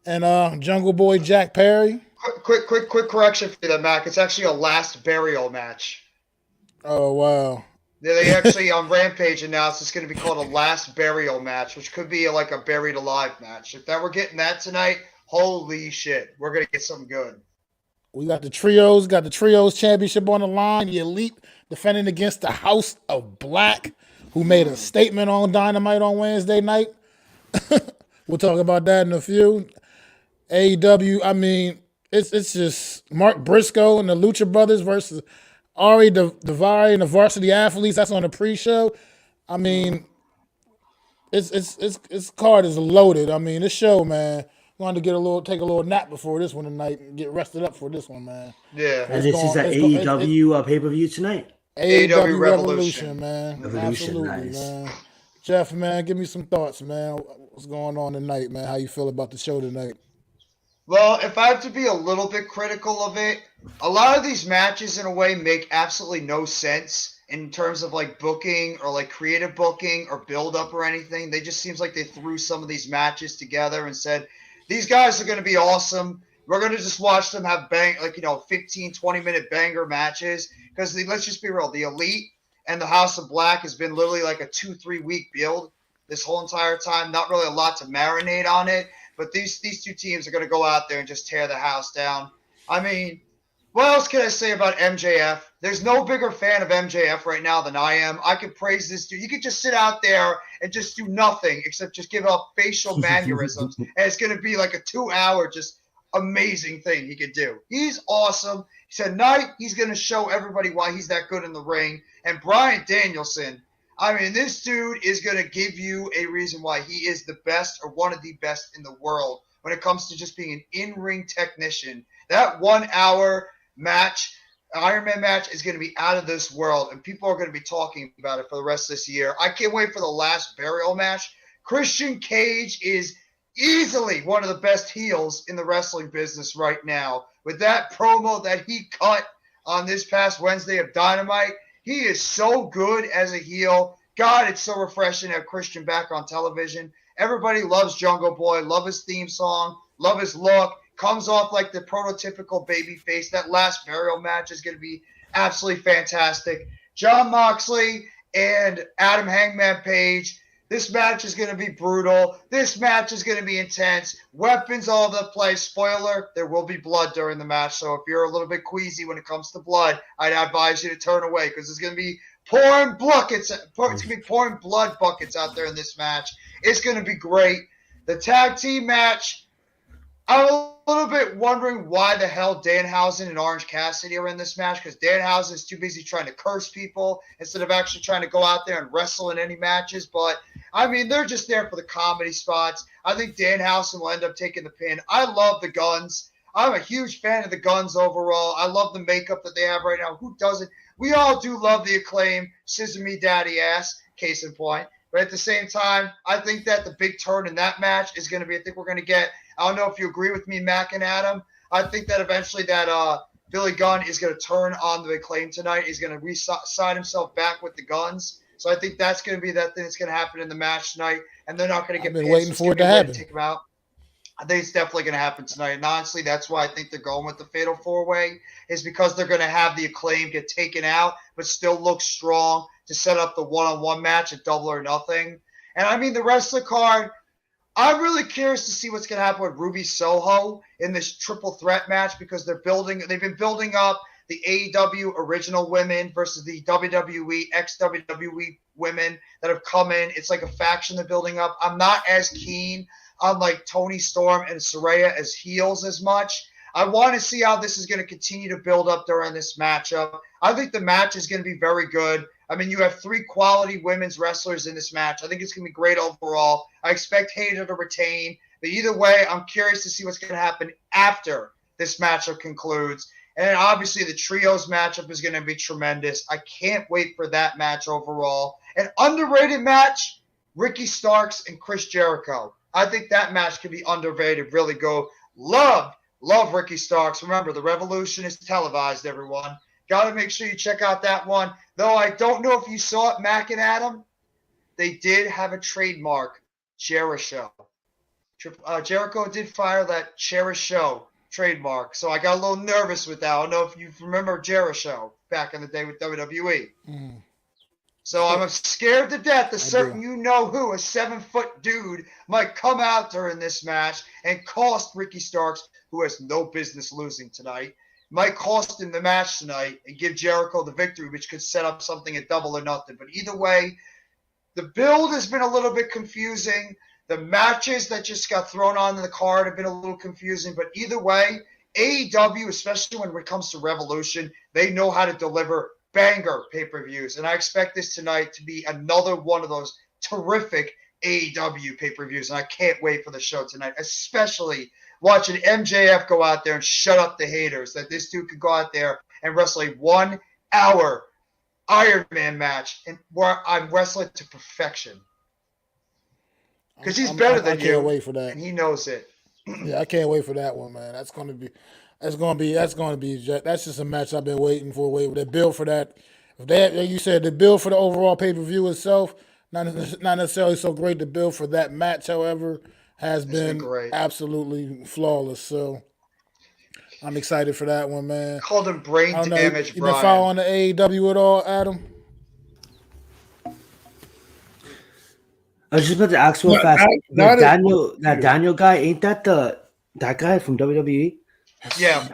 and Jungle Boy Jack Perry. Quick correction for you, there, Mac. It's actually a last burial match. Oh wow. They actually on Rampage announced it's going to be called a last burial match, which could be like a buried alive match. If we're getting that tonight, holy shit, we're going to get something good. We got the trios championship on the line. The Elite defending against the House of Black, who made a statement on Dynamite on Wednesday night. We'll talk about that in a few. AEW, I mean, it's just Mark Briscoe and the Lucha Brothers versus Ari Davari and the Varsity Athletes. That's on the pre-show. I mean, its card is loaded. I mean, this show, man. Wanted to take a little nap before this one tonight and get rested up for this one, man. Yeah. And this is an AEW pay-per-view tonight. AEW Revolution, man. Revolution, Absolutely, nice. man. Jeff, man, give me some thoughts, man. What's going on tonight, man? How you feel about the show tonight? Well, if I have to be a little bit critical of it, a lot of these matches in a way make absolutely no sense in terms of like booking or like creative booking or build up or anything. They just seems like they threw some of these matches together and said, these guys are going to be awesome. We're going to just watch them have 15, 20-minute banger matches. Because let's just be real, the Elite and the House of Black has been literally like a 2-3 week build this whole entire time. Not really a lot to marinate on it. But these two teams are going to go out there and just tear the house down. I mean, what else can I say about MJF? There's no bigger fan of MJF right now than I am. I could praise this dude. You could just sit out there and just do nothing except just give up facial mannerisms. And it's going to be like a 2-hour just amazing thing he could do. He's awesome. Tonight, he's going to show everybody why he's that good in the ring. And Bryan Danielson, I mean, this dude is going to give you a reason why he is the best or one of the best in the world when it comes to just being an in-ring technician. That 1-hour match, Iron Man match, is going to be out of this world, and people are going to be talking about it for the rest of this year. I can't wait for the last burial match. Christian Cage is easily one of the best heels in the wrestling business right now. With that promo that he cut on this past Wednesday of Dynamite, he is so good as a heel. God, it's so refreshing to have Christian back on television. Everybody loves Jungle Boy, love his theme song, love his look. Comes off like the prototypical baby face. That last burial match is going to be absolutely fantastic. Jon Moxley and Adam Hangman Page. This match is going to be brutal. This match is going to be intense. Weapons all over the place. Spoiler, there will be blood during the match. So if you're a little bit queasy when it comes to blood, I'd advise you to turn away because it's going to be pouring buckets. It's going to be pouring blood buckets out there in this match. It's going to be great. The tag team match, I'm a little bit wondering why the hell Danhausen and Orange Cassidy are in this match because Danhausen is too busy trying to curse people instead of actually trying to go out there and wrestle in any matches. But, I mean, they're just there for the comedy spots. I think Danhausen will end up taking the pin. I love the Guns. I'm a huge fan of the Guns overall. I love the makeup that they have right now. Who doesn't? We all do love the Acclaim, Scissor Me Daddy Ass, case in point. But at the same time, I think that the big turn in that match is going to be, I think we're going to get, I don't know if you agree with me, Mac and Adam. I think that eventually that Billy Gunn is going to turn on the Acclaim tonight. He's going to re-sign himself back with the Guns. So I think that's going to be that thing that's going to happen in the match tonight. And they're not going to get I've been waiting for it to happen. Take them out. I think it's definitely going to happen tonight. And honestly, that's why I think they're going with the Fatal 4-Way is because they're going to have the Acclaim get taken out but still look strong to set up the one-on-one match at Double or Nothing. And, I mean, the rest of the card, I'm really curious to see what's going to happen with Ruby Soho in this triple threat match because they've been building up the AEW original women versus the WWE, ex-WWE women that have come in. It's like a faction they're building up. I'm not as keen on like Toni Storm and Saraya as heels as much. I want to see how this is going to continue to build up during this matchup. I think the match is going to be very good. I mean, you have 3 quality women's wrestlers in this match. I think it's going to be great overall. I expect Hayter to retain. But either way, I'm curious to see what's going to happen after this matchup concludes. And then obviously the trios matchup is going to be tremendous. I can't wait for that match overall. An underrated match, Ricky Starks and Chris Jericho. I think that match could be underrated, really go. Love Ricky Starks. Remember, the Revolution is televised, everyone. Got to make sure you check out that one. Though I don't know if you saw it, Mac and Adam. They did have a trademark, Jericho. Jericho did fire that Jericho trademark. So I got a little nervous with that. I don't know if you remember Jericho back in the day with WWE. Mm. So I'm scared to death that certain you know who, a 7-foot dude, might come out during this match and cost Ricky Starks, who has no business losing tonight, might cost him the match tonight and give Jericho the victory, which could set up something at Double or Nothing. But either way, the build has been a little bit confusing. The matches that just got thrown on in the card have been a little confusing. But either way, AEW, especially when it comes to Revolution, they know how to deliver banger pay-per-views. And I expect this tonight to be another one of those terrific AEW pay-per-views. And I can't wait for the show tonight, especially watching MJF go out there and shut up the haters, that this dude could go out there and wrestle a 1 hour Iron Man match and where I'm wrestling to perfection. Because he's better than you. I can't wait for that. And he knows it. Yeah, I can't wait for that one, man. That's just a match I've been waiting for. They build for that. If they, like you said, the build for the overall pay-per-view itself, not necessarily so great. The build for that match, however, has been great. Absolutely flawless. So I'm excited for that one, man. Called him brain damage, you been following the AEW at all, Adam? I was just about to ask real fast. That Daniel guy, ain't that that guy from WWE? Yeah.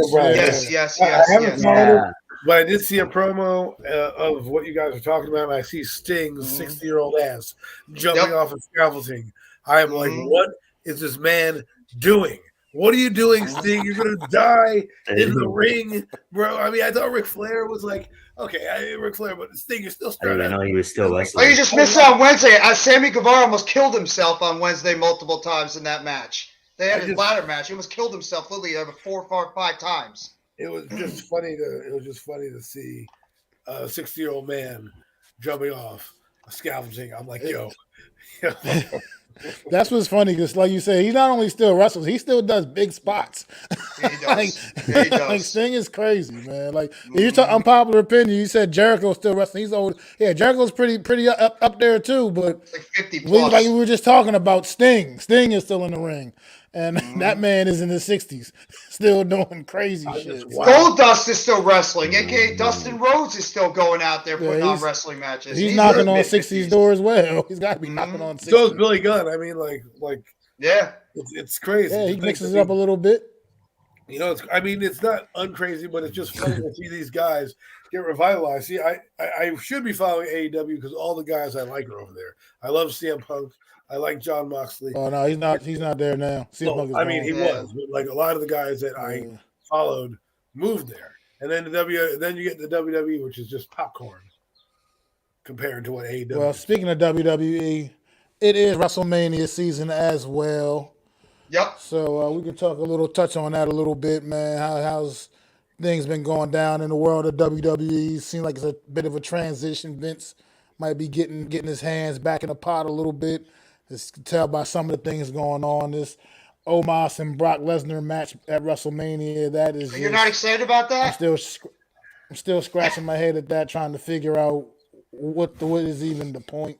Yes. I haven't followed it, but I did see a promo of what you guys are talking about, and I see Sting's 60-year-old ass jumping off a scaffolding. I am like, what is this man doing? What are you doing, Sting? You're going to die in the ring, bro. I mean, I thought Ric Flair was like, okay, Ric Flair, but Sting is still starting. I didn't know he was still wrestling. Oh, you just missed on Wednesday. Sammy Guevara almost killed himself on Wednesday multiple times in that match. They had his ladder match. He almost killed himself literally over 4 or 5 times. It was just funny to see a 60-year-old man jumping off a scaffolding. I'm like, yo. That's what's funny because, like you said, he not only still wrestles, he still does big spots. He does. He does. Like Sting is crazy, man. Like you talk unpopular opinion, you said Jericho's still wrestling. He's old. Yeah, Jericho's pretty up there too. But like 50 plus. Like we were just talking about Sting. Sting is still in the ring, and that man is in his 60s, still doing crazy shit. Goldust is still wrestling. AKA Dustin Rhodes is still going out there putting on wrestling matches. He's knocking on 60s door as well. He's got to be knocking on 60s. So is Billy Gunn. I mean, like yeah, it's crazy. Yeah, he mixes it up a little bit. You know, it's not uncrazy, but it's just funny to see these guys get revitalized. See, I should be following AEW because all the guys I like are over there. I love CM Punk. I like John Moxley. Oh no, he's not there now. CM Punk is I mean, gone. he was, but like a lot of the guys that I followed moved there, and then then you get the WWE, which is just popcorn compared to what AEW. Well, speaking of WWE, it is WrestleMania season as well. Yep. So we can touch on that a little bit, man. How's things been going down in the world of WWE? Seems like it's a bit of a transition. Vince might be getting his hands back in the pot a little bit. As you can tell by some of the things going on. This Omos and Brock Lesnar match at WrestleMania. That is. You're not excited about that? I'm still scratching my head at that, trying to figure out what is even the point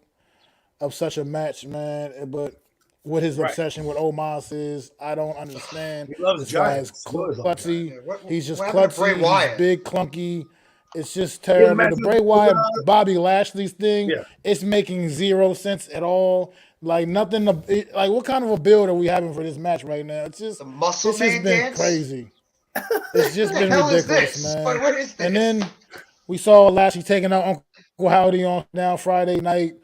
of such a match, man. But what his obsession with Omos is, I don't understand. He loves giants. Klutzy. He's just klutzy. He's big, clunky. It's just terrible. The Bray Wyatt, Bobby Lashley's thing, it's making zero sense at all. Like nothing. Like what kind of a build are we having for this match right now? It's just the muscle it's just been crazy. It's just been ridiculous, man. What is this? And then we saw Lashley taking out Uncle Howdy on now Friday night.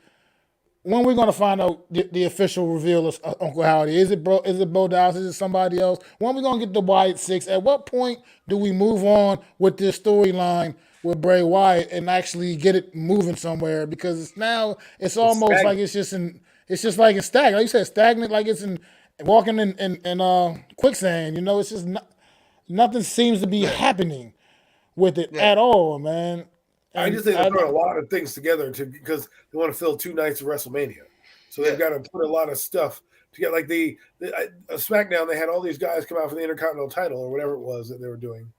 When we're gonna find out the official reveal of Uncle Howdy? Is it Bo Dallas? Is it somebody else? When we gonna get the Wyatt 6? At what point do we move on with this storyline with Bray Wyatt and actually get it moving somewhere? Because it's almost like it's just like it's stagnant. Like you said, stagnant, like it's walking in quicksand. You know, it's just nothing seems to be happening with it at all, man. I just think they're throwing a lot of things together because they want to fill 2 nights of WrestleMania. So they've got to put a lot of stuff together. Like SmackDown, they had all these guys come out for the Intercontinental title or whatever it was that they were doing.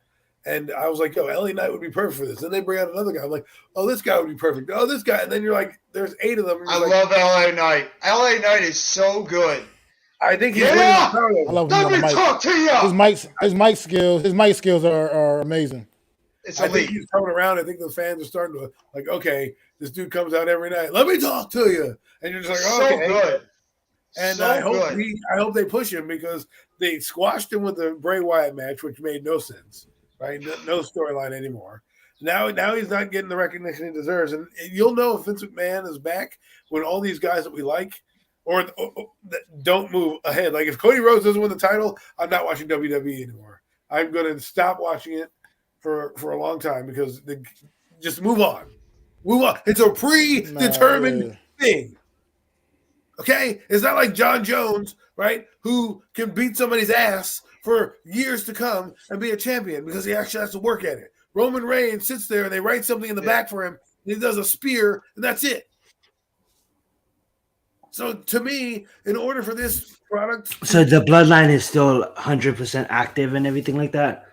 And I was like, yo, LA Knight would be perfect for this. Then they bring out another guy. I'm like, oh, this guy would be perfect. Oh, this guy. And then you're like, there's 8 of them. I love LA Knight. LA Knight is so good. I think he's I love him. Let me talk to you. His mic skills are amazing. I think he's coming around. I think the fans are starting to like, okay, this dude comes out every night. Let me talk to you, and you're just like, oh, okay. So good. And I hope they push him because they squashed him with the Bray Wyatt match, which made no sense, right? No storyline anymore. Now he's not getting the recognition he deserves, and you'll know if Vince McMahon is back when all these guys that we like or don't move ahead. Like if Cody Rhodes doesn't win the title, I'm not watching WWE anymore. I'm going to stop watching it for a long time because just move on. Move on. It's a predetermined thing. Okay? It's not like John Jones, right, who can beat somebody's ass for years to come and be a champion because he actually has to work at it. Roman Reigns sits there and they write something in the back for him, and he does a spear, and that's it. So to me, in order for this product... So the bloodline is still 100% active and everything like that?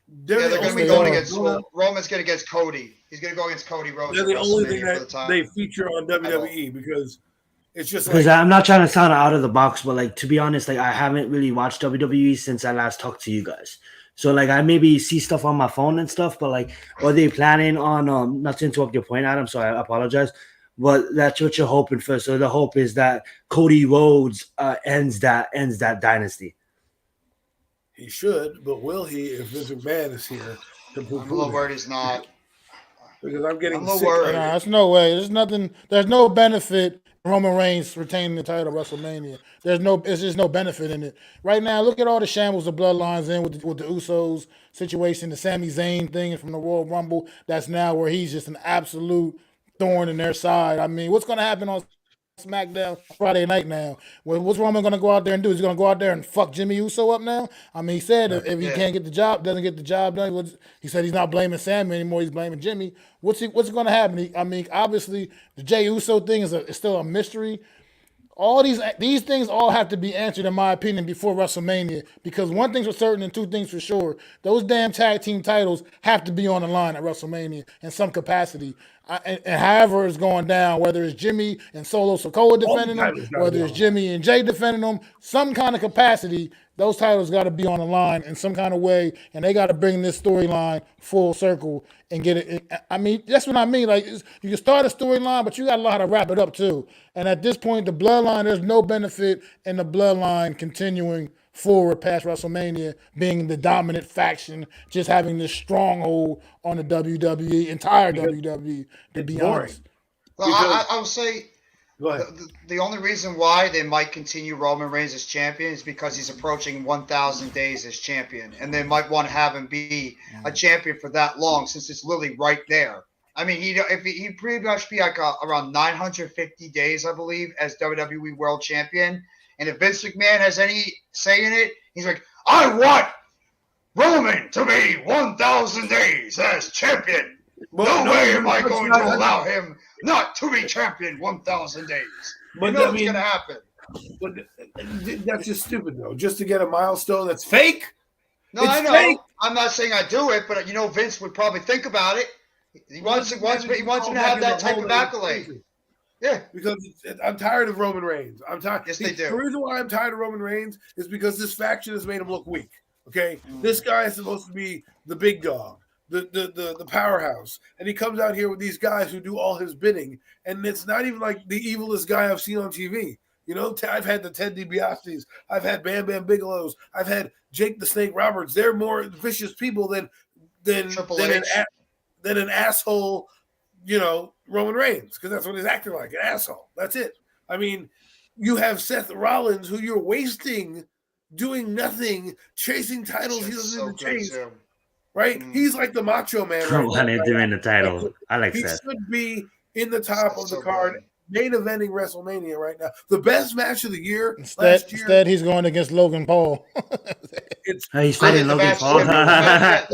They're going to be going against Roman's going against Cody. He's going to go against Cody Rhodes. They're the only thing that they feature on WWE because it's just because I'm not trying to sound out of the box, but like to be honest, like I haven't really watched WWE since I last talked to you guys. So like I maybe see stuff on my phone and stuff, but like are they planning on not to interrupt your point, Adam? So I apologize, but that's what you're hoping for. So the hope is that Cody Rhodes ends that dynasty. He should, but will he if Vince McMahon is here? I'm a little worried he's not. Because I'm getting sick. No, there's no way. There's nothing. There's no benefit Roman Reigns retaining the title at WrestleMania. It's just no benefit in it. Right now, look at all the shambles the bloodlines in with the Usos situation, the Sami Zayn thing from the Royal Rumble. That's now where he's just an absolute thorn in their side. I mean, what's going to happen on SmackDown Friday night now? What's Roman going to go out there and do? Is he going to go out there and fuck Jimmy Uso up now? I mean, he said if he can't get the job, doesn't get the job done. He said he's not blaming Sammy anymore. He's blaming Jimmy. What's going to happen? I mean, obviously the Jey Uso thing is still a mystery. All these things all have to be answered, in my opinion, before WrestleMania. Because one thing's for certain and two things for sure: those damn tag team titles have to be on the line at WrestleMania in some capacity. And however it's going down, whether it's Jimmy and Solo Sikoa defending them, whether it's Jimmy and Jay defending them, some kind of capacity, those titles got to be on the line in some kind of way, and they got to bring this storyline full circle and get it. I mean, that's what I mean. Like, you can start a storyline, but you got to know how to wrap it up too. And at this point, the bloodline, there's no benefit in the bloodline continuing forward past WrestleMania, being the dominant faction, just having this stronghold on the WWE, entire WWE, to be honest. Well, I would say the only reason why they might continue Roman Reigns as champion is because he's approaching 1,000 days as champion, and they might want to have him be a champion for that long since it's literally right there. I mean, he'd pretty much be like around 950 days, I believe, as WWE World Champion. And if Vince McMahon has any say in it, he's like, I want Roman to be 1,000 days as champion. No way am I going to allow him not to be champion 1,000 days. But what's going to happen. But that's just stupid, though. Just to get a milestone that's fake? No, I know. Fake. I'm not saying I do it, but Vince would probably think about it. He wants him to have that type of accolade. Yeah, because I'm tired of Roman Reigns. I'm tired. Yes, they do. The reason why I'm tired of Roman Reigns is because this faction has made him look weak. Okay, this guy is supposed to be the big dog, the powerhouse, and he comes out here with these guys who do all his bidding, and it's not even like the evilest guy I've seen on TV. I've had the Ted DiBiase's, I've had Bam Bam Bigelow's, I've had Jake the Snake Roberts. They're more vicious people than an asshole. Roman Reigns, because that's what he's acting like, an asshole. That's it. I mean, you have Seth Rollins, who you're wasting, doing nothing, chasing titles he doesn't even chase. Right? He's like the Macho Man. When they're doing the title, I like that. He should be in the top of the card, main eventing WrestleMania right now. The best match of the year last year. Instead, he's going against Logan Paul. He's fighting Logan Paul. The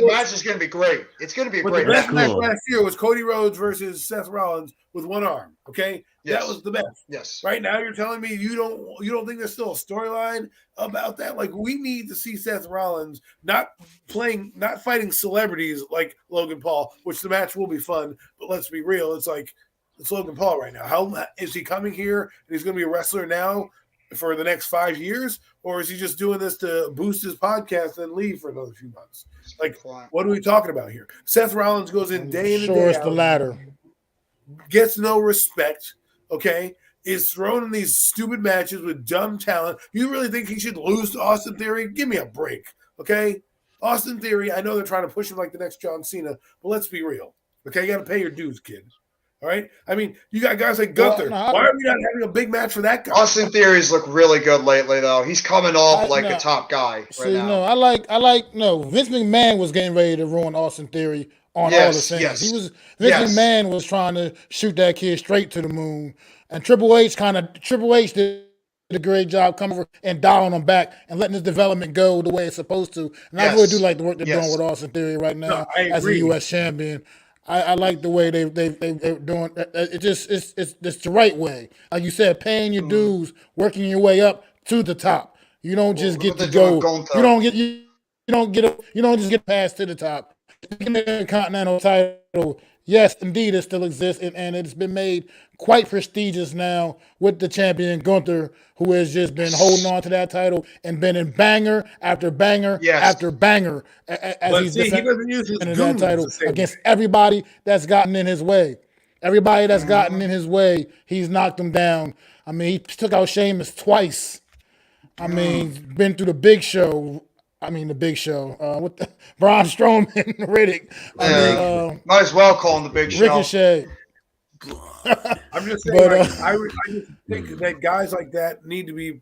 match is going to be great. It's going to be a great match. The best match last year was Cody Rhodes versus Seth Rollins with one arm. Okay, that was the best. Yes. Right now, you're telling me you don't think there's still a storyline about that? Like, we need to see Seth Rollins not fighting celebrities like Logan Paul, which the match will be fun. But let's be real, it's Logan Paul right now. How is he coming here and he's going to be a wrestler now for the next 5 years, or is he just doing this to boost his podcast and leave for another few months? Like, what are we talking about here? Seth Rollins goes in day in and day out. Sure, it's the latter. Gets no respect, okay? Is thrown in these stupid matches with dumb talent. You really think he should lose to Austin Theory? Give me a break, okay? Austin Theory, I know they're trying to push him like the next John Cena, but let's be real, okay? You got to pay your dues, kid. All right. I mean, you got guys like Gunther. Well, no, Why are we not having a big match for that guy? Austin Theory's looked really good lately, though. He's coming off like a no. top guy right See, now. no, I like no. Vince McMahon was getting ready to ruin Austin Theory on all the Yes, things. yes. Vince Yes. McMahon was trying to shoot that kid straight to the moon, and Triple H did a great job coming over and dialing him back and letting his development go the way it's supposed to. And I really do like the work they're doing with Austin Theory right now I as a agree. U.S. champion. I like the way they're doing. It's the right way. Like you said, paying your dues, working your way up to the top. You don't just Look get what to they're go. doing with Gunther. You don't just get past to the top. The Continental title, yes, indeed, it still exists, and it's been made quite prestigious now with the champion Gunther, who has just been holding on to that title and been in banger after banger after banger as But he's see, he defending doesn't use his that goons title the same against way. everybody that's gotten in his way. Everybody that's gotten in his way, he's knocked them down. I mean, he took out Sheamus twice. I mean, been through the Big Show. The Big Show with the Braun Strowman, Riddick. Might as well call him the Big Show. Ricochet. I'm just saying, But, I just think that guys like that need to be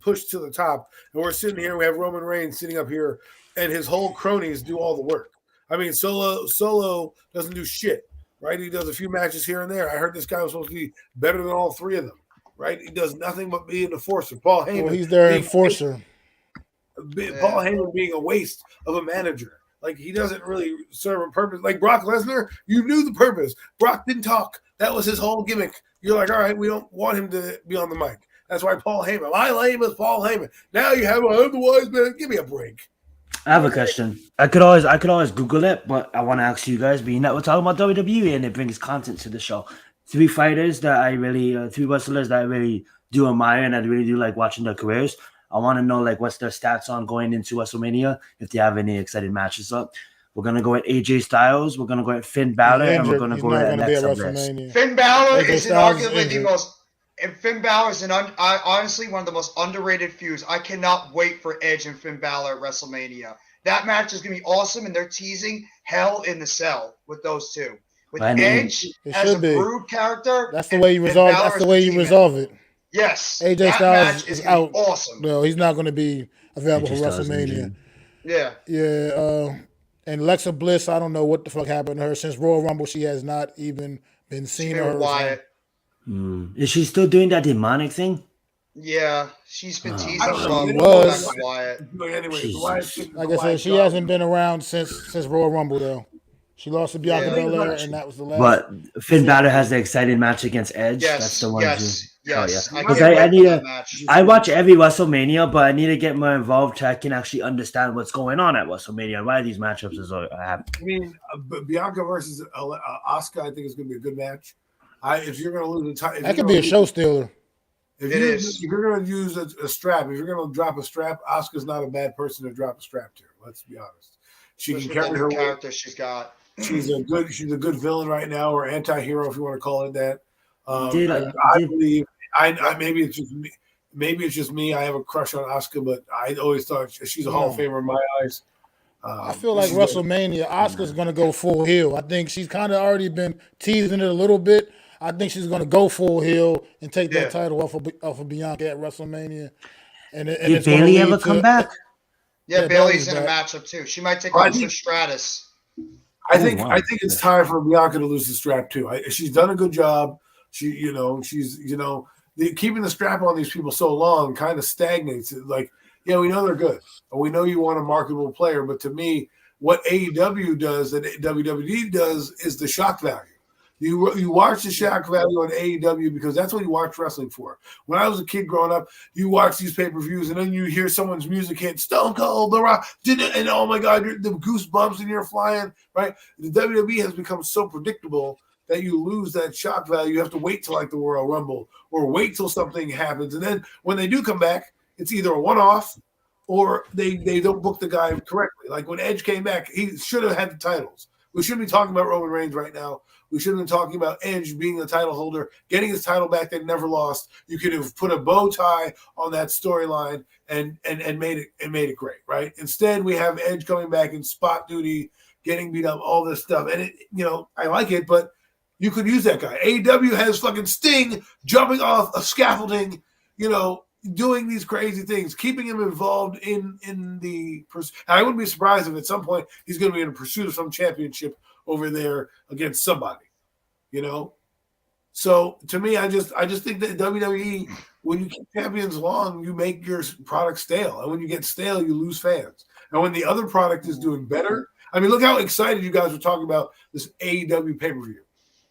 pushed to the top. And we're sitting here, we have Roman Reigns sitting up here, and his whole cronies do all the work. I mean, Solo doesn't do shit, right? He does a few matches here and there. I heard this guy was supposed to be better than all three of them, right? He does nothing but be an enforcer. Paul Heyman. Well, he's their enforcer. Paul Heyman being a waste of a manager. Like, he doesn't really serve a purpose. Like Brock Lesnar, you knew the purpose. Brock didn't talk. That was his whole gimmick. You're like, all right, we don't want him to be on the mic. That's why Paul Heyman. My name is Paul Heyman. Now you have I'm the wise man. Give me a break. I have a question. I could always Google it, but I want to ask you guys, being that we're talking about WWE and it brings content to the show. Three wrestlers that I really do admire and I really do like watching their careers. I want to know like what's their stats on going into WrestleMania, if they have any exciting matches up. We're gonna go at AJ Styles, we're gonna go at Finn Balor, and we're gonna go at Alexa Bliss. Finn Balor AJ is Styles arguably the most. And Finn Balor is honestly one of the most underrated feuds. I cannot wait for Edge and Finn Balor at WrestleMania. That match is gonna be awesome, and they're teasing Hell in the Cell with those two. With Edge as a brood character. That's the way you resolve. That's the way you resolve it. Yes, AJ Styles is out. Awesome. No, he's not going to be available for WrestleMania. Yeah. And Alexa Bliss, I don't know what the fuck happened to her since Royal Rumble. She has not even been seen or heard. Is she still doing that demonic thing? Yeah, she's been teasing Wyatt. Wyatt. Like I said, she hasn't been around since Royal Rumble though. She lost to Bianca Belair, and that was the last. But Finn Balor has the exciting match against Edge. Yes, that's the one. Yes. Because I watch every WrestleMania, but I need to get more involved so I can actually understand what's going on at WrestleMania and why these matchups are happening. I mean, Bianca versus Asuka, I think is going to be a good match. If you're going to lose the title, that could be a show stealer. If you're going to use a strap, if you're going to drop a strap, Asuka's not a bad person to drop a strap to. Let's be honest. She can carry her character she's got. She's a good villain right now, or anti-hero if you want to call it that. I believe maybe it's just me. I have a crush on Asuka, but I always thought she's a Hall of Famer in my eyes. I feel like WrestleMania, Asuka's going to go full heel. I think she's kind of already been teasing it a little bit. I think she's going to go full heel and take that title off of Bianca at WrestleMania. Did Bayley ever come back? Yeah, Bayley's in a matchup too. She might take on Stratus. I think it's time for Bianca to lose the strap too. She's done a good job. She's keeping the strap on these people so long kind of stagnates. Like, yeah, we know they're good, and we know you want a marketable player. But to me, what AEW does and WWE does is the shock value. You watch the shock value on AEW because that's what you watch wrestling for. When I was a kid growing up, you watch these pay-per-views and then you hear someone's music hit, Stone Cold, The Rock, and oh my God, the goosebumps and you're flying, right? The WWE has become so predictable that you lose that shock value. You have to wait till like the Royal Rumble or wait till something happens. And then when they do come back, it's either a one-off or they don't book the guy correctly. Like when Edge came back, he should have had the titles. We shouldn't be talking about Roman Reigns right now. We shouldn't have been talking about Edge being the title holder, getting his title back that never lost. You could have put a bow tie on that storyline and made it great, right? Instead, we have Edge coming back in spot duty, getting beat up, all this stuff. And I like it, but You could use that guy. AEW has fucking Sting jumping off a scaffolding, doing these crazy things, keeping him involved in the. I wouldn't be surprised if at some point he's going to be in pursuit of some championship over there against somebody, So to me, I just think that WWE, when you keep champions long, you make your product stale, and when you get stale, you lose fans. And when the other product is doing better, I mean, look how excited you guys were talking about this AEW pay-per-view.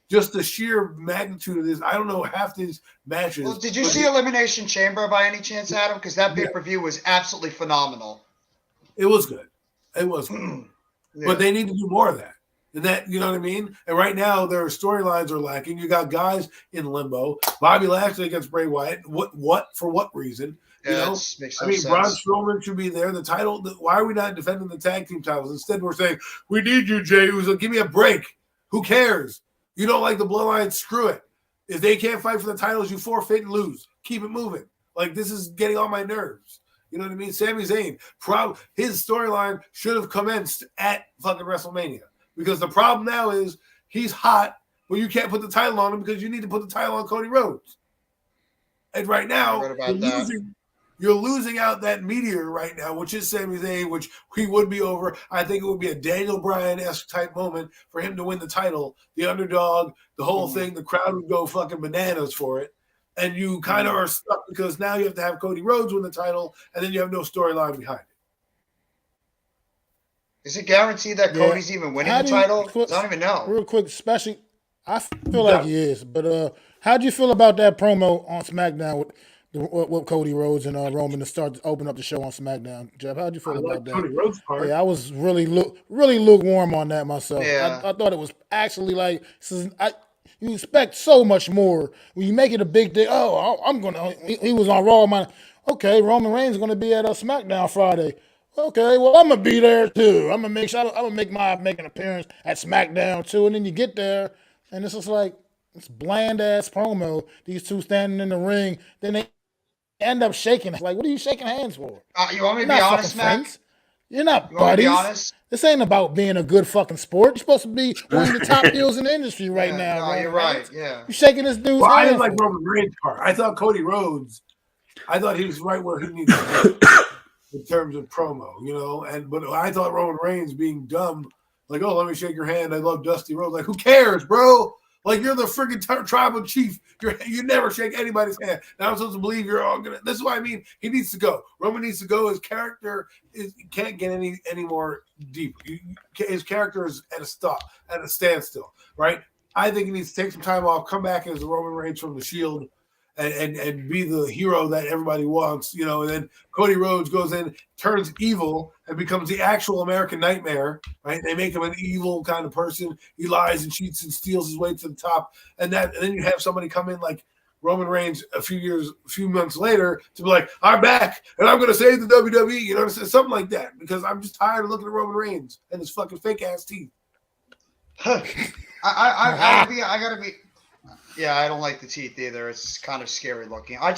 Just the sheer magnitude of this. I don't know half these matches. Well, did you see Elimination Chamber by any chance, Adam? Because that pay-per-view was absolutely phenomenal. It was good. It was good. Yeah. But they need to do more of that. And that, you know what I mean? And right now, their storylines are lacking. You got guys in limbo. Bobby Lashley against Bray Wyatt. What for what reason? Makes no sense. Braun Strowman should be there. The title. Why are we not defending the tag team titles? Instead, we're saying, we need you, Jey Uso. Give me a break. Who cares? You don't like the bloodline? Screw it. If they can't fight for the titles, you forfeit and lose. Keep it moving. Like, this is getting on my nerves. You know what I mean? Sami Zayn, his storyline should have commenced at fucking WrestleMania. Because the problem now is he's hot, but you can't put the title on him because you need to put the title on Cody Rhodes. And right now, you're losing out that meteor right now, which is Sami Zayn, which he would be over. I think it would be a Daniel Bryan-esque type moment for him to win the title. The underdog, the whole thing, the crowd would go fucking bananas for it. And you kind of are stuck because now you have to have Cody Rhodes win the title, and then you have no storyline behind it. Is it guaranteed that Cody's even winning the title? I don't even know. Real quick, especially, I feel like he is. But how do you feel about that promo on SmackDown with Cody Rhodes and Roman to open up the show on SmackDown? Jeff, how do you feel about that? Cody Rhodes part. Yeah, I was really lukewarm on that myself. Yeah. I thought it was actually like you expect so much more when you make it a big deal. Oh, I'm gonna. He was on Raw. Okay, Roman Reigns is gonna be at SmackDown Friday. Okay, well, I'm gonna be there too. I'm gonna make an appearance at SmackDown too. And then you get there, and it's just like this bland ass promo. These two standing in the ring, then they end up shaking. Like, what are you shaking hands for? You want me to be honest, Mac? You're not buddies. This ain't about being a good fucking sport. You're supposed to be one of the top deals in the industry right now. No, you're right. Yeah, you're shaking this dude's hand. I didn't like Roman Reigns' part. I thought Cody Rhodes. I thought he was right where he needed to be. In terms of promo, but I thought Roman Reigns being dumb, like, oh, let me shake your hand. I love Dusty Rhodes. Like, who cares, bro? Like, you're the freaking tribal chief. You never shake anybody's hand. Now I'm supposed to believe you're all gonna. This is what I mean. He needs to go. Roman needs to go. His character can't get any more deep. His character is at a standstill, right? I think he needs to take some time off, come back as the Roman Reigns from the Shield. And be the hero that everybody wants, and then Cody Rhodes goes in, turns evil, and becomes the actual American Nightmare, right? They make him an evil kind of person. He lies and cheats and steals his way to the top. And then you have somebody come in like Roman Reigns a few months later to be like, I'm back, and I'm going to save the WWE, something like that. Because I'm just tired of looking at Roman Reigns and his fucking fake-ass teeth. I gotta be... Yeah, I don't like the teeth either. It's kind of scary looking. I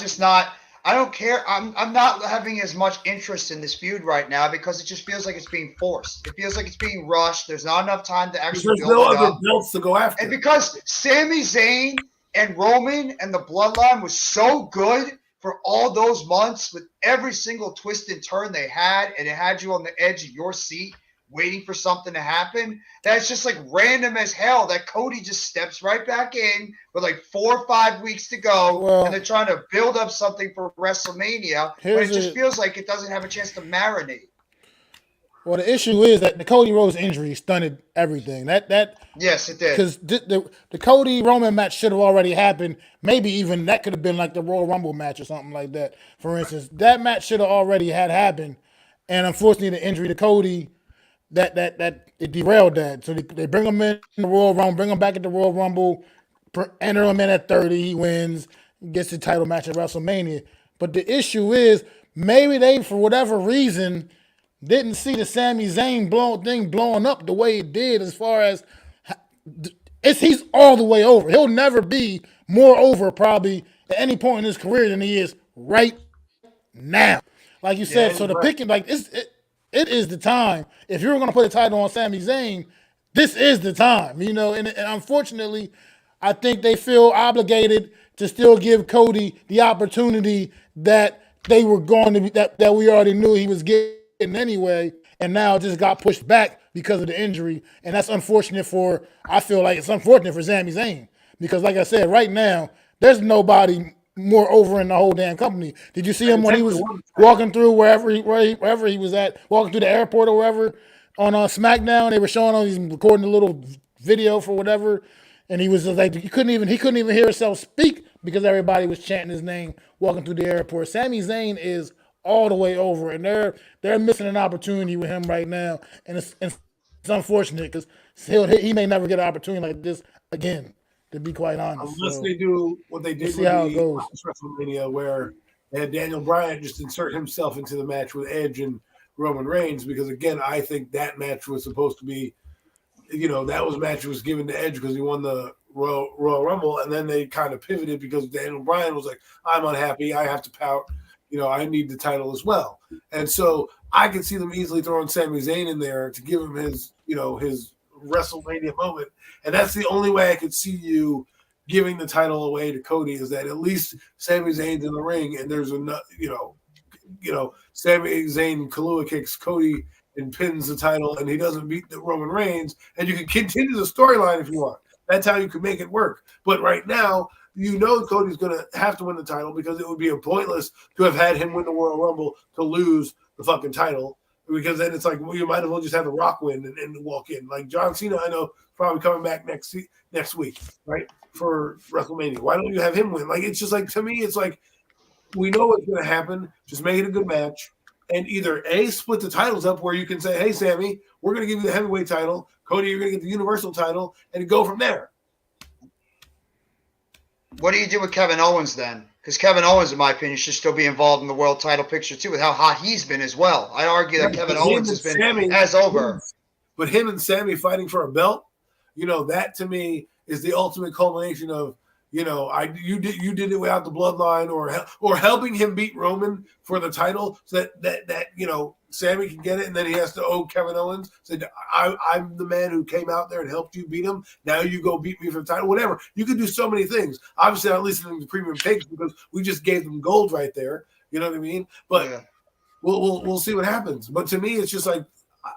don't care. I'm not having as much interest in this feud right now because it just feels like it's being forced. It feels like it's being rushed. There's not enough time to actually build it up. There's no other belts to go after. And because Sami Zayn and Roman and the Bloodline was so good for all those months with every single twist and turn they had, and it had you on the edge of your seat waiting for something to happen, that's just like random as hell that Cody just steps right back in with like 4 or 5 weeks to go, and they're trying to build up something for WrestleMania, but it just feels like it doesn't have a chance to marinate. Well, the issue is that the Cody Rhodes injury stunted everything. Yes, it did. Because the Cody Roman match should have already happened. Maybe even that could have been like the Royal Rumble match or something like that. For instance, that match should have already happened, and unfortunately, the injury to Cody. That it derailed that. So they bring him in the Royal Rumble, bring him back at the Royal Rumble, enter him in at 30, he wins, gets the title match at WrestleMania. But the issue is maybe they, for whatever reason, didn't see the Sami Zayn blowing up the way it did as far as he's all the way over. He'll never be more over probably at any point in his career than he is right now. Like you said, so the picking, like it is the time. If you were going to put a title on Sami Zayn, this is the time, and unfortunately, I think they feel obligated to still give Cody the opportunity that they were going to be, that we already knew he was getting anyway, and now it just got pushed back because of the injury. And that's unfortunate I feel like it's unfortunate for Sami Zayn. Because like I said, right now, there's nobody more over in the whole damn company. Did you see him when he was walking through wherever he was at, walking through the airport or wherever on SmackDown? They were showing him, he's recording a little video for whatever, and he was just like he couldn't even hear himself speak because everybody was chanting his name walking through the airport. Sami Zayn is all the way over, and they're missing an opportunity with him right now, and it's unfortunate because he may never get an opportunity like this again. To be quite honest, unless they do what they did with the WrestleMania, where they had Daniel Bryan just insert himself into the match with Edge and Roman Reigns, because again, I think that match was supposed to be, that was a match that was given to Edge because he won the Royal Rumble, and then they kind of pivoted because Daniel Bryan was like, I'm unhappy, I have to pout, I need the title as well. And so I can see them easily throwing Sami Zayn in there to give him his WrestleMania moment. And that's the only way I could see you giving the title away to Cody, is that at least Sami Zayn's in the ring and there's enough, Sami Zayn Kalua kicks Cody and pins the title and he doesn't beat the Roman Reigns, and you can continue the storyline if you want. That's how you can make it work. But right now, Cody's going to have to win the title, because it would be pointless to have had him win the Royal Rumble to lose the fucking title. Because then it's like, well, you might as well just have The Rock win and walk in. Like John Cena, I know, probably coming back next week, right, for WrestleMania. Why don't you have him win? Like, it's just like, to me, it's like, we know what's going to happen. Just make it a good match. And either split the titles up where you can say, hey, Sammy, we're going to give you the heavyweight title. Cody, you're going to get the Universal title, and go from there. What do you do with Kevin Owens then? Because Kevin Owens, in my opinion, should still be involved in the world title picture too, with how hot he's been as well. I argue that Kevin Owens has been as over. But him and Sammy fighting for a belt, that to me is the ultimate culmination of, you did it without the bloodline, or helping him beat Roman for the title, so that Sammy can get it, and then he has to owe Kevin Owens. Said, I'm the man who came out there and helped you beat him. Now you go beat me for the title. Whatever. You can do so many things. Obviously, I'm listening to Premium Takes because we just gave them gold right there. You know what I mean? But yeah. We'll see what happens. But to me, it's just like,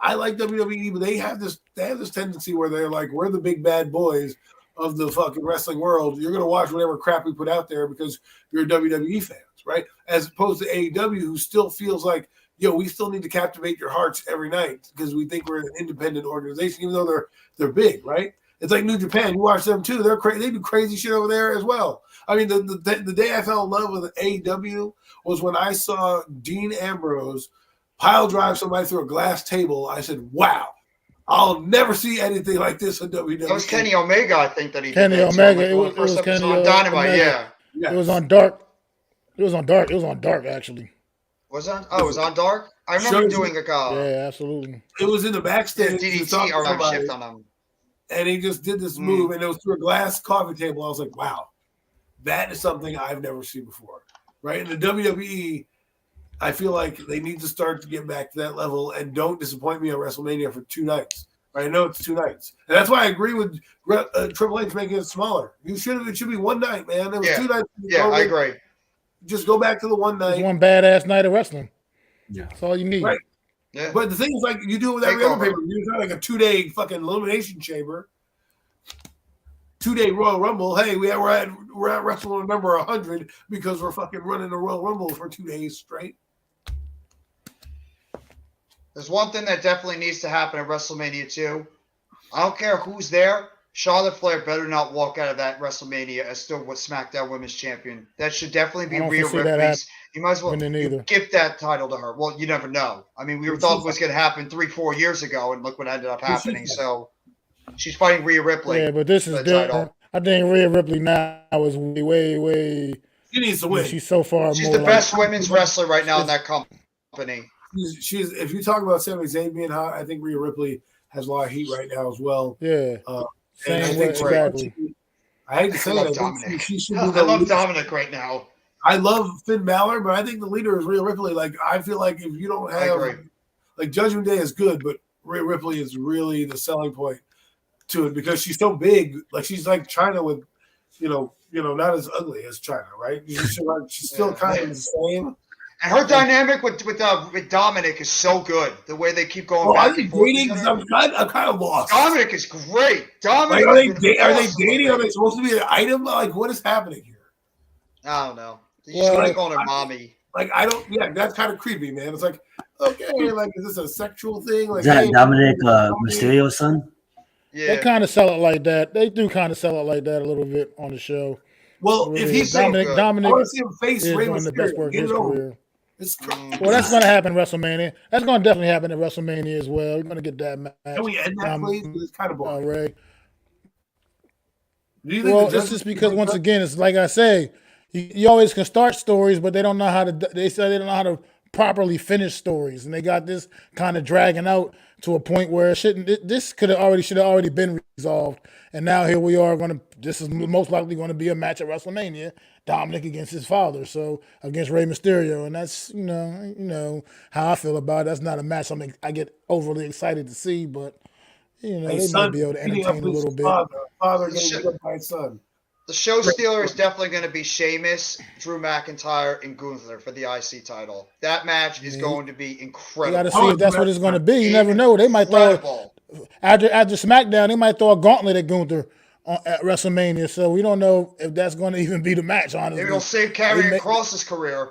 I like WWE, but they have this tendency where they're like, we're the big bad boys of the fucking wrestling world. You're going to watch whatever crap we put out there because you're WWE fans, right? As opposed to AEW, who still feels like, we still need to captivate your hearts every night because we think we're an independent organization, even though they're big, right? It's like New Japan. You watch them too. They're crazy. They do crazy shit over there as well. I mean, the day I fell in love with AEW was when I saw Dean Ambrose pile drive somebody through a glass table. I said, wow. I'll never see anything like this in WWE. That was Kenny Omega, I think, that he Kenny did. Omega. It was Kenny on Dynamite, Omega. yeah. It was on Dark. It was on Dark, actually. Was it? Oh, it was on Dark? I remember doing a call. Yeah, absolutely. It was in the backstage. DDT or shift on him. And he just did this move, and it was through a glass coffee table. I was like, wow, that is something I've never seen before. Right? In the WWE, I feel like they need to start to get back to that level, and don't disappoint me on WrestleMania for 2 nights. I know it's 2 nights, and that's why I agree with Triple H making it smaller. It should be 1 night, man. There was 2 nights. Yeah, I agree. Just go back to the 1 night. It's one badass night of wrestling. Yeah, that's all you need. Right. Yeah. But the thing is, like, you do it with every other paper. You got like a 2-day fucking elimination chamber, 2-day Royal Rumble. Hey, we're at WrestleMania number 100 because we're fucking running the Royal Rumble for 2 days straight. There's one thing that definitely needs to happen at WrestleMania 2. I don't care who's there. Charlotte Flair better not walk out of that WrestleMania as still with SmackDown Women's Champion. That should definitely be Rhea Ripley's. You might as well give that title to her. Well, you never know. I mean, we thought it was going to happen 3-4 years ago, and look what ended up happening. So she's fighting Rhea Ripley. Yeah, but this is different. I think Rhea Ripley now is way. She needs to win. She's so far. She's the best women's wrestler right now in that company. She's. If you talk about Sami Zayn being hot, I think Rhea Ripley has a lot of heat right now as well. Yeah. Same way, exactly. I hate to say that. I love Dominic right now. I love Finn Balor, but I think the leader is Rhea Ripley. Like, I feel like if you don't have, like, Judgment Day is good, but Rhea Ripley is really the selling point to it because she's so big. Like, she's like China with not as ugly as China, right? She's still kind of the same. And her dynamic with Dominic is so good. The way they keep going Are back they and forth. dating? I'm kind of lost. Dominic is great. Dominic Like, has been are they awesome dating? with Are it. they supposed to be an item? Like, what is happening here? I don't know. She's Well, gonna call her mommy. Like, I don't. Yeah, that's kind of creepy, man. It's like, okay, like, is this a sexual thing? Like, Is that hey, Dominic Mysterio's son? They Yeah. kind of sell it like that. They do kind of sell it like that a little bit on the show. well, if he's saying, good. I Dominic want to see him face is Rey doing the best Mysterio. work of Get his it over. career. It's Well, that's going to happen at WrestleMania. That's going to definitely happen at WrestleMania as well. You're going to get that match. Can we end that, please? Because it's kind of boring. Ray. Do you think Well, the it's just because once again, it's like I say, you always can start stories, but they don't know how to. They say they don't know how to properly finish stories, and they got this kind of dragging out to a point where it shouldn't. This should have already been resolved, and now here we are going to. This is most likely going to be a match at WrestleMania. Dominic against his father, so against Rey Mysterio, and that's you know how I feel about it. That's not a match I get overly excited to see, but they might be able to entertain a little bit. Father getting beat up by his son. The show stealer is definitely going to be Sheamus, Drew McIntyre, and Gunther for the IC title. That match is going to be You incredible. got to see if that's what it's going to be. You never know. They might throw Incredible. after SmackDown. They might throw a gauntlet at Gunther at WrestleMania. So we don't know if that's going to even be the match. Honestly, Maybe it'll save Karrion Kross's career.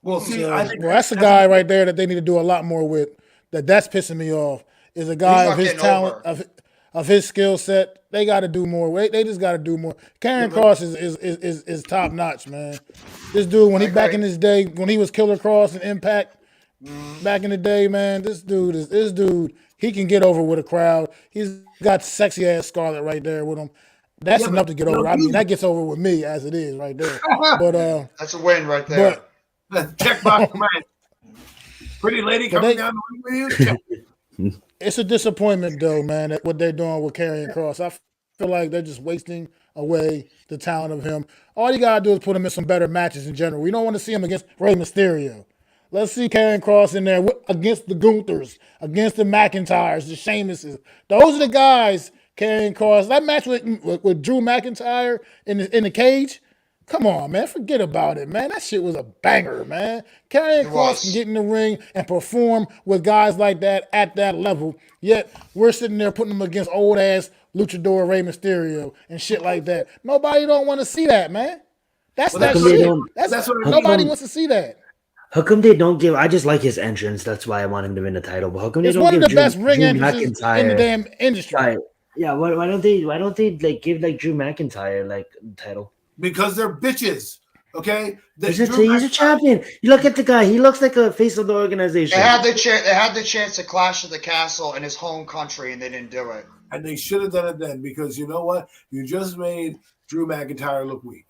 Well, see, I think that's a guy right there that they need to do a lot more with. That's pissing me off. Is a guy He's of not his getting talent over. of his skill set. They got to do more. They just got to do more. Karrion Kross is top notch, man. This dude, when he back in his day, when he was Killer Kross and Impact, back in the day, man, this dude, he can get over with a crowd. He's got sexy ass Scarlett right there with him. That's enough to get over. I mean, that gets over with me as it is right there. But That's a win right there. checkbox man. Pretty lady coming down the ring with you. It's a disappointment, though, man, what they're doing with Karrion Kross. I feel like they're just wasting away the talent of him. All you got to do is put him in some better matches in general. We don't want to see him against Rey Mysterio. Let's see Karrion Kross in there against the Gunthers, against the McIntyres, the Sheamuses. Those are the guys, Karrion Kross. That match with Drew McIntyre in the cage, come on, man. Forget about it, man. That shit was a banger, man. Karrion Kross can get in the ring and perform with guys like that at that level. Yet we're sitting there putting them against old-ass luchador Rey Mysterio and shit like that. Nobody don't want to see that, man. That's that shit. That's what nobody wants to see that. How come they don't give? I just like his entrance. That's why I want him to win the title. But how come It's they don't one give of the best ring Drew entrances McIntyre in the damn industry. Right. Yeah. Why don't they? Why don't they like give like Drew McIntyre like the title? Because they're bitches. Okay, He's a champion. You look at the guy; he looks like a face of the organization. They had the chance to clash at the castle in his home country, and they didn't do it. And they should have done it then, because you know what? You just made Drew McIntyre look weak.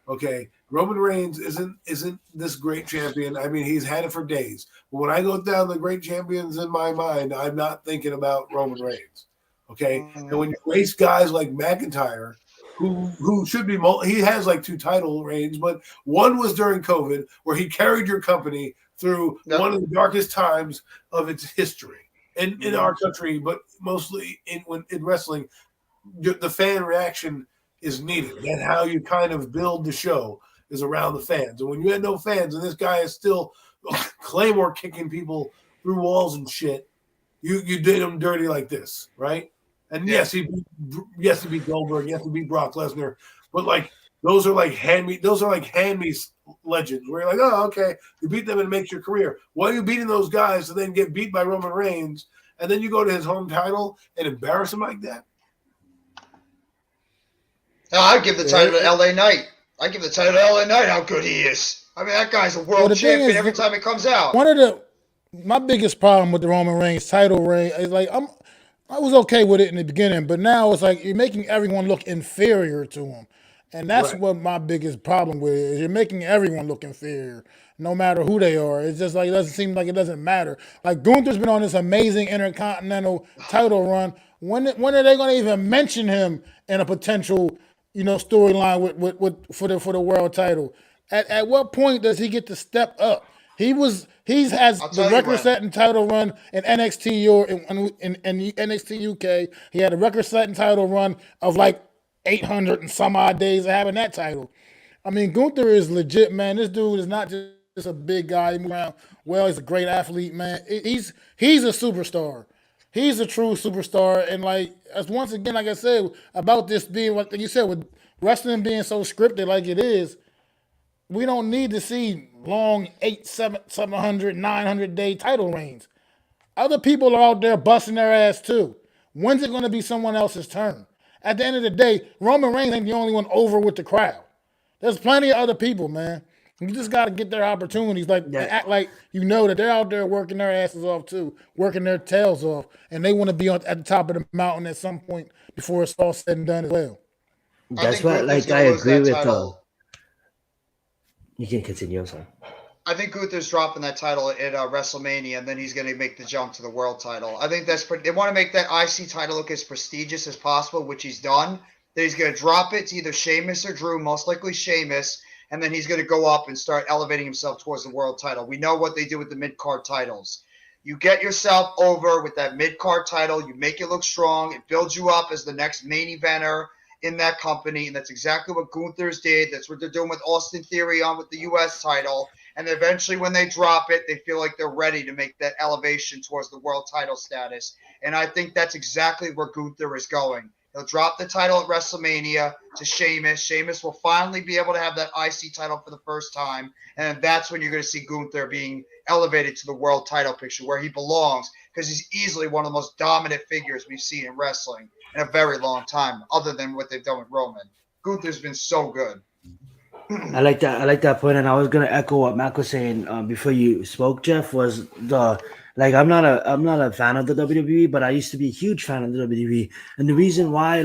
Okay, Roman Reigns isn't this great champion. I mean, he's had it for days. But when I go down the great champions in my mind, I'm not thinking about Roman Reigns. Okay, and when you waste guys like McIntyre, who should be he has like 2 title reigns, but one was during COVID, where he carried your company through one of the darkest times of its history in our country, but mostly in wrestling. The fan reaction is needed. That's how you kind of build the show, is around the fans. And when you had no fans, and this guy is still Claymore kicking people through walls and shit, you did him dirty like this, right? And yes, he beat Goldberg, yes, he beat Brock Lesnar, but like those are like hand me legends where you're like, oh, okay, you beat them and it makes your career. Why are you beating those guys and then get beat by Roman Reigns, and then you go to his home title and embarrass him like that? No, I'd give the title to LA Knight. I give the title to LA Knight. How good he is! I mean, that guy's a world champion every time it comes out. My biggest problem with the Roman Reigns title reign is like I was okay with it in the beginning, but now it's like you're making everyone look inferior to him. And that's what my biggest problem with it is. You're making everyone look inferior, no matter who they are. It's just like it doesn't seem like it doesn't matter. Like Gunther's been on this amazing Intercontinental title run. When are they going to even mention him in a potential, storyline for the world title? At what point does he get to step up? He has the record-setting title run in NXT in NXT UK. He had a record-setting title run of like 800 and some odd days of having that title. I mean, Gunther is legit, man. This dude is not just a big guy. He moves around well. He's a great athlete, man. He's a superstar. He's a true superstar. And like, as once again, like I said, about this being what you said, with wrestling being so scripted like it is, we don't need to see long 700, 900 day title reigns. Other people are out there busting their ass too. When's it going to be someone else's turn? At the end of the day, Roman Reigns ain't the only one over with the crowd. There's plenty of other people, man. You just got to get their opportunities. Like, act like you know that they're out there working their asses off too, working their tails off, and they want to be at the top of the mountain at some point before it's all said and done as well. That's why, like, I agree with you can continue, I'm sorry. I think Gunther's dropping that title at WrestleMania, and then he's going to make the jump to the world title. I think they want to make that IC title look as prestigious as possible, which he's done. Then he's going to drop it to either Sheamus or Drew, most likely Sheamus, and then he's going to go up and start elevating himself towards the world title. We know what they do with the mid-card titles. You get yourself over with that mid-card title. You make it look strong. It builds you up as the next main eventer in that company, and that's exactly what Gunther's did. That's what they're doing with Austin Theory on with the U.S. title. And eventually when they drop it, they feel like they're ready to make that elevation towards the world title status. And I think that's exactly where Gunther is going. He'll drop the title at WrestleMania to Sheamus. Sheamus will finally be able to have that IC title for the first time. And that's when you're going to see Gunther being elevated to the world title picture where he belongs, because he's easily one of the most dominant figures we've seen in wrestling in a very long time, other than what they've done with Roman. Gunther's been so good. I like that point, and I was gonna echo what Mac was saying before you spoke, Jeff. Was I'm not a fan of the WWE, but I used to be a huge fan of the WWE, and the reason why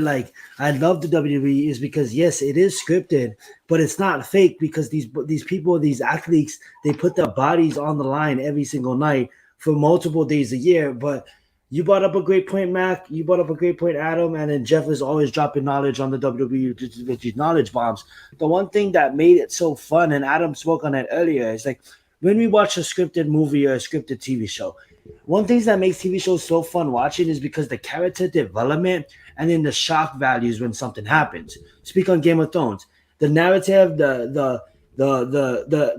I love the WWE is because yes, it is scripted, but it's not fake, because these people, these athletes, they put their bodies on the line every single night for multiple days a year. But you brought up a great point, Mac. You brought up a great point, Adam. And then Jeff is always dropping knowledge on the WWE with these knowledge bombs. The one thing that made it so fun, and Adam spoke on it earlier, is like when we watch a scripted movie or a scripted TV show, one thing that makes TV shows so fun watching is because the character development and then the shock values when something happens. Speak on Game of Thrones. The narrative, the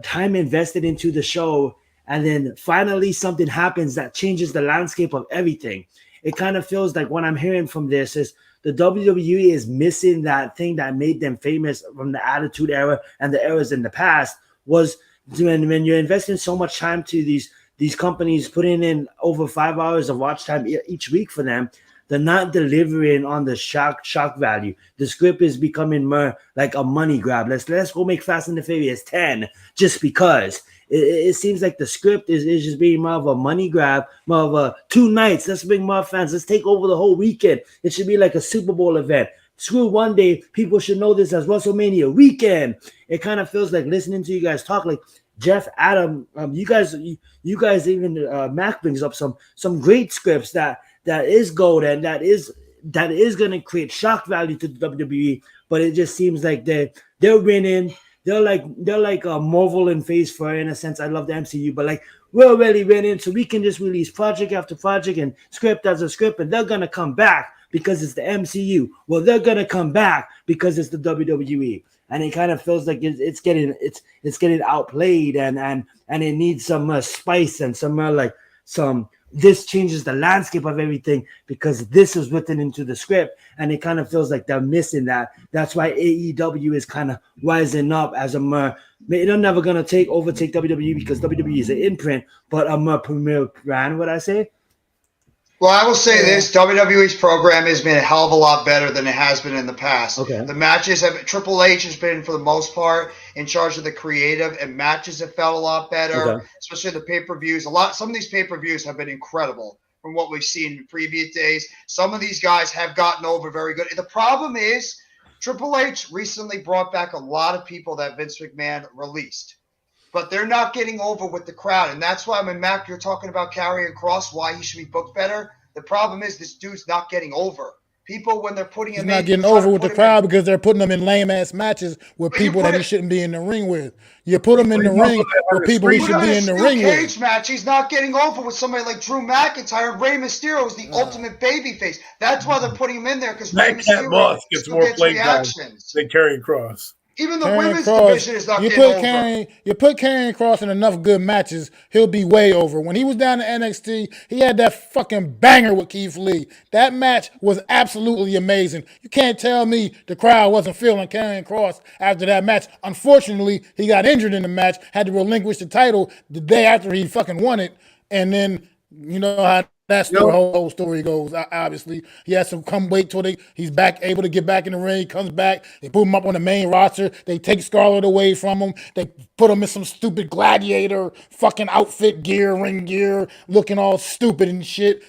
time invested into the show, and then finally something happens that changes the landscape of everything. It kind of feels like what I'm hearing from this is the WWE is missing that thing that made them famous from the Attitude Era and the eras in the past, was when you're investing so much time to these companies, putting in over 5 hours of watch time each week for them, they're not delivering on the shock value. The script is becoming more like a money grab. Let's go make Fast and the Furious 10 just because. It seems like the script is just being more of a money grab, more of a 2 nights. Let's bring more fans. Let's take over the whole weekend. It should be like a Super Bowl event. Screw one day. People should know this as WrestleMania weekend. It kind of feels like listening to you guys talk, like Jeff, Adam, you guys even Mac brings up some great scripts that is gold and that is going to create shock value to the WWE. But it just seems like they're winning. They're like a Marvel in phase 4 in a sense. I love the MCU, but like we're already winning, so we can just release project after project and script as a script, and they're gonna come back because it's the MCU. Well, they're gonna come back because it's the WWE, and it kind of feels like it's getting outplayed, and it needs some spice and some. This changes the landscape of everything because this is written into the script, and it kind of feels like they're missing that. That's why AEW is kind of rising up as a more. They're never gonna overtake WWE because WWE is an imprint, but a more premier brand. What I say? Well, I will say this: WWE's program has been a hell of a lot better than it has been in the past. Okay. The matches Triple H has been, for the most part, in charge of the creative, and matches have felt a lot better, especially the pay-per-views. Some of these pay-per-views have been incredible from what we've seen in previous days. Some of these guys have gotten over very good. The problem is Triple H recently brought back a lot of people that Vince McMahon released, but they're not getting over with the crowd. And that's why, when Mac, you're talking about Karrion Kross, why he should be booked better. The problem is this dude's not getting over. people when they're putting He's him not in. getting you try over to with the put him in. crowd because they're putting him in lame ass matches with But you people put that he it- shouldn't be in the ring with. You put him in the But you ring also have with a people he Put should him in be a in the steel ring cage with. match. He's not getting over with somebody like Drew McIntyre and Rey Mysterio is the ultimate babyface. That's why they're putting him in there because Rey Madcap Mysterio Moss gets still more gets playtime reactions. than Karrion Kross. Even the Karrion women's Kross, division is not getting over. You put Karrion Kross in enough good matches, he'll be way over. When he was down in NXT, he had that fucking banger with Keith Lee. That match was absolutely amazing. You can't tell me the crowd wasn't feeling Karrion Kross after that match. Unfortunately, he got injured in the match, had to relinquish the title the day after he fucking won it, and then you know how that story, whole story goes. Obviously, he has to come wait till he's back, able to get back in the ring. He comes back. They put him up on the main roster. They take Scarlett away from him. They put him in some stupid gladiator fucking outfit gear, ring gear, looking all stupid and shit.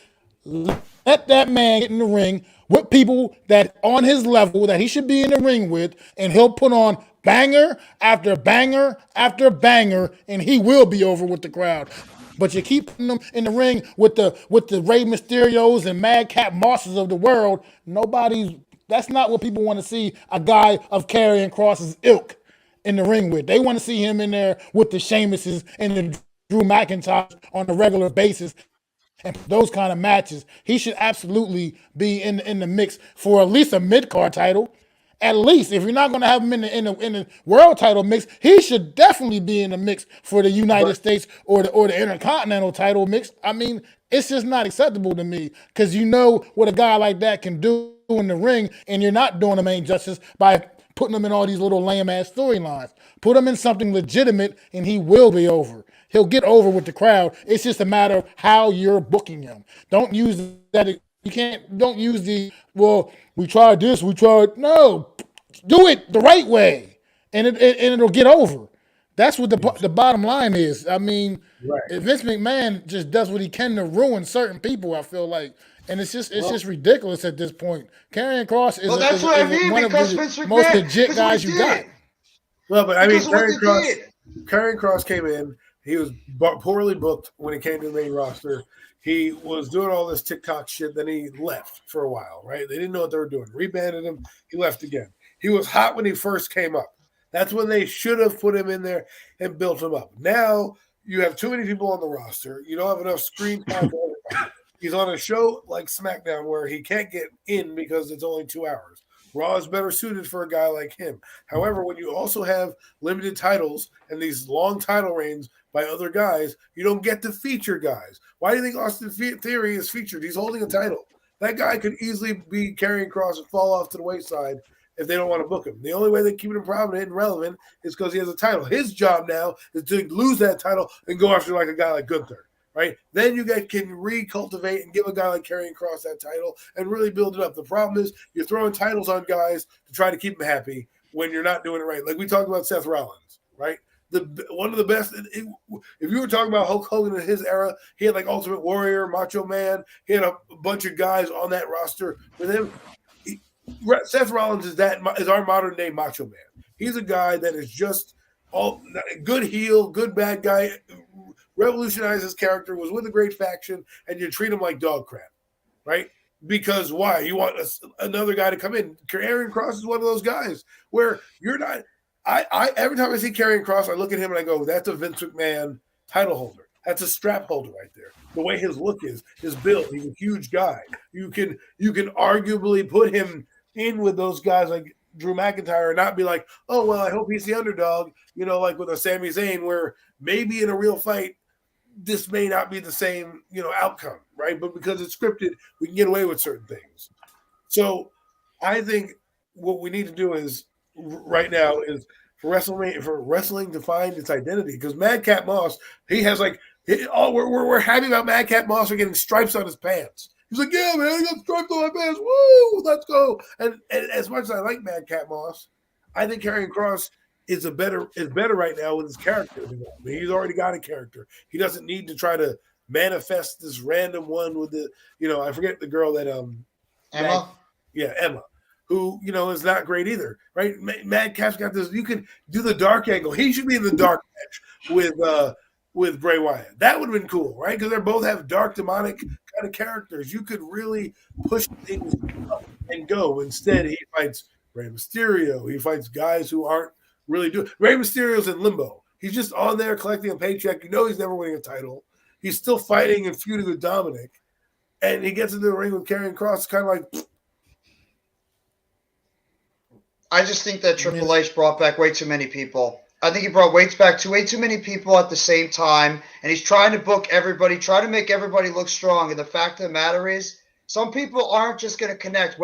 Let that man get in the ring with people that on his level that he should be in the ring with, and he'll put on banger after banger after banger, and he will be over with the crowd. But you keep putting them in the ring with the Rey Mysterios and Madcap Mosses of the world. That's not what people want to see a guy of Karrion Kross's ilk in the ring with. They want to see him in there with the Sheamuses and the Drew McIntyre on a regular basis. And those kind of matches, he should absolutely be in the mix for at least a mid-card title. At least, if you're not going to have him in the world title mix, he should definitely be in the mix for the United States or the Intercontinental title mix. I mean, it's just not acceptable to me because you know what a guy like that can do in the ring, and you're not doing him any justice by putting him in all these little lame-ass storylines. Put him in something legitimate, and he will be over. He'll get over with the crowd. It's just a matter of how you're booking him. Don't use that. Don't use well, we tried this, no. Do it the right way, and it'll get over. That's what the bottom line is. I mean, if Vince McMahon just does what he can to ruin certain people, I feel like, and it's just ridiculous at this point. Karrion Kross is, Well, that's what I mean, one of because the Vince McMahon, most legit because guys what you he got. did. Well, but I mean, Because of what they did. Karrion Kross came in. He was poorly booked when he came to the main roster. He was doing all this TikTok shit. Then he left for a while, right? They didn't know what they were doing. Rebanded him. He left again. He was hot when he first came up. That's when they should have put him in there and built him up. Now you have too many people on the roster. You don't have enough screen time for everybody. He's on a show like SmackDown where he can't get in because it's only 2 hours. Raw is better suited for a guy like him. However, when you also have limited titles and these long title reigns by other guys, you don't get to feature guys. Why do you think Austin Theory is featured? He's holding a title. That guy could easily be Karrion Kross and fall off to the wayside if they don't want to book him. The only way they keep him prominent and relevant is because he has a title. His job now is to lose that title and go after like a guy like Gunther. Right? Then you can recultivate and give a guy like Karrion Kross that title and really build it up. The problem is you're throwing titles on guys to try to keep them happy when you're not doing it right. Like we talked about Seth Rollins, right? One of the best. If you were talking about Hulk Hogan in his era, he had like Ultimate Warrior, Macho Man. He had a bunch of guys on that roster with him. Seth Rollins is our modern day Macho Man. He's a guy that is just all good heel, good bad guy. Revolutionized his character, was with a great faction, and you treat him like dog crap, right? Because why? You want another guy to come in. Karrion Kross is one of those guys where you're not. I every time I see Karrion Kross, I look at him and I go, "That's a Vince McMahon title holder. That's a strap holder right there." The way his look is, his build, he's a huge guy. You can arguably put him in with those guys like Drew McIntyre and not be like, "Oh well, I hope he's the underdog," like with a Sami Zayn, where maybe in a real fight this may not be the same, outcome, right? But because it's scripted, we can get away with certain things. So I think what we need to do is right now is for wrestling to find its identity. Because Madcap Moss, he has we're happy about Madcap Moss for getting stripes on his pants. He's like, yeah, man, I got stripes on my pants. Woo, let's go. And as much as I like Madcap Moss, I think Karrion Kross is better right now with his character. I mean, he's already got a character. He doesn't need to try to manifest this random one with the, I forget the girl that Emma. Emma, who is not great either, right? Madcap's got this. You can do the dark angle. He should be in the dark match with Bray Wyatt. That would have been cool, right? Because they both have dark demonic kind of characters. You could really push things up. and go. Instead, he fights Rey Mysterio. He fights guys who aren't really doing. Rey Mysterio's in limbo. He's just on there collecting a paycheck. You know he's never winning a title. He's still fighting and feuding with Dominic. And he gets into the ring with Karrion Kross, kind of like. I just think that Triple H brought back way too many people. I think he brought way too many people at the same time, and he's trying to book everybody, trying to make everybody look strong. And the fact of the matter is, some people aren't just going to connect,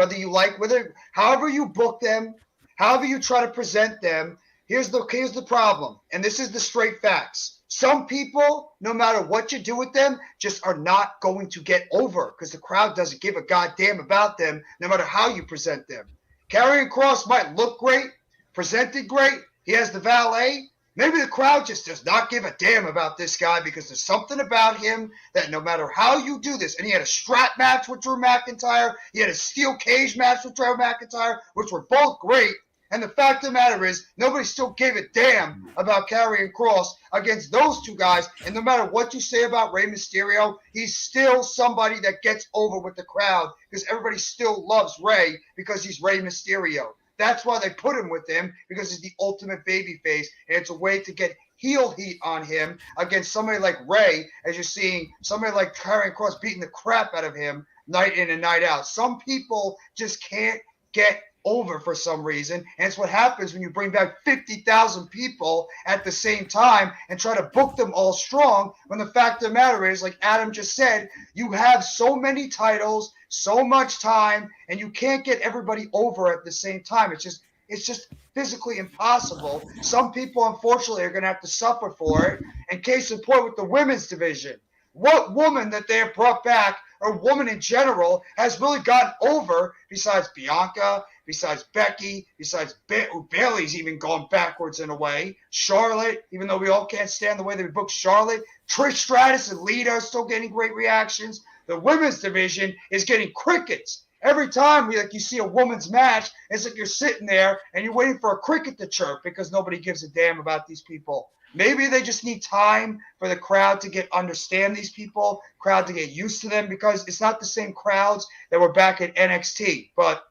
however you book them, however you try to present them. Here's the problem, and this is the straight facts. Some people, no matter what you do with them, just are not going to get over because the crowd doesn't give a goddamn about them, no matter how you present them. Karrion Kross might look great, presented great. He has the valet. Maybe the crowd just does not give a damn about this guy because there's something about him that no matter how you do this, and he had a strap match with Drew McIntyre, he had a steel cage match with Drew McIntyre, which were both great. And the fact of the matter is, nobody still gave a damn about Karrion Kross against those two guys. And no matter what you say about Rey Mysterio, he's still somebody that gets over with the crowd because everybody still loves Rey because he's Rey Mysterio. That's why they put him with him, because he's the ultimate babyface. And it's a way to get heel heat on him against somebody like Rey, as you're seeing somebody like Karrion Kross beating the crap out of him night in and night out. Some people just can't get over for some reason, and it's what happens when you bring back 50,000 people at the same time and try to book them all strong, when the fact of the matter is, like Adam just said, you have so many titles, so much time, and you can't get everybody over at the same time. It's just physically impossible. Some people, unfortunately, are going to have to suffer for it. And case in point with the women's division, what woman that they have brought back, or woman in general, has really gotten over besides Bianca, besides Becky, besides Bailey's even gone backwards in a way. Charlotte, even though we all can't stand the way they booked Charlotte. Trish Stratus and Lita are still getting great reactions. The women's division is getting crickets. Every time you see a women's match, it's like you're sitting there and you're waiting for a cricket to chirp because nobody gives a damn about these people. Maybe they just need time for the crowd to understand these people, crowd to get used to them, because it's not the same crowds that were back at NXT. But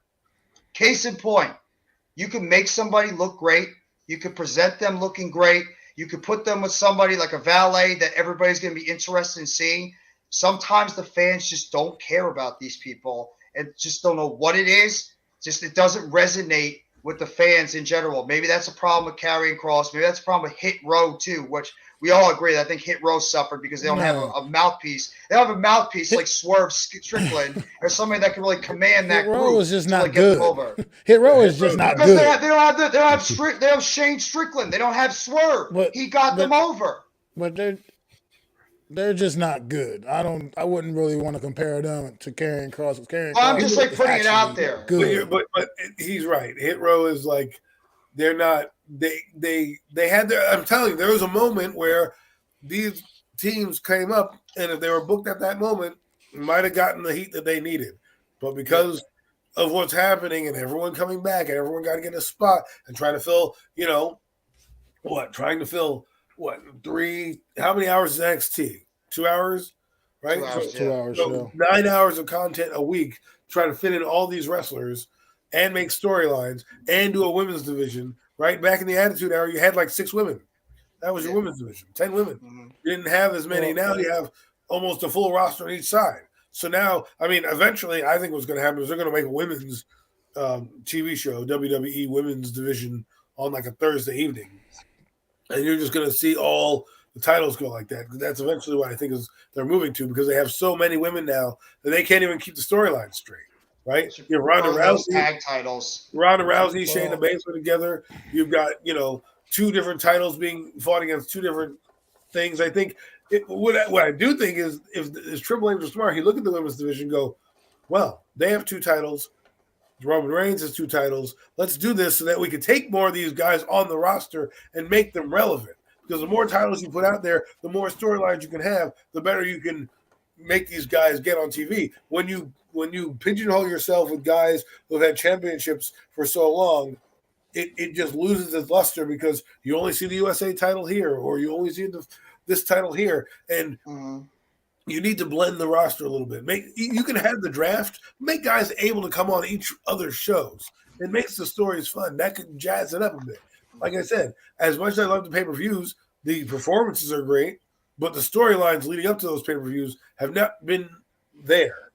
case in point, you can make somebody look great. You could present them looking great. You could put them with somebody like a valet that everybody's going to be interested in seeing. Sometimes the fans just don't care about these people and just don't know what it is. Just it doesn't resonate with the fans in general. Maybe that's a problem with Karrion Kross. Maybe that's a problem with Hit Row too, which we all agree that I think Hit Row suffered because they don't have a mouthpiece. They don't have a mouthpiece like Swerve Strickland or somebody that can really command that Hit group. Row is just not good. Over. Hit Row is just not because good. They have Shane Strickland. They don't have Swerve. He got them over. But they're just not good. I wouldn't really want to compare them to Karrion Kross. I'm just like putting it out there. Good. But he's right. Hit Row is like, they're not. They had their. I'm telling you, there was a moment where these teams came up, and if they were booked at that moment, might have gotten the heat that they needed. But because of what's happening and everyone coming back and everyone got to get a spot and trying to fill, how many hours is NXT? 2 hours, right? 2 hours, 2 hours. So 9 hours of content a week, trying to fit in all these wrestlers and make storylines and do a women's division, right? Back in the Attitude Era, you had like 6 women. That was your women's division, 10 women. Mm-hmm. You didn't have as many. Now you have almost a full roster on each side. So now, eventually, I think what's going to happen is they're going to make a women's TV show, WWE Women's Division, on like a Thursday evening. And you're just going to see all the titles go like that. That's eventually what I think is they're moving to, because they have so many women now that they can't even keep the storyline straight, right? You have Ronda Rousey, tag titles. Shayna Baszler together. You've got 2 different titles being fought against 2 different things. I think what I do think is if Triple H was smart, he look at the women's division and go, well, they have 2 titles. Roman Reigns has 2 titles. Let's do this so that we can take more of these guys on the roster and make them relevant. Because the more titles you put out there, the more storylines you can have, the better you can make these guys get on TV. When you pigeonhole yourself with guys who've had championships for so long, it just loses its luster, because you only see the USA title here, or you only see this title here. And you need to blend the roster a little bit. You can have the draft, make guys able to come on each other's shows. It makes the stories fun. That could jazz it up a bit. Like I said, as much as I love the pay-per-views, the performances are great, but the storylines leading up to those pay-per-views have not been there.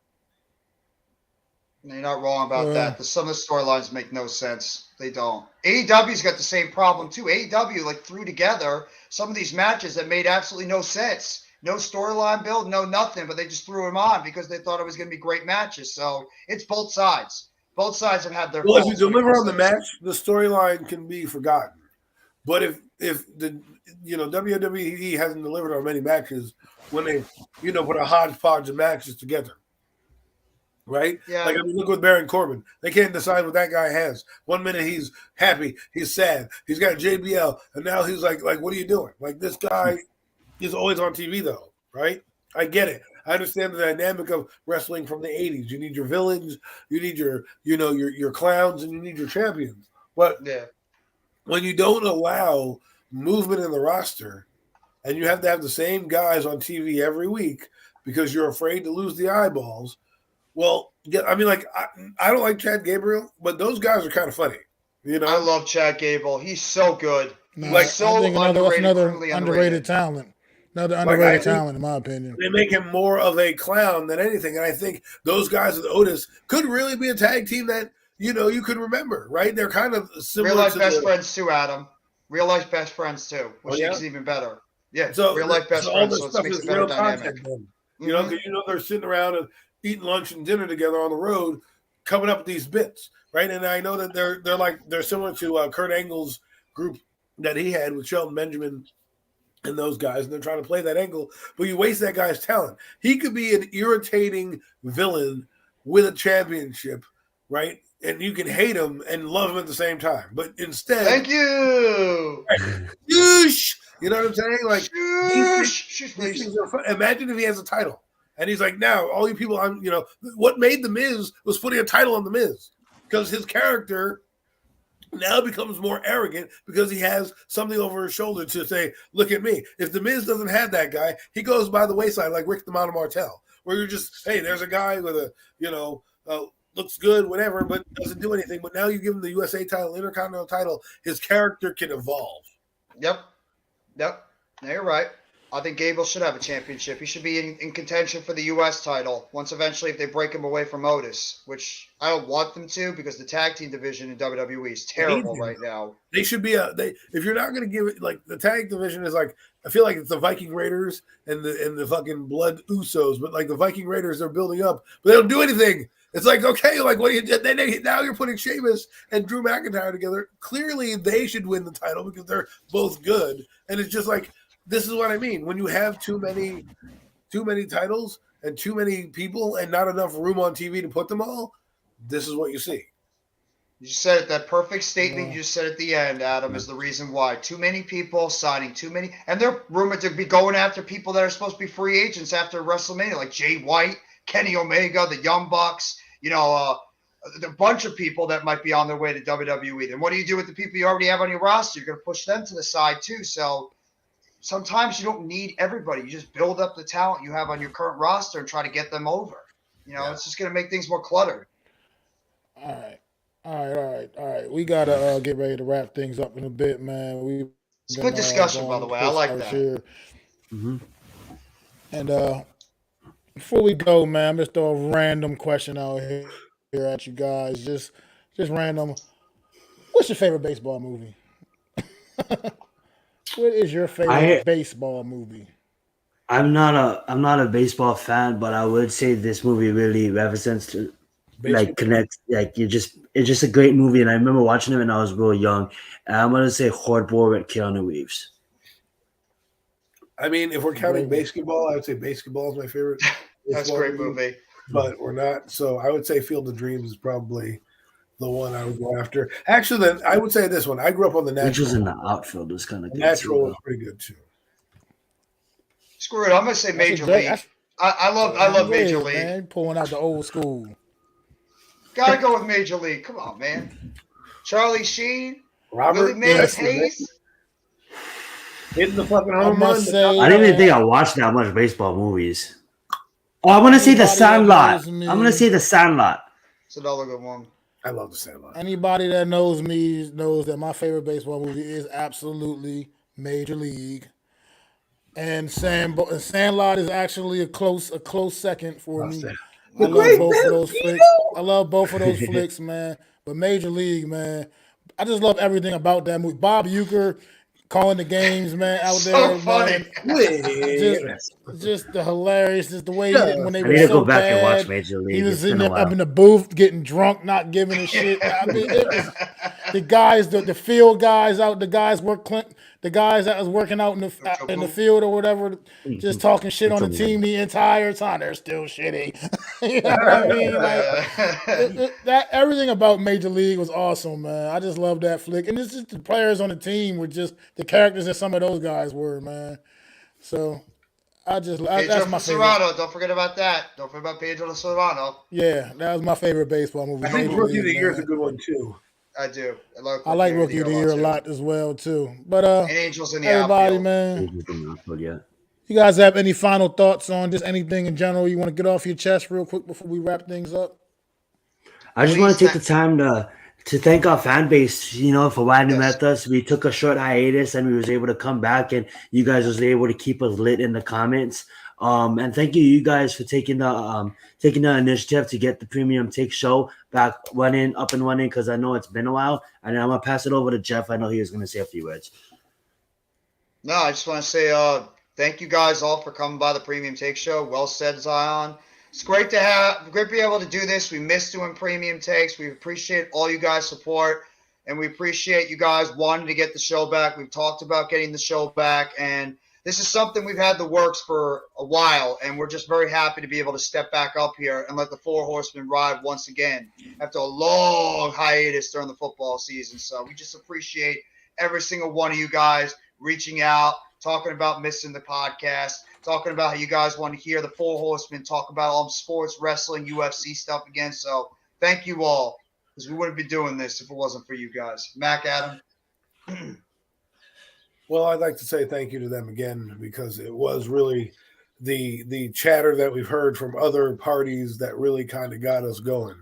You're not wrong about that. Some of the storylines make no sense. They don't. AEW's got the same problem too. AEW threw together some of these matches that made absolutely no sense. No storyline build, no nothing, but they just threw them on because they thought it was going to be great matches. So it's both sides. Both sides have had their. Well, if you deliver on the match, the storyline can be forgotten. But if the WWE hasn't delivered on many matches when they put a hodgepodge of matches together. Right? Yeah. Look with Baron Corbin. They can't decide what that guy has. 1 minute he's happy, he's sad, he's got JBL, and now he's like, what are you doing? This guy is always on TV though, right? I get it. I understand the dynamic of wrestling from the 80s. You need your villains, you need your clowns, and you need your champions. But when you don't allow movement in the roster, and you have to have the same guys on TV every week because you're afraid to lose the eyeballs. Well, I don't like Chad Gabriel, but those guys are kind of funny. I love Chad Gable. He's so good. No, I think another underrated talent. Another underrated talent, in my opinion. They make him more of a clown than anything, and I think those guys with Otis could really be a tag team that you could remember, right? They're kind of similar. Real life best friends too, Adam. Real life best friends too, which makes it even better. Yeah, so real life best friends, so it makes it better dynamic. Because they're sitting around and eating lunch and dinner together on the road, coming up with these bits, right? And I know that they're similar to Kurt Angle's group that he had with Shelton Benjamin and those guys, and they're trying to play that angle, but you waste that guy's talent. He could be an irritating villain with a championship, right? And you can hate him and love him at the same time. But instead, thank you. Shoosh! You know what I'm saying? These things are fun. Imagine if he has a title. And he's like, now, all you people, what made The Miz was putting a title on The Miz. Because his character now becomes more arrogant because he has something over his shoulder to say, look at me. If The Miz doesn't have that guy, he goes by the wayside like Rick the Model Martel, where you're just, hey, there's a guy with a, looks good, whatever, but doesn't do anything. But now you give him the USA title, Intercontinental title, his character can evolve. Yep. No, you're right. I think Gable should have a championship. He should be in contention for the U.S. title once eventually if they break him away from Otis, which I don't want them to because the tag team division in WWE is terrible right now. They should be if you're not going to give it, the tag division is I feel like it's the Viking Raiders and the fucking Blood Usos, but the Viking Raiders are building up, but they don't do anything. It's okay, what do you now you're putting Sheamus and Drew McIntyre together. Clearly they should win the title because they're both good. And it's just this is what I mean. When you have too many titles and too many people and not enough room on TV to put them all, this is what you see. You said it. That perfect statement you just said at the end, Adam, is the reason why. Too many people signing too many. And they're rumored to be going after people that are supposed to be free agents after WrestleMania, like Jay White, Kenny Omega, the Young Bucks, a bunch of people that might be on their way to WWE. Then what do you do with the people you already have on your roster? You're going to push them to the side too. So sometimes you don't need everybody. You just build up the talent you have on your current roster and try to get them over. It's just going to make things more cluttered. All right. We got to get ready to wrap things up in a bit, man. It's a good discussion, by the way. I like that. Mm-hmm. And before we go, man, I'm just throw a random question out here at you guys. Just random. What's your favorite baseball movie? What is your favorite baseball movie? I'm not a baseball fan, but I would say this movie really represents to connects. It's just a great movie, and I remember watching it when I was real young. And I'm gonna say Hardball with Keanu Reeves. I mean, if we're counting basketball, I would say basketball is my favorite. That's a great movie. But we're not. So I would say Field of Dreams is probably the one I would go after. Actually, then I would say this one. I grew up on The Natural. Which was in the outfield was kind of good. Natural was pretty good too. Screw it. I'm gonna say Major League. I love Major League. Man, pulling out the old school. Gotta go with Major League. Come on, man. Charlie Sheen, Robert Willie Mays Hayes. Hitting the fucking home run. I didn't even think I watched that much baseball movies. Oh, I want to say the Anybody that Sandlot. knows me, I'm going to say the Sandlot. It's another good one. I love the Sandlot. anybody that knows me knows that my favorite baseball movie is absolutely Major League. And Sandlot is actually a close second for me. I love both of those flicks. I love both of those flicks, man. But Major League, man, I just love everything about that movie. Bob Uecker calling the games, man, out So there, funny. man. Just the hilarious, just the way when they I were need to so go back and watch bad. Major League. He was It's in been a there, up while. in the booth getting drunk, not giving a shit. I mean, it was the guys, the field guys out, the guys that was working out in the field or whatever, just talking shit on the team the entire time. They're still shitty. You know what I mean? Like that everything about Major League was awesome, man. I just love that flick, and it's just the players on the team were just the characters that some of those guys were, man. So Pedro that's my favorite. Serrano. Don't forget about that. Don't forget about Pedro Serrano. Yeah, that was my favorite baseball movie. I think Major Rookie of the League, Year is a man. good one too. I do. I like Rookie of the Year a lot as well too. But And Angels in the everybody, outfield. man, Yeah. you guys have any final thoughts on just anything in general you want to get off your chest real quick before we wrap things up? I just want to take the time to thank our fan base, for why you met us. We took a short hiatus and we was able to come back, and you guys was able to keep us lit in the comments. And thank you guys for taking the initiative to get the Premium Take show back up and running, because I know it's been a while. And I'm gonna pass it over to Jeff. I know he was gonna say a few words. No, I just want to say thank you guys all for coming by the Premium Take show. Well said, Zion. It's great to be able to do this. We miss doing Premium Takes. We appreciate all you guys' support, and we appreciate you guys wanting to get the show back. We've talked about getting the show back, and this is something we've had the works for a while, and we're just very happy to be able to step back up here and let the Four Horsemen ride once again after a long hiatus during the football season. So we just appreciate every single one of you guys reaching out, talking about missing the podcast, talking about how you guys want to hear the Four Horsemen talk about all sports, wrestling, UFC stuff again. So thank you all, because we wouldn't be doing this if it wasn't for you guys. Mac, Adam? Well, I'd like to say thank you to them again, because it was really the chatter that we've heard from other parties that really kind of got us going.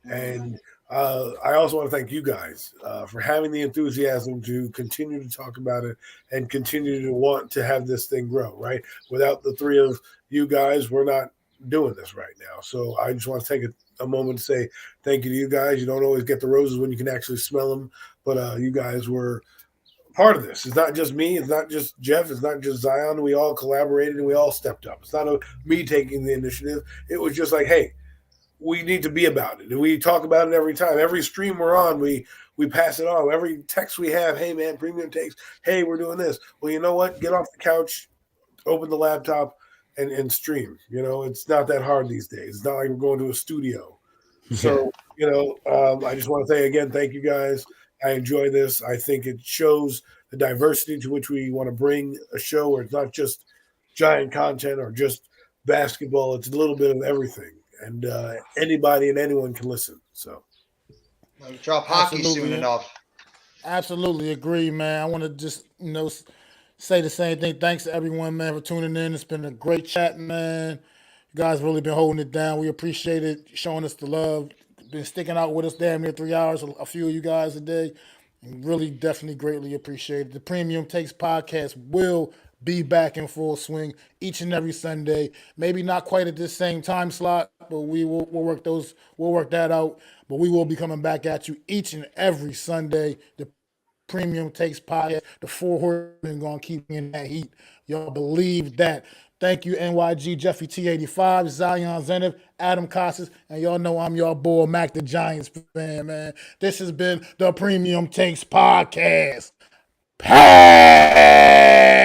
And I also want to thank you guys for having the enthusiasm to continue to talk about it and continue to want to have this thing grow, right? Without the three of you guys, we're not doing this right now. So I just want to take a moment to say thank you to you guys. You don't always get the roses when you can actually smell them, but you guys were part of this. It's not just me. It's not just Jeff. It's not just Zion. We all collaborated and we all stepped up. It's not me taking the initiative. It was just like, hey, we need to be about it. And we talk about it every time. Every stream we're on, we pass it on. Every text we have, hey, man, Premium Takes. Hey, we're doing this. Well, you know what? Get off the couch, open the laptop, and stream. It's not that hard these days. It's not like we're going to a studio. So, I just want to say again, thank you guys. I enjoy this. I think it shows the diversity to which we want to bring a show where it's not just giant content or just basketball. It's a little bit of everything. And anybody and anyone can listen. So We'll drop hockey soon enough. Absolutely agree, man. I want to just say the same thing. Thanks to everyone, man, for tuning in. It's been a great chat, man. You guys really been holding it down. We appreciate it, showing us the love. Been sticking out with us damn near 3 hours, a few of you guys a day. And really, definitely greatly appreciate it. The Premium Takes podcast will be back in full swing each and every Sunday. Maybe not quite at this same time slot, but we'll work that out. But we will be coming back at you each and every Sunday. The Premium Takes podcast. The Four Horsemen gonna keep in that heat. Y'all believe that. Thank you, NYG Jeffy T85, Zion Zenith, Adam Costas, and y'all know I'm your boy, Mac the Giants fan, man. This has been the Premium Takes podcast. Pass!